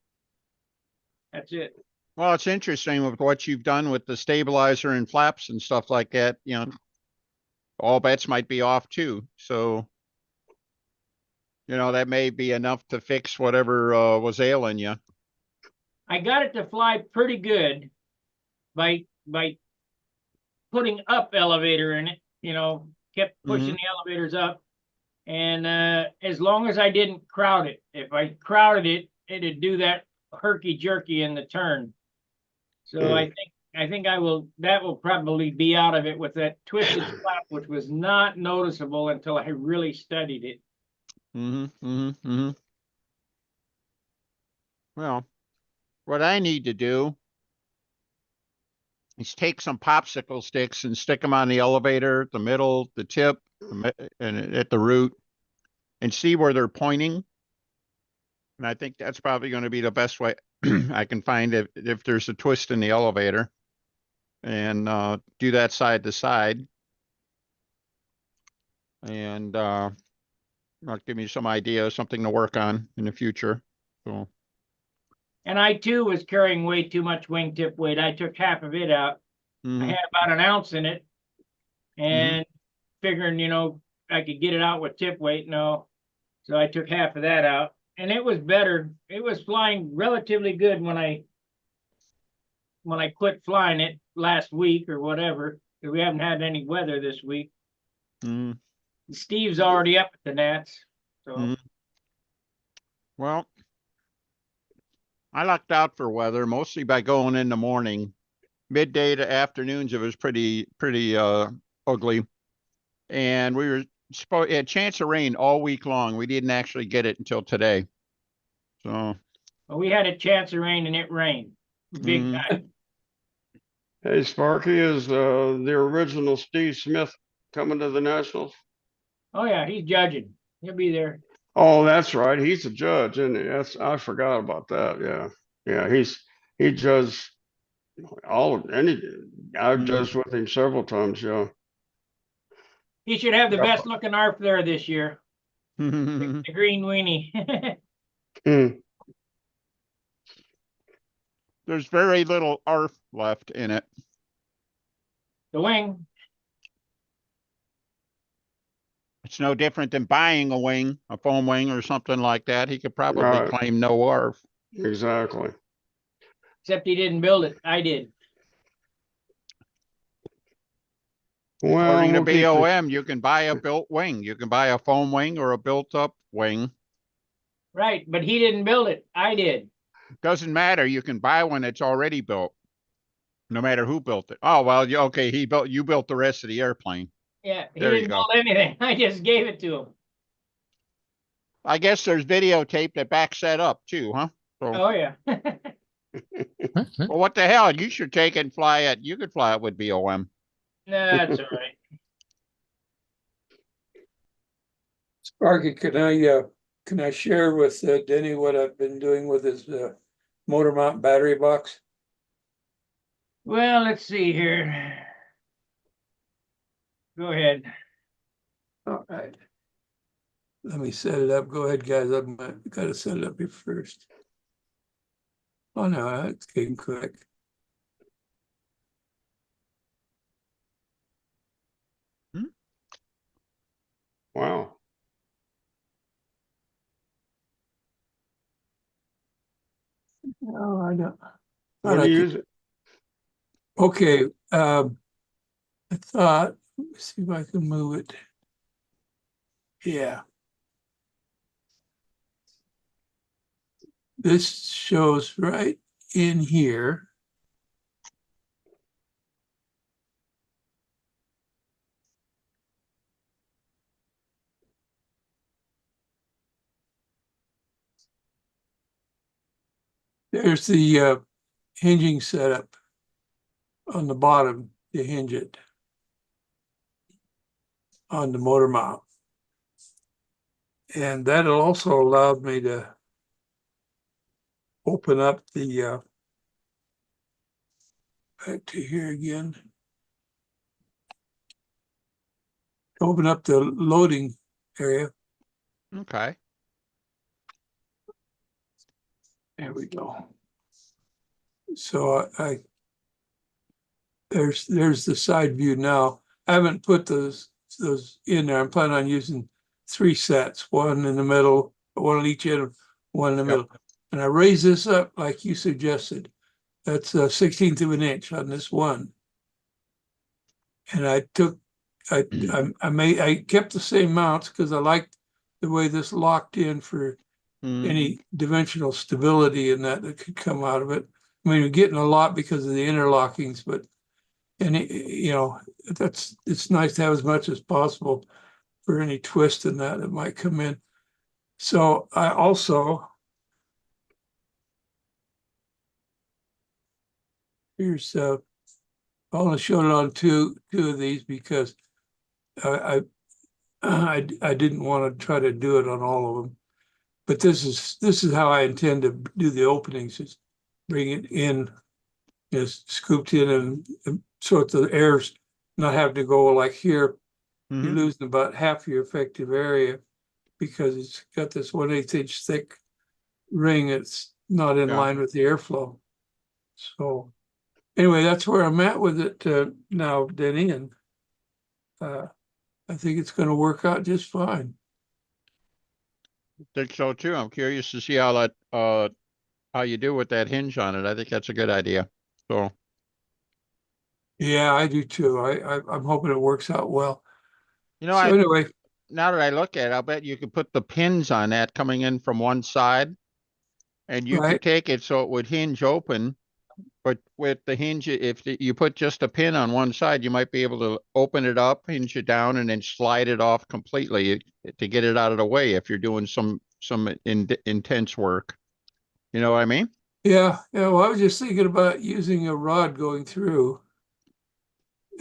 Speaker 1: that's it.
Speaker 9: Well, it's interesting with what you've done with the stabilizer and flaps and stuff like that. All bets might be off too. So, that may be enough to fix whatever was ailing you.
Speaker 1: I got it to fly pretty good by putting up elevator in it, kept pushing the elevators up. And as long as I didn't crowd it, if I crowded it, it'd do that herky jerky in the turn. So I think that will probably be out of it with that twisted flap, which was not noticeable until I really studied it.
Speaker 9: Well, what I need to do is take some popsicle sticks and stick them on the elevator, the middle, the tip, and at the root, and see where they're pointing. And I think that's probably going to be the best way I can find if there's a twist in the elevator, and do that side to side. And that'll give me some idea, something to work on in the future. So.
Speaker 1: And I too was carrying way too much wingtip weight. I took half of it out. I had about an ounce in it, and figuring, I could get it out with tip weight. No, so I took half of that out, and it was better. It was flying relatively good when I quit flying it last week or whatever, because we haven't had any weather this week. Steve's already up at the Nats. So.
Speaker 9: Well, I lucked out for weather mostly by going in the morning. Midday to afternoons, it was pretty ugly. And we were had a chance of rain all week long. We didn't actually get it until today. So.
Speaker 1: Well, we had a chance of rain and it rained big time.
Speaker 8: Hey, Sparky, is the original Steve Smith coming to the Nationals?
Speaker 1: Oh yeah, he's judging. He'll be there.
Speaker 8: Oh, that's right. He's a judge, isn't he? I forgot about that. Yeah. Yeah. He judged I've judged with him several times. Yeah.
Speaker 1: He should have the
Speaker 8: Yeah.
Speaker 1: best looking ARF there this year. The green weenie.
Speaker 8: Hmm.
Speaker 9: There's very little ARF left in it.
Speaker 1: The wing.
Speaker 9: It's no different than buying a wing, a foam wing or something like that. He could probably
Speaker 8: Right.
Speaker 9: claim no ARF.
Speaker 8: Exactly.
Speaker 1: Except he didn't build it. I did.
Speaker 8: Well,
Speaker 9: According to
Speaker 8: we'll keep the-
Speaker 9: BOM, you can buy a built wing. You can buy a foam wing or a built up wing.
Speaker 1: Right, but he didn't build it. I did.
Speaker 9: Doesn't matter. You can buy one that's already built, no matter who built it. Oh, well, okay, you built the rest of the airplane.
Speaker 1: Yeah, he
Speaker 9: There you
Speaker 1: didn't
Speaker 9: go.
Speaker 1: build anything. I just gave it to him.
Speaker 9: I guess there's videotape that backs that up too, huh? So,
Speaker 1: Oh yeah.
Speaker 9: well, what the hell? You should take it and fly it. You could fly it with BOM.
Speaker 1: That's all right.
Speaker 5: Sparky, can I share with Denny what I've been doing with his motor mount battery box?
Speaker 1: Well, let's see here. Go ahead.
Speaker 5: All right. Let me set it up. Go ahead, guys. I've got to set it up here first. Oh no, that's getting quick.
Speaker 8: Wow.
Speaker 5: No, I don't.
Speaker 8: What do you use it?
Speaker 5: Okay, I thought, let me see if I can move it. Yeah. This shows right in here. There's the hinging setup on the bottom to hinge it on the motor mount. And that also allowed me to open up the back to here again. Open up the loading area.
Speaker 9: Okay.
Speaker 5: There we go. So there's the side view now. I haven't put those in there. I'm planning on using 3 sets, one in the middle, one on each end, one in the middle. And I raise this up like you suggested. That's a 1/16 of an inch on this one. And I kept the same mounts because I liked the way this locked in for any dimensional stability in that could come out of it. I mean, you're getting a lot because of the interlockings, but it's nice to have as much as possible for any twist in that might come in. So I also here's I only showed it on two of these because I didn't want to try to do it on all of them. But this is how I intend to do the openings, is bring it in, just scooped in and so that the air's not having to go like here. You're losing about half your effective area because it's got this 1/8 inch thick ring that's not in line with the airflow. So anyway, that's where I'm at with it now, Denny, and I think it's going to work out just fine.
Speaker 9: Think so too. I'm curious to see how that how you do with that hinge on it. I think that's a good idea. So
Speaker 5: Yeah, I do too. I'm hoping it works out well.
Speaker 9: you know,
Speaker 5: So anyway,
Speaker 9: now that I look at it, I'll bet you could put the pins on that coming in from one side, and you could
Speaker 5: right.
Speaker 9: take it so it would hinge open. But with the hinge, if you put just a pin on one side, you might be able to open it up, hinge it down, and then slide it off completely to get it out of the way if you're doing some intense work. You know what I mean?
Speaker 5: Yeah. Well, I was just thinking about using a rod going through.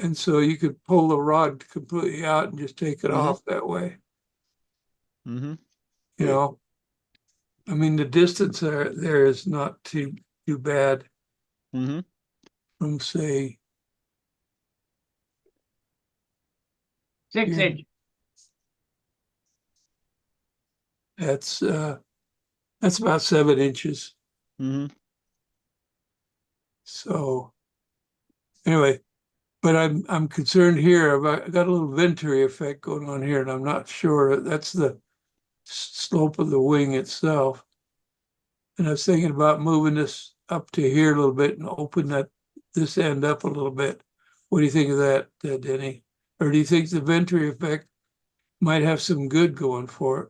Speaker 5: And so you could pull the rod completely out and just take it off that way.
Speaker 9: Mm-hmm.
Speaker 5: You know, I mean, the distance there is not too bad
Speaker 9: Mm-hmm.
Speaker 5: from say
Speaker 1: 6
Speaker 5: here.
Speaker 1: inch.
Speaker 5: That's about 7 inches.
Speaker 9: Mm-hmm.
Speaker 5: So anyway, but I'm concerned here. I got a little venturi effect going on here, and I'm not sure that's the slope of the wing itself. And I was thinking about moving this up to here a little bit and open this end up a little bit. What do you think of that, Denny? Or do you think the venturi effect might have some good going for it?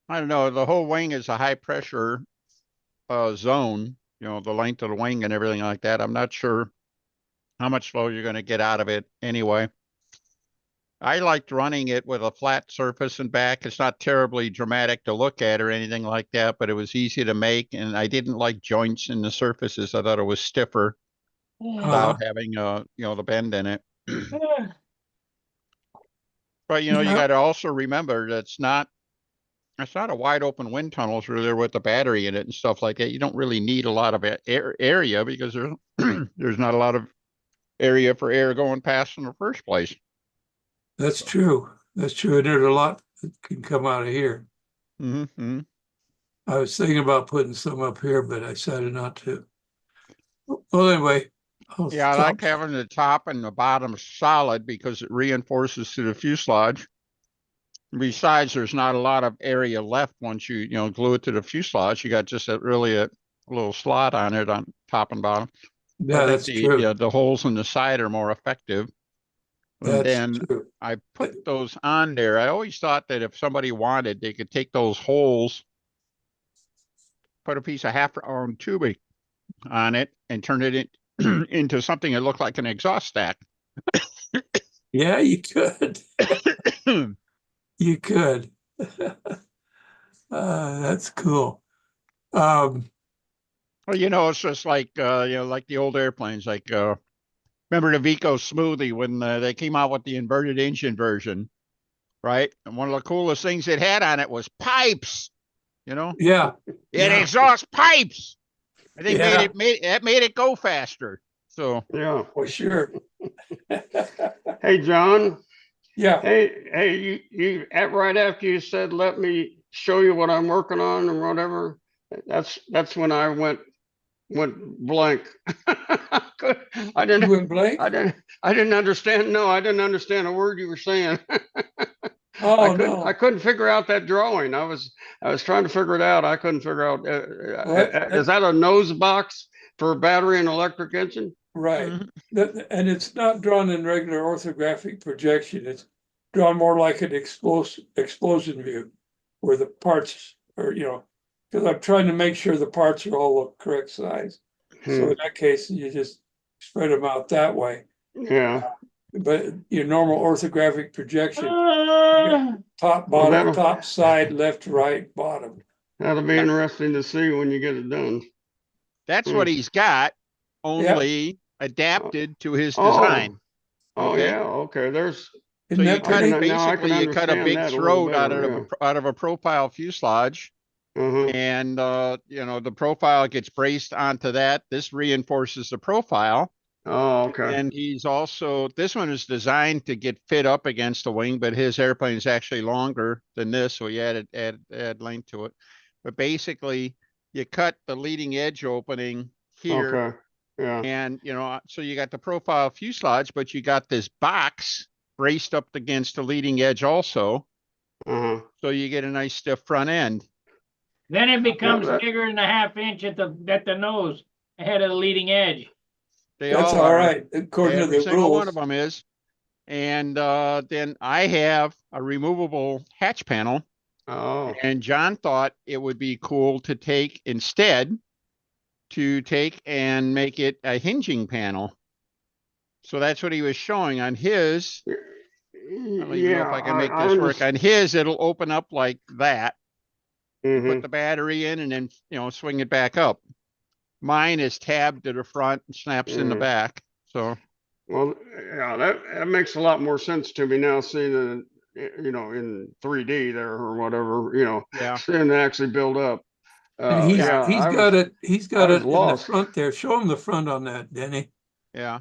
Speaker 9: I don't know. The whole wing is a high pressure zone, you know, the length of the wing and everything like that. I'm not sure how much flow you're going to get out of it anyway. I liked running it with a flat surface and back. It's not terribly dramatic to look at or anything like that, but it was easy to make. And I didn't like joints in the surfaces. I thought it was stiffer without having, you know, the bend in it. But, you know, you
Speaker 5: Yeah.
Speaker 9: got to also remember it's not a wide open wind tunnels really with the battery in it and stuff like that. You don't really need a lot of area because there's there's not a lot of area for air going past in the first place.
Speaker 5: That's true. That's true. And there's a lot that can come out of here.
Speaker 9: Mm-hmm.
Speaker 5: I was thinking about putting some up here, but I decided not to. Well, anyway.
Speaker 9: Yeah, I like having the top and the bottom solid because it reinforces to the fuselage. Besides, there's not a lot of area left once you know, glue it to the fuselage. You got just a little slot on it on top and bottom.
Speaker 5: Yeah, that's true.
Speaker 9: The holes in the side are more effective. And
Speaker 5: That's
Speaker 9: then
Speaker 5: true.
Speaker 9: I put those on there. I always thought that if somebody wanted, they could take those holes, put a piece of half-round tubing on it, and turn it into something that looked like an exhaust stack.
Speaker 5: Yeah, you could. You could. That's cool.
Speaker 9: Well, you know, it's just like you know, like the old airplanes. Like remember the Vico Smoothie when they came out with the inverted engine version, right? And one of the coolest things it had on it was pipes. You know,
Speaker 5: Yeah.
Speaker 9: it had
Speaker 5: Yeah.
Speaker 9: exhaust pipes. I think
Speaker 5: Yeah.
Speaker 9: made it go faster. So
Speaker 8: Yeah.
Speaker 5: For sure.
Speaker 8: Hey, John.
Speaker 5: Yeah.
Speaker 8: Hey, you right after you said, let me show you what I'm working on and whatever. That's when I went blank. I
Speaker 5: You
Speaker 8: didn't,
Speaker 5: went blank?
Speaker 8: I didn't understand. No, I didn't understand a word you were saying.
Speaker 5: Oh, no.
Speaker 8: I couldn't figure out that drawing. I was trying to figure it out. I couldn't figure out. Is that a nose box for a battery and electric engine?
Speaker 5: Right. And it's not drawn in regular orthographic projection. It's drawn more like an explosion view where the parts are, you know, because I'm trying to make sure the parts are all the correct size. So in that case, you just spread them out that way.
Speaker 8: Yeah.
Speaker 5: But your normal orthographic projection,
Speaker 1: Ah,
Speaker 5: top,
Speaker 8: Well,
Speaker 5: bottom, top, side, left, right, bottom.
Speaker 8: that'll be interesting to see when you get it done.
Speaker 9: that's what he's got, only adapted to his design.
Speaker 8: Oh
Speaker 9: Okay.
Speaker 8: yeah. Okay. There's.
Speaker 5: Isn't that
Speaker 8: I can-
Speaker 5: pretty?
Speaker 8: now I can
Speaker 9: Basically, you cut a
Speaker 8: understand
Speaker 9: big
Speaker 8: that a little
Speaker 9: throat out
Speaker 8: better,
Speaker 9: of a profile fuselage, and you know, the profile gets braced onto that. This reinforces the profile.
Speaker 8: Oh, okay.
Speaker 9: And he's also, this one is designed to get fit up against the wing, but his airplane is actually longer than this, so he add length to it. But basically, you cut the leading edge opening here,
Speaker 8: Okay. Yeah.
Speaker 9: and you know, so you got the profile fuselage, but you got this box braced up against the leading edge also, so you get a nice stiff front end.
Speaker 1: then it becomes
Speaker 8: that-
Speaker 1: bigger than a half inch at the nose ahead of the leading edge.
Speaker 9: They
Speaker 5: That's
Speaker 9: all
Speaker 5: all
Speaker 9: are.
Speaker 5: right, according to
Speaker 9: Every
Speaker 5: the
Speaker 9: single one
Speaker 5: rules.
Speaker 9: of them is. And then I have a removable hatch panel.
Speaker 8: Oh.
Speaker 9: And John thought it would be cool to take and make it a hinging panel. So that's what he was showing on his. I don't even know if I can make this work. On his, it'll open up like that. Put the battery in and then, you know, swing it back up. Mine is tabbed to the front and snaps in the back. So,
Speaker 8: well, yeah, that makes a lot more sense to me now, seeing that you know, in 3D there or whatever, you know,
Speaker 9: Yeah.
Speaker 8: and actually build up.
Speaker 5: And he's
Speaker 8: Yeah,
Speaker 5: he's
Speaker 8: I
Speaker 5: got
Speaker 8: was,
Speaker 5: it. He's
Speaker 8: I
Speaker 5: got
Speaker 8: was
Speaker 5: it in the
Speaker 8: lost.
Speaker 5: front there. Show him the front on that, Denny.
Speaker 9: Yeah.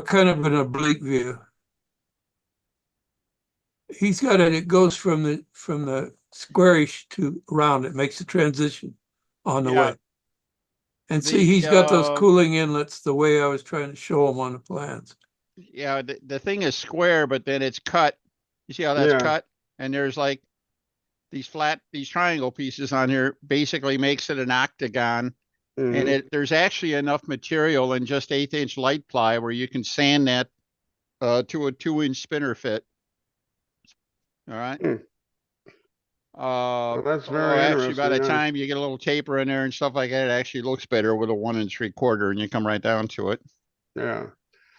Speaker 5: Kind of an oblique view. He's got it. It goes from the squarish to round. It makes the transition on the
Speaker 9: Yeah.
Speaker 5: way. And see, he's got those cooling inlets the way I was trying to show him on the plans.
Speaker 9: Yeah, the thing is square, but then it's cut. You see how that's
Speaker 8: Yeah.
Speaker 9: cut? And there's like these triangle pieces on here, basically makes it an octagon. And
Speaker 8: Mhm.
Speaker 9: there's actually enough material in just 1/8 inch light ply where you can sand that to a 2-inch spinner fit. All right.
Speaker 8: Hmm. Well, that's very
Speaker 9: Actually, by the
Speaker 8: interesting.
Speaker 9: time you get a little taper in there and stuff like that, it actually looks better with a 1 3/4, and you come right down to it.
Speaker 8: Yeah.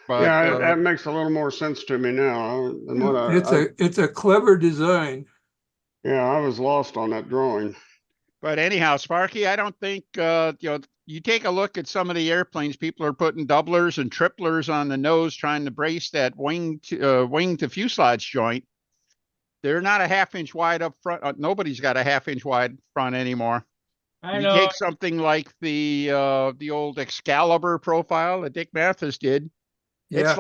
Speaker 9: But
Speaker 8: Yeah, that makes a little more sense to me now than what
Speaker 5: It's a clever design.
Speaker 8: yeah, I was lost on that drawing.
Speaker 9: But anyhow, Sparky, I don't think you take a look at some of the airplanes. People are putting doublers and triplers on the nose, trying to brace that wing to fuselage joint. They're not a 1/2 inch wide up front. Nobody's got a 1/2 inch wide front anymore.
Speaker 1: I
Speaker 9: You
Speaker 1: know.
Speaker 9: take something like the old Excalibur profile that Dick Mathis did.
Speaker 5: Yeah.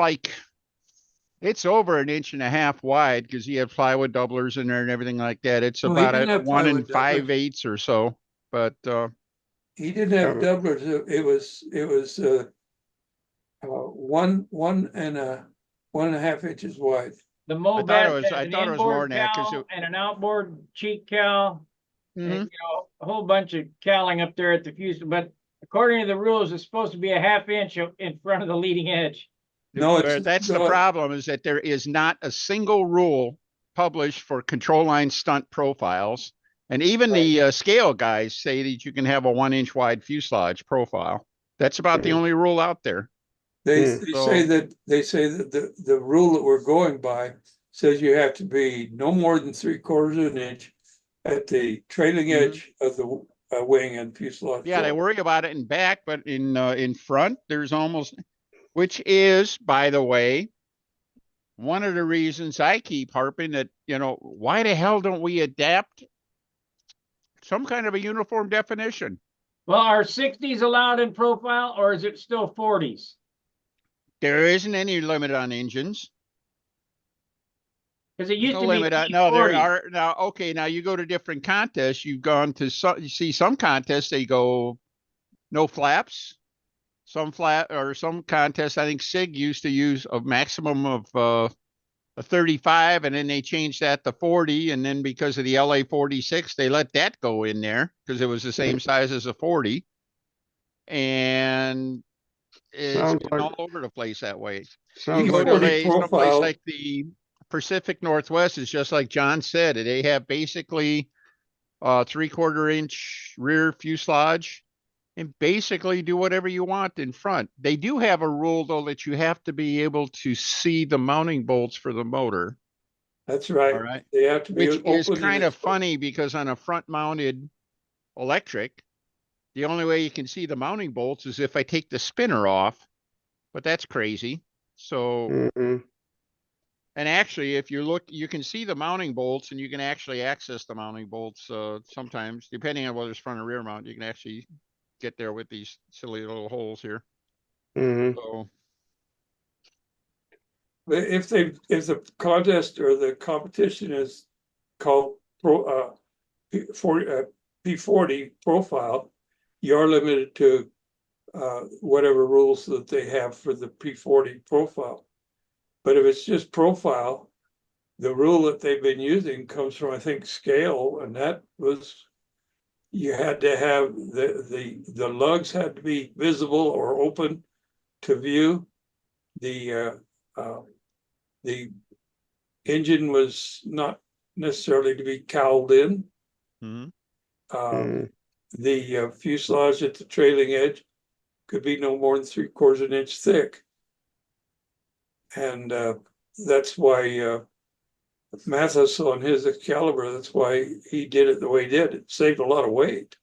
Speaker 9: It's over 1.5 inches wide because you have plywood doublers in there and everything like that. It's
Speaker 5: Well, he
Speaker 9: about
Speaker 5: didn't
Speaker 9: a
Speaker 5: have
Speaker 9: 1
Speaker 5: plywood doublers.
Speaker 9: 5/8 or so. But
Speaker 5: He didn't have doublers. It was 1 and 1.5 inches wide.
Speaker 1: The
Speaker 9: I
Speaker 1: Mobat
Speaker 9: thought
Speaker 1: had
Speaker 9: it
Speaker 1: an
Speaker 9: was more
Speaker 1: inboard
Speaker 9: than that because
Speaker 1: cowl and an outboard cheek cowl.
Speaker 9: Mhm.
Speaker 1: And, a whole bunch of cowling up there at the fuselage. But according to the rules, it's supposed to be a 1/2 inch in front of the leading edge.
Speaker 5: No,
Speaker 9: that's the problem, is that there is not a single rule published for control line stunt profiles. And even the scale guys say that you can have a 1 inch wide fuselage profile. That's about the only rule out there.
Speaker 5: They say that the rule that we're going by says you have to be no more than 3/4 of an inch at the trailing edge of the wing and fuselage.
Speaker 9: Yeah, they worry about it in back, but in front, there's almost, which is, by the way, one of the reasons I keep harping that, why the hell don't we adapt some kind of a uniform definition?
Speaker 1: Well, are 60s allowed in profile, or is it still 40s?
Speaker 9: There isn't any limit on engines.
Speaker 1: Because it used
Speaker 9: No
Speaker 1: to
Speaker 9: limit
Speaker 1: be
Speaker 9: on, no, there
Speaker 1: 40s.
Speaker 9: are now. Okay, now you go to different contests. You've gone to you see some contests they go no flaps. Some contests, I think SIG used to use a maximum of a 35, and then they changed that to 40, and then because of the LA 46, they let that go in there because it was the same size as a 40, and it's been all over the place that way. You go to someplace like the Pacific Northwest, is just like John said, they have basically 3/4 inch rear fuselage and basically do whatever you want in front. They do have a rule though that you have to be able to see the mounting bolts for the motor.
Speaker 5: That's right.
Speaker 9: All right.
Speaker 5: They have to be
Speaker 9: which is
Speaker 5: open
Speaker 9: kind of funny because on a front mounted electric, the only way you can see the mounting bolts is if I take the spinner off, but that's crazy. So and actually, if you look, you can see the mounting bolts and you can actually access the mounting bolts sometimes, depending on whether it's front or rear mount, you can actually get there with these silly little holes here. So
Speaker 5: if the contest or the competition is called P40 profile, you are limited to whatever rules that they have for the P40 profile. But if it's just profile, the rule that they've been using comes from, I think, scale, and that was you had to have the lugs had to be visible or open to view. The engine was not necessarily to be cowled in. The fuselage at the trailing edge could be no more than 3/4 of an inch thick. And that's why Mathis on his Excalibur, that's why he did it the way he did. It saved a lot of weight.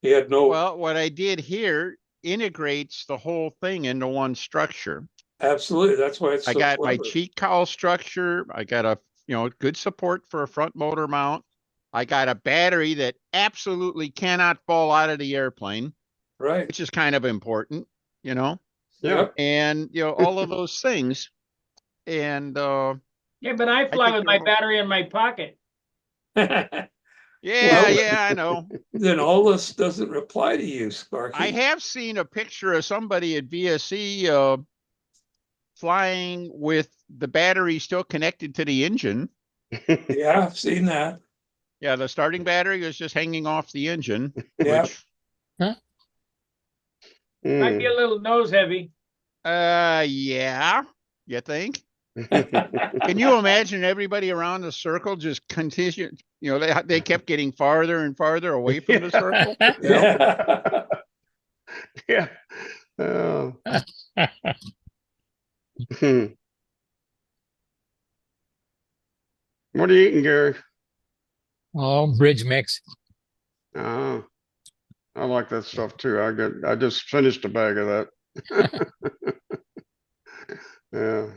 Speaker 5: He had no.
Speaker 9: Well, what I did here integrates the whole thing into one structure.
Speaker 5: Absolutely. That's why it's
Speaker 9: I
Speaker 5: so
Speaker 9: got
Speaker 5: clever.
Speaker 9: my cheek cowl structure. I got a good support for a front motor mount. I got a battery that absolutely cannot fall out of the airplane,
Speaker 5: Right.
Speaker 9: which is kind of important,
Speaker 8: Yeah.
Speaker 9: and all of those things. And
Speaker 1: Yeah, but I fly
Speaker 9: think
Speaker 1: with
Speaker 9: they're
Speaker 1: my
Speaker 9: more-
Speaker 1: battery in my pocket.
Speaker 9: yeah,
Speaker 5: Well,
Speaker 9: yeah, I know.
Speaker 5: Then all this doesn't apply to you,
Speaker 9: I
Speaker 5: Sparky.
Speaker 9: have seen a picture of somebody at VSE flying with the battery still connected to the engine.
Speaker 5: Yeah, I've seen that.
Speaker 9: Yeah, the starting battery was just hanging off the engine,
Speaker 5: Yeah.
Speaker 9: which
Speaker 1: Might be a little nose heavy.
Speaker 9: yeah, you think? Can you imagine everybody around the circle just continue? They kept getting farther and farther away from the circle.
Speaker 5: Yeah.
Speaker 8: Yeah. Oh. Hmm. What are you eating, Gary?
Speaker 7: Oh, bridge mix.
Speaker 8: Oh, I like that stuff too. I just finished a bag of that. Yeah.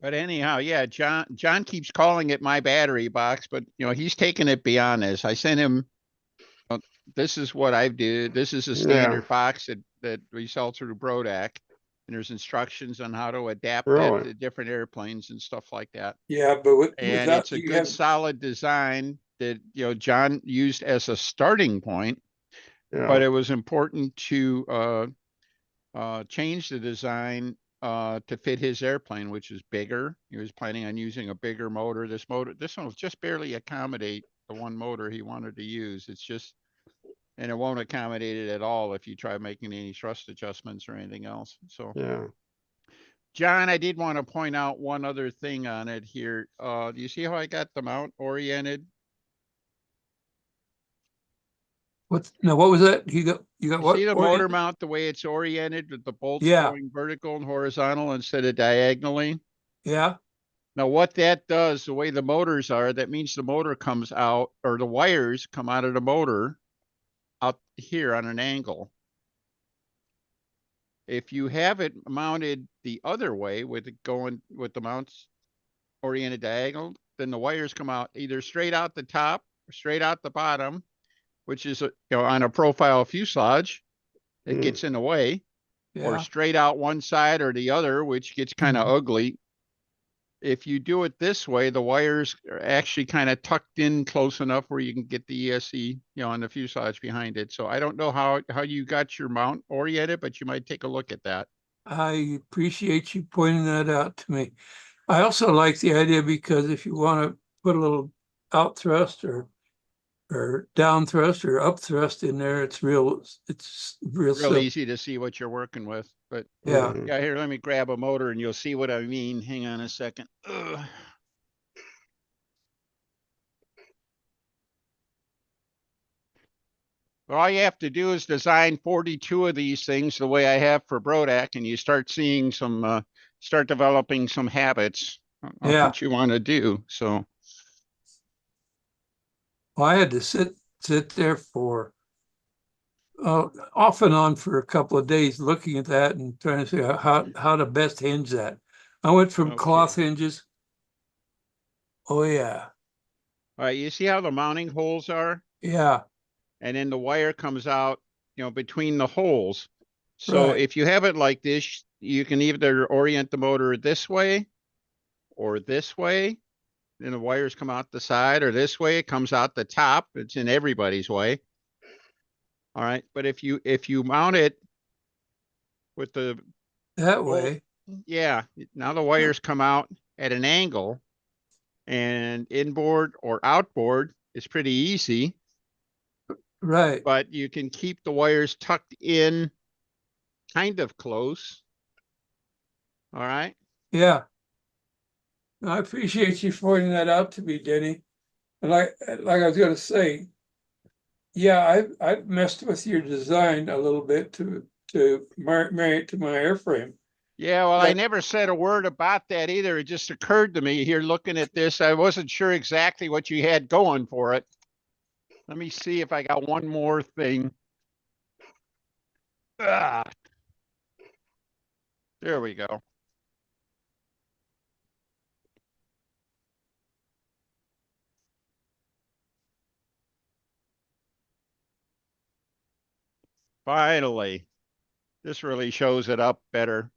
Speaker 9: But anyhow, yeah, John keeps calling it my battery box, but he's taking it beyond this. I sent him. This is what I do. This is a standard box that we sell through Brodak, and there's instructions on how to adapt it
Speaker 8: Really?
Speaker 9: to different airplanes and stuff like that.
Speaker 5: Yeah, but
Speaker 9: And
Speaker 5: without
Speaker 9: it's a
Speaker 5: you
Speaker 9: good
Speaker 5: have,
Speaker 9: solid design that John used as a starting point, but
Speaker 8: Yeah.
Speaker 9: it was important to change the design to fit his airplane, which is bigger. He was planning on using a bigger motor. This one will just barely accommodate the one motor he wanted to use. And it won't accommodate it at all if you try making any thrust adjustments or anything else. So,
Speaker 8: Yeah.
Speaker 9: John, I did want to point out one other thing on it here. Do you see how I got the mount oriented?
Speaker 5: what was that? You got
Speaker 9: You
Speaker 5: what?
Speaker 9: see the
Speaker 5: Orient?
Speaker 9: motor mount, the way it's oriented with the bolts
Speaker 5: Yeah.
Speaker 9: going vertical and horizontal instead of diagonally?
Speaker 5: Yeah.
Speaker 9: Now, what that does, the way the motors are, that means the motor comes out, or the wires come out of the motor out here on an angle. If you have it mounted the other way with it going with the mounts oriented diagonal, then the wires come out either straight out the top or straight out the bottom, which is on a profile fuselage, it gets in the way, or
Speaker 5: Yeah.
Speaker 9: straight out one side or the other, which gets kind of ugly. If you do it this way, the wires are actually kind of tucked in close enough where you can get the ESC, on the fuselage behind it. So I don't know how you got your mount oriented, but you might take a look at that.
Speaker 5: I appreciate you pointing that out to me. I also like the idea because if you want to put a little out thrust or down thrust or up thrust in there, it's real
Speaker 9: Real
Speaker 5: simple.
Speaker 9: easy to see what you're working with. But
Speaker 5: Yeah.
Speaker 9: yeah, here, let me grab a motor and you'll see what I mean. Hang on a second. Ugh. All you have to do is design 42 of these things the way I have for Brodak, and you start seeing start developing some habits of
Speaker 5: Yeah.
Speaker 9: what you want to do. So
Speaker 5: Well, I had to sit there for off and on for a couple of days looking at that and trying to figure out how to best hinge that. I went from
Speaker 9: Okay.
Speaker 5: cloth hinges. Oh yeah.
Speaker 9: all right, you see how the mounting holes are?
Speaker 5: Yeah.
Speaker 9: And then the wire comes out, between the holes. So
Speaker 5: Right.
Speaker 9: if you have it like this, you can either orient the motor this way or this way. Then the wires come out the side, or this way, it comes out the top. It's in everybody's way. All right. But if you mount it with the
Speaker 5: That way.
Speaker 9: yeah, now the wires come out at an angle, and inboard or outboard is pretty easy,
Speaker 5: Right.
Speaker 9: but you can keep the wires tucked in kind of close. All right.
Speaker 5: Yeah. I appreciate you pointing that out to me, Denny. And like I was gonna say, yeah, I've messed with your design a little bit to marry it to my airframe.
Speaker 9: Yeah, well, I
Speaker 5: But-
Speaker 9: never said a word about that either. It just occurred to me here looking at this. I wasn't sure exactly what you had going for it. Let me see if I got one more thing. Ah, there we go. Finally. This really shows it up better.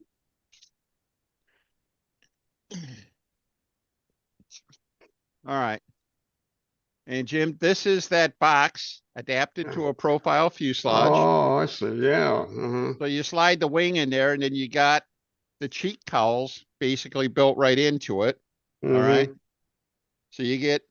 Speaker 9: All right. And Jim, this is that box adapted to a profile fuselage.
Speaker 8: Oh, I see. Yeah. Uh-huh.
Speaker 9: So you slide the wing in there and then you got the cheek cowls basically built right into it. All right. So you get,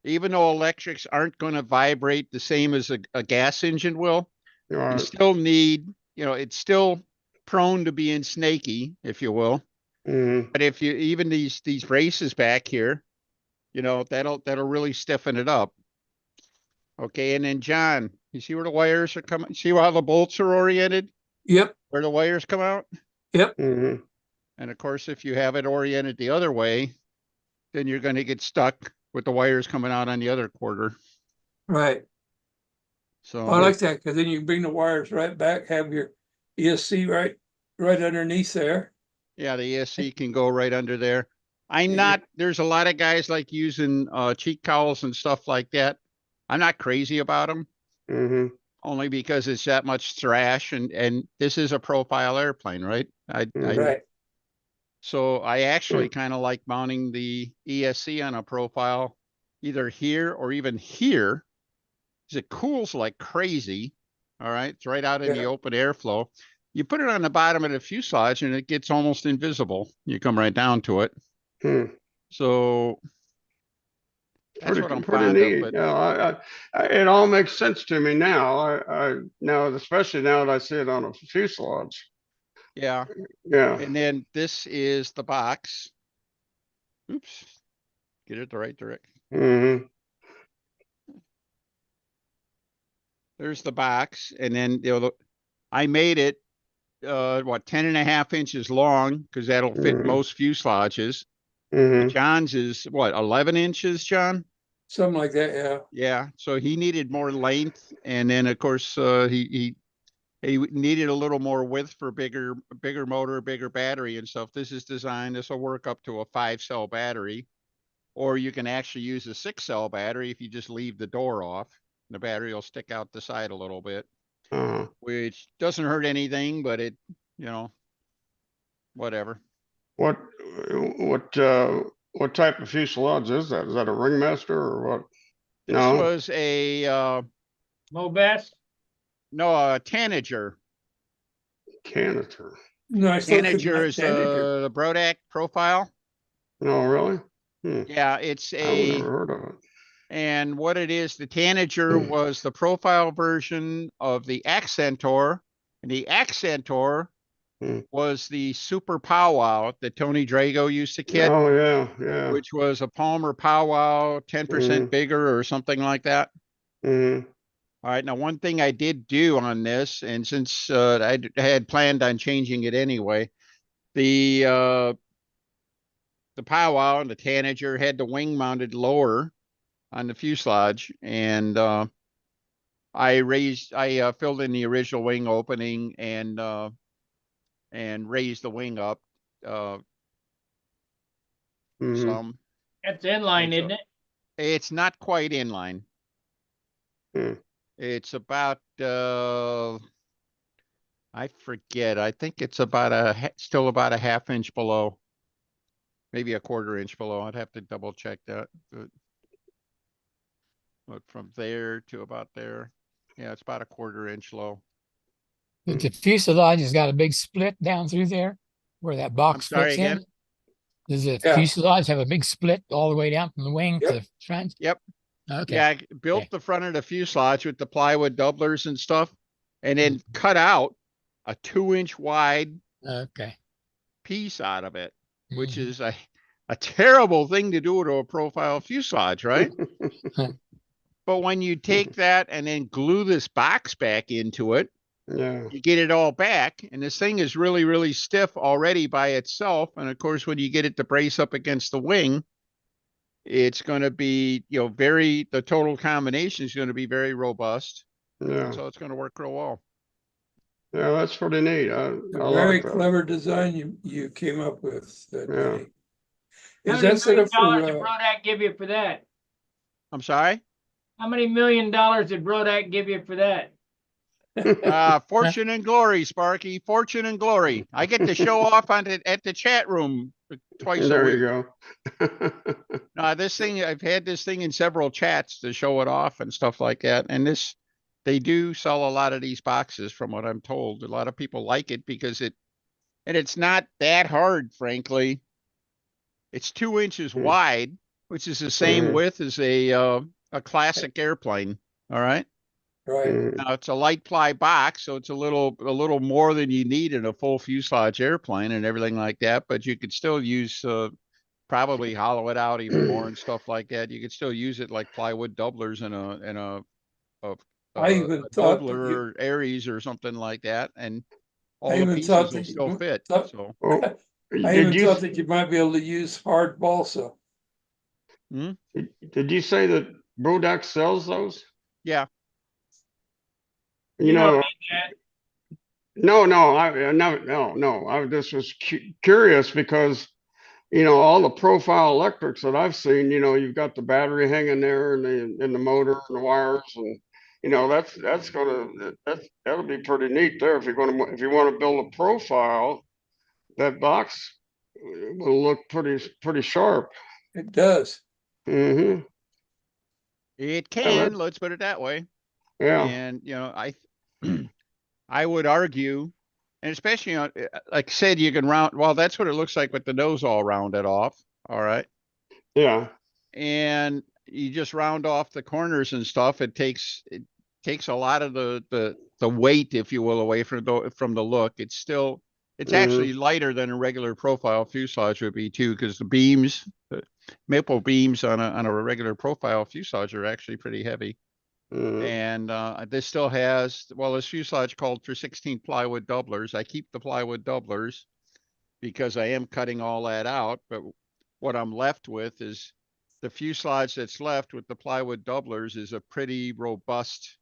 Speaker 9: even though electrics aren't going to vibrate the same as a gas engine will, you
Speaker 8: Right.
Speaker 9: still need, it's still prone to being snaky, if you will. But if you, even these braces back here, that'll really stiffen it up. Okay, and then John, you see where the wires are coming? See how the bolts are oriented?
Speaker 5: Yep,
Speaker 9: Where the wires come out?
Speaker 5: yep,
Speaker 8: Mm-hmm.
Speaker 9: And of course, if you have it oriented the other way, then you're going to get stuck with the wires coming out on the other quarter.
Speaker 5: right.
Speaker 9: So
Speaker 5: I like that, because then you bring the wires right back, have your ESC right underneath there.
Speaker 9: yeah, the ESC can go right under there.
Speaker 5: Yeah.
Speaker 9: There's a lot of guys like using cheek cowls and stuff like that. I'm not crazy about them.
Speaker 8: Mm-hmm.
Speaker 9: Only because it's that much thrash, and this is a profile airplane, right?
Speaker 5: Right.
Speaker 9: So I actually kind of like mounting the ESC on a profile, either here or even here, because it cools like crazy. All right, it's right out in the
Speaker 5: Yeah.
Speaker 9: open airflow. You put it on the bottom of the fuselage, and it gets almost invisible. You come right down to it. So that's what I'm
Speaker 8: Pretty
Speaker 9: fond
Speaker 8: neat.
Speaker 9: of. But
Speaker 8: Yeah, it all makes sense to me now. I now, especially now that I see it on a fuselage.
Speaker 9: yeah.
Speaker 8: Yeah.
Speaker 9: And then this is the box. Oops. Get it the right direction.
Speaker 8: Mm-hmm.
Speaker 9: There's the box. And then I made it 10.5 inches long, because that'll fit most fuselages. John's is 11 inches, John?
Speaker 5: Something like that, yeah.
Speaker 9: Yeah. So he needed more length. And then of course he needed a little more width for bigger motor, bigger battery and stuff. This will work up to a 5-cell battery, or you can actually use a 6-cell battery if you just leave the door off. The battery will stick out the side a little bit, which doesn't hurt anything, but it, whatever.
Speaker 8: What type of fuselage is that? Is that a ringmaster or what?
Speaker 9: This
Speaker 8: No.
Speaker 9: was a
Speaker 1: Mobest?
Speaker 9: no, a Tanager.
Speaker 8: Canister.
Speaker 5: Nice
Speaker 9: Tanager is
Speaker 5: Tanager.
Speaker 9: the Brodak profile.
Speaker 8: No, really?
Speaker 9: Yeah, it's
Speaker 8: I've never heard of it.
Speaker 9: and what it is, the Tanager was the profile version of the Accentor, and the Accentor was the Super Powwow that Tony Drago used to kit.
Speaker 8: Oh yeah, yeah.
Speaker 9: Which was a Palmer Powwow, 10% bigger or something like that. All right, now one thing I did do on this, and since I had planned on changing it anyway, the Powwow and the Tanager had the wing mounted lower on the fuselage, and I filled in the original wing opening and raised the wing up some.
Speaker 1: That's inline, isn't it?
Speaker 9: It's not quite inline. It's about I forget. I think it's about still about a ½ inch below, maybe a ¼ inch below. I'd have to double check that. But from there to about there, yeah, it's about a ¼ inch low.
Speaker 7: The fuselage has got a big split down through there where that box
Speaker 9: sorry,
Speaker 7: fits
Speaker 9: again?
Speaker 7: in. Does the
Speaker 5: Yeah.
Speaker 7: fuselage have a big split all the way down from the wing to
Speaker 5: Yep.
Speaker 7: the front?
Speaker 9: Yep.
Speaker 7: Okay.
Speaker 9: Yeah, I built the front of the fuselage with the plywood doublers and stuff, and then cut out a 2-inch wide
Speaker 7: Okay.
Speaker 9: piece out of it, which is a terrible thing to do to a profile fuselage, right? But when you take that and then glue this box back into it, you get it all back, and this thing is really, really stiff already by itself. And of course, when you get it to brace up against the wing, it's going to be, the total combination is going to be very robust.
Speaker 8: Yeah.
Speaker 9: So it's going to work real well.
Speaker 8: Yeah, that's pretty neat. I
Speaker 5: Very
Speaker 8: like that.
Speaker 5: clever design you came up with.
Speaker 8: Yeah.
Speaker 5: Danny.
Speaker 1: How
Speaker 5: Is
Speaker 1: many
Speaker 5: that set
Speaker 1: million
Speaker 5: up
Speaker 1: dollars did
Speaker 5: for,
Speaker 1: Brodak give you for that?
Speaker 9: I'm sorry?
Speaker 1: How many $1 million did Brodak give you for that?
Speaker 9: Fortune and glory, Sparky, fortune and glory. I get to show off at the chat room twice a
Speaker 8: There
Speaker 9: week.
Speaker 8: you go.
Speaker 9: This thing, I've had this thing in several chats to show it off and stuff like that. And they do sell a lot of these boxes from what I'm told. A lot of people like it because it's not that hard, frankly. It's 2 inches wide, which is the same width as a classic airplane. All right.
Speaker 5: Right.
Speaker 9: Now it's a light ply box, so it's a little more than you need in a full fuselage airplane and everything like that. But you could still use probably hollow it out even more and stuff like that. You could still use it like plywood doublers in
Speaker 5: I even thought that
Speaker 9: doubler Aries or something like that, and all
Speaker 5: I
Speaker 9: the
Speaker 5: even
Speaker 9: pieces
Speaker 5: thought
Speaker 9: will
Speaker 5: that
Speaker 9: still fit. So
Speaker 8: Oh,
Speaker 5: I even thought that you might be able to use hard balsa.
Speaker 8: did you say that Brodex sells those?
Speaker 9: yeah,
Speaker 8: You
Speaker 1: don't
Speaker 8: know,
Speaker 1: need that.
Speaker 8: no. I just was curious because, all the profile electrics that I've seen, you've got the battery hanging there and the motor and the wires and, that'll be pretty neat there. If you want to build a profile, that box will look pretty sharp.
Speaker 5: It does.
Speaker 8: Mm-hmm.
Speaker 9: it can. Let's put it that way.
Speaker 8: Yeah.
Speaker 9: And I would argue, and especially on, like I said, you can round. Well, that's what it looks like with the nose all rounded off. All right.
Speaker 8: Yeah.
Speaker 9: And you just round off the corners and stuff. It takes a lot of the weight, if you will, away from the look. It's actually lighter than a regular profile fuselage would be too, because the maple beams on a regular profile fuselage are actually pretty heavy. And this still has, this fuselage called for 16 plywood doublers. I keep the plywood doublers because I am cutting all that out. But what I'm left with is the fuselage that's left with the plywood doublers is a pretty robust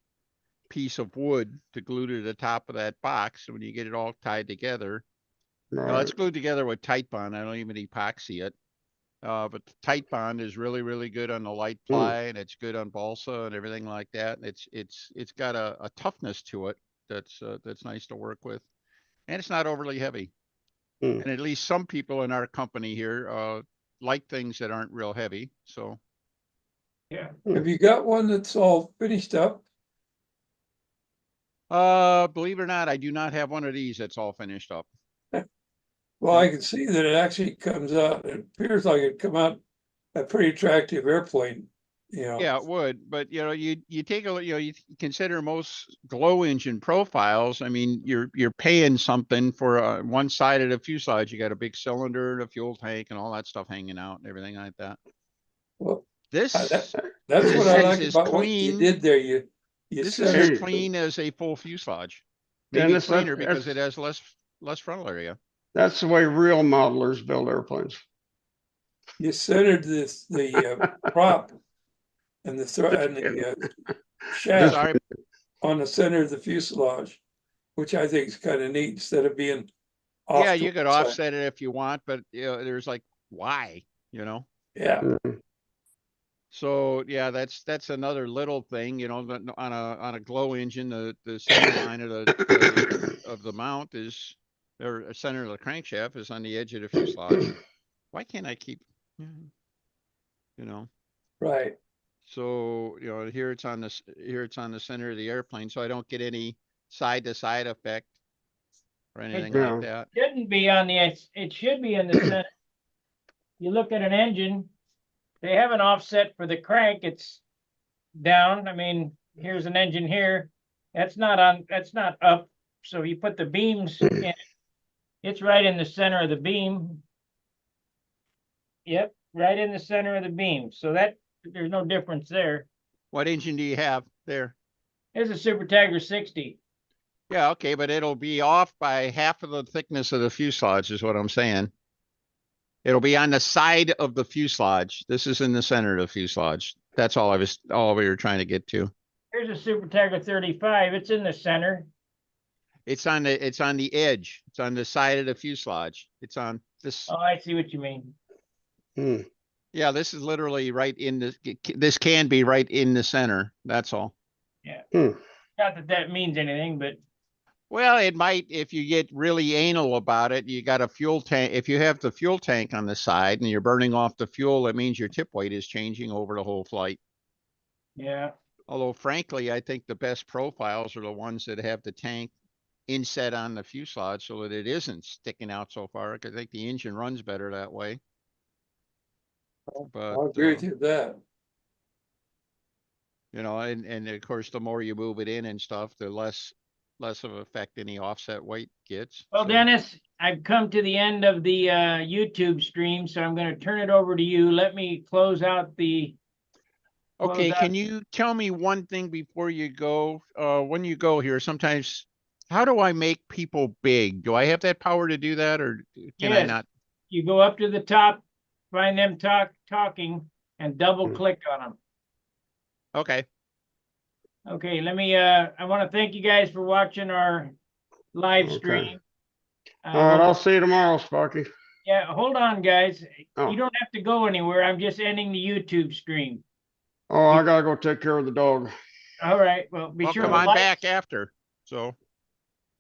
Speaker 9: piece of wood to glue to the top of that box. So when you get it all tied together, it's glued together with Titebond. I don't even epoxy it. But the Titebond is really, really good on the light ply, and it's good on balsa and everything like that. And it's got a toughness to it that's nice to work with, and it's not overly heavy. And at least some people in our company here like things that aren't real heavy. So
Speaker 1: Yeah.
Speaker 5: Have you got one that's all finished up?
Speaker 9: believe it or not, I do not have one of these that's all finished up.
Speaker 5: Well, I can see that it actually comes out, it appears like it come out a pretty attractive airplane,
Speaker 9: Yeah, it would, but you take a look, you consider most glow engine profiles. I mean, you're paying something for one side of the fuselage. You got a big cylinder and a fuel tank and all that stuff hanging out and everything like that.
Speaker 5: Well,
Speaker 9: This
Speaker 5: that's
Speaker 9: this
Speaker 5: what I
Speaker 9: is
Speaker 5: like
Speaker 9: as
Speaker 5: about what you
Speaker 9: clean.
Speaker 5: did there. You
Speaker 9: This is
Speaker 5: centered,
Speaker 9: as clean as a full fuselage. Maybe
Speaker 8: Dennis,
Speaker 9: cleaner because it has less frontal area.
Speaker 8: that's the way real modelers build airplanes.
Speaker 5: you centered the prop and the shaft
Speaker 9: Sorry,
Speaker 5: on the center of the fuselage, which I think is kind of neat instead of being off.
Speaker 9: yeah,
Speaker 5: to
Speaker 9: you could
Speaker 5: one side.
Speaker 9: offset it if you want, but there's like why,
Speaker 5: Yeah,
Speaker 9: So yeah, that's another little thing, on a glow engine, the center line of the mount is, or center of the crankshaft is on the edge of the fuselage. Why can't I keep,
Speaker 5: right.
Speaker 9: So, here it's on the center of the airplane, so I don't get any side to side effect or anything like that.
Speaker 1: Shouldn't be on it should be in the center. You look at an engine, they have an offset for the crank. It's down. I mean, here's an engine here. That's not up. So you put the beams in. It's right in the center of the beam. Yep, right in the center of the beam. So there's no difference there.
Speaker 9: What engine do you have there?
Speaker 1: There's a Super Tiger 60.
Speaker 9: Yeah, okay, but it'll be off by half of the thickness of the fuselage is what I'm saying. It'll be on the side of the fuselage. This is in the center of the fuselage. That's all we were trying to get to.
Speaker 1: Here's a Super Tiger 35. It's in the center.
Speaker 9: It's on the edge. It's on the side of the fuselage. It's on this.
Speaker 1: Oh, I see what you mean.
Speaker 9: Yeah, this is literally right in this can be right in the center. That's all.
Speaker 1: Yeah. Not that that means anything, but
Speaker 9: Well, it might, if you get really anal about it, you got a fuel tank. If you have the fuel tank on the side and you're burning off the fuel, that means your tip weight is changing over the whole flight.
Speaker 1: yeah.
Speaker 9: Although frankly, I think the best profiles are the ones that have the tank inset on the fuselage so that it isn't sticking out so far, because I think the engine runs better that way. But,
Speaker 5: I'll agree with you with that.
Speaker 9: you know, and of course, the more you move it in and stuff, the less of effect any offset weight gets.
Speaker 1: Well,
Speaker 9: So-
Speaker 1: Dennis, I've come to the end of the YouTube stream, so I'm going to turn it over to you. Let me close out the.
Speaker 9: Okay,
Speaker 1: close
Speaker 9: can
Speaker 1: out-
Speaker 9: you tell me one thing before you go? When you go here, sometimes, how do I make people big? Do I have that power to do that, or can I
Speaker 1: Yes.
Speaker 9: not?
Speaker 1: You go up to the top, find them talking, and double click on them.
Speaker 9: Okay,
Speaker 1: Okay, let me. I want to thank you guys for watching our live
Speaker 8: Okay.
Speaker 1: stream.
Speaker 8: All right, I'll see you tomorrow, Sparky.
Speaker 1: Yeah, hold on, guys.
Speaker 8: Oh.
Speaker 1: You don't have to go anywhere. I'm just ending the YouTube stream.
Speaker 8: Oh, I gotta go take care of the dog.
Speaker 1: All right. Well, be
Speaker 9: well,
Speaker 1: sure
Speaker 9: come
Speaker 1: to
Speaker 9: on back after. So,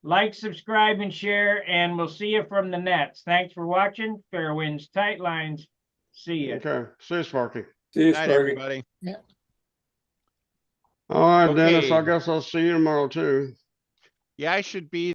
Speaker 1: like, subscribe, and share, and we'll see you from the nets. Thanks for watching. Fair winds, tight lines. See ya.
Speaker 8: Okay, see you, Sparky.
Speaker 5: See you,
Speaker 9: night,
Speaker 5: Sparky.
Speaker 9: everybody.
Speaker 8: All right, Dennis, I
Speaker 9: Okay.
Speaker 8: guess I'll see you tomorrow too.
Speaker 9: Yeah, I should be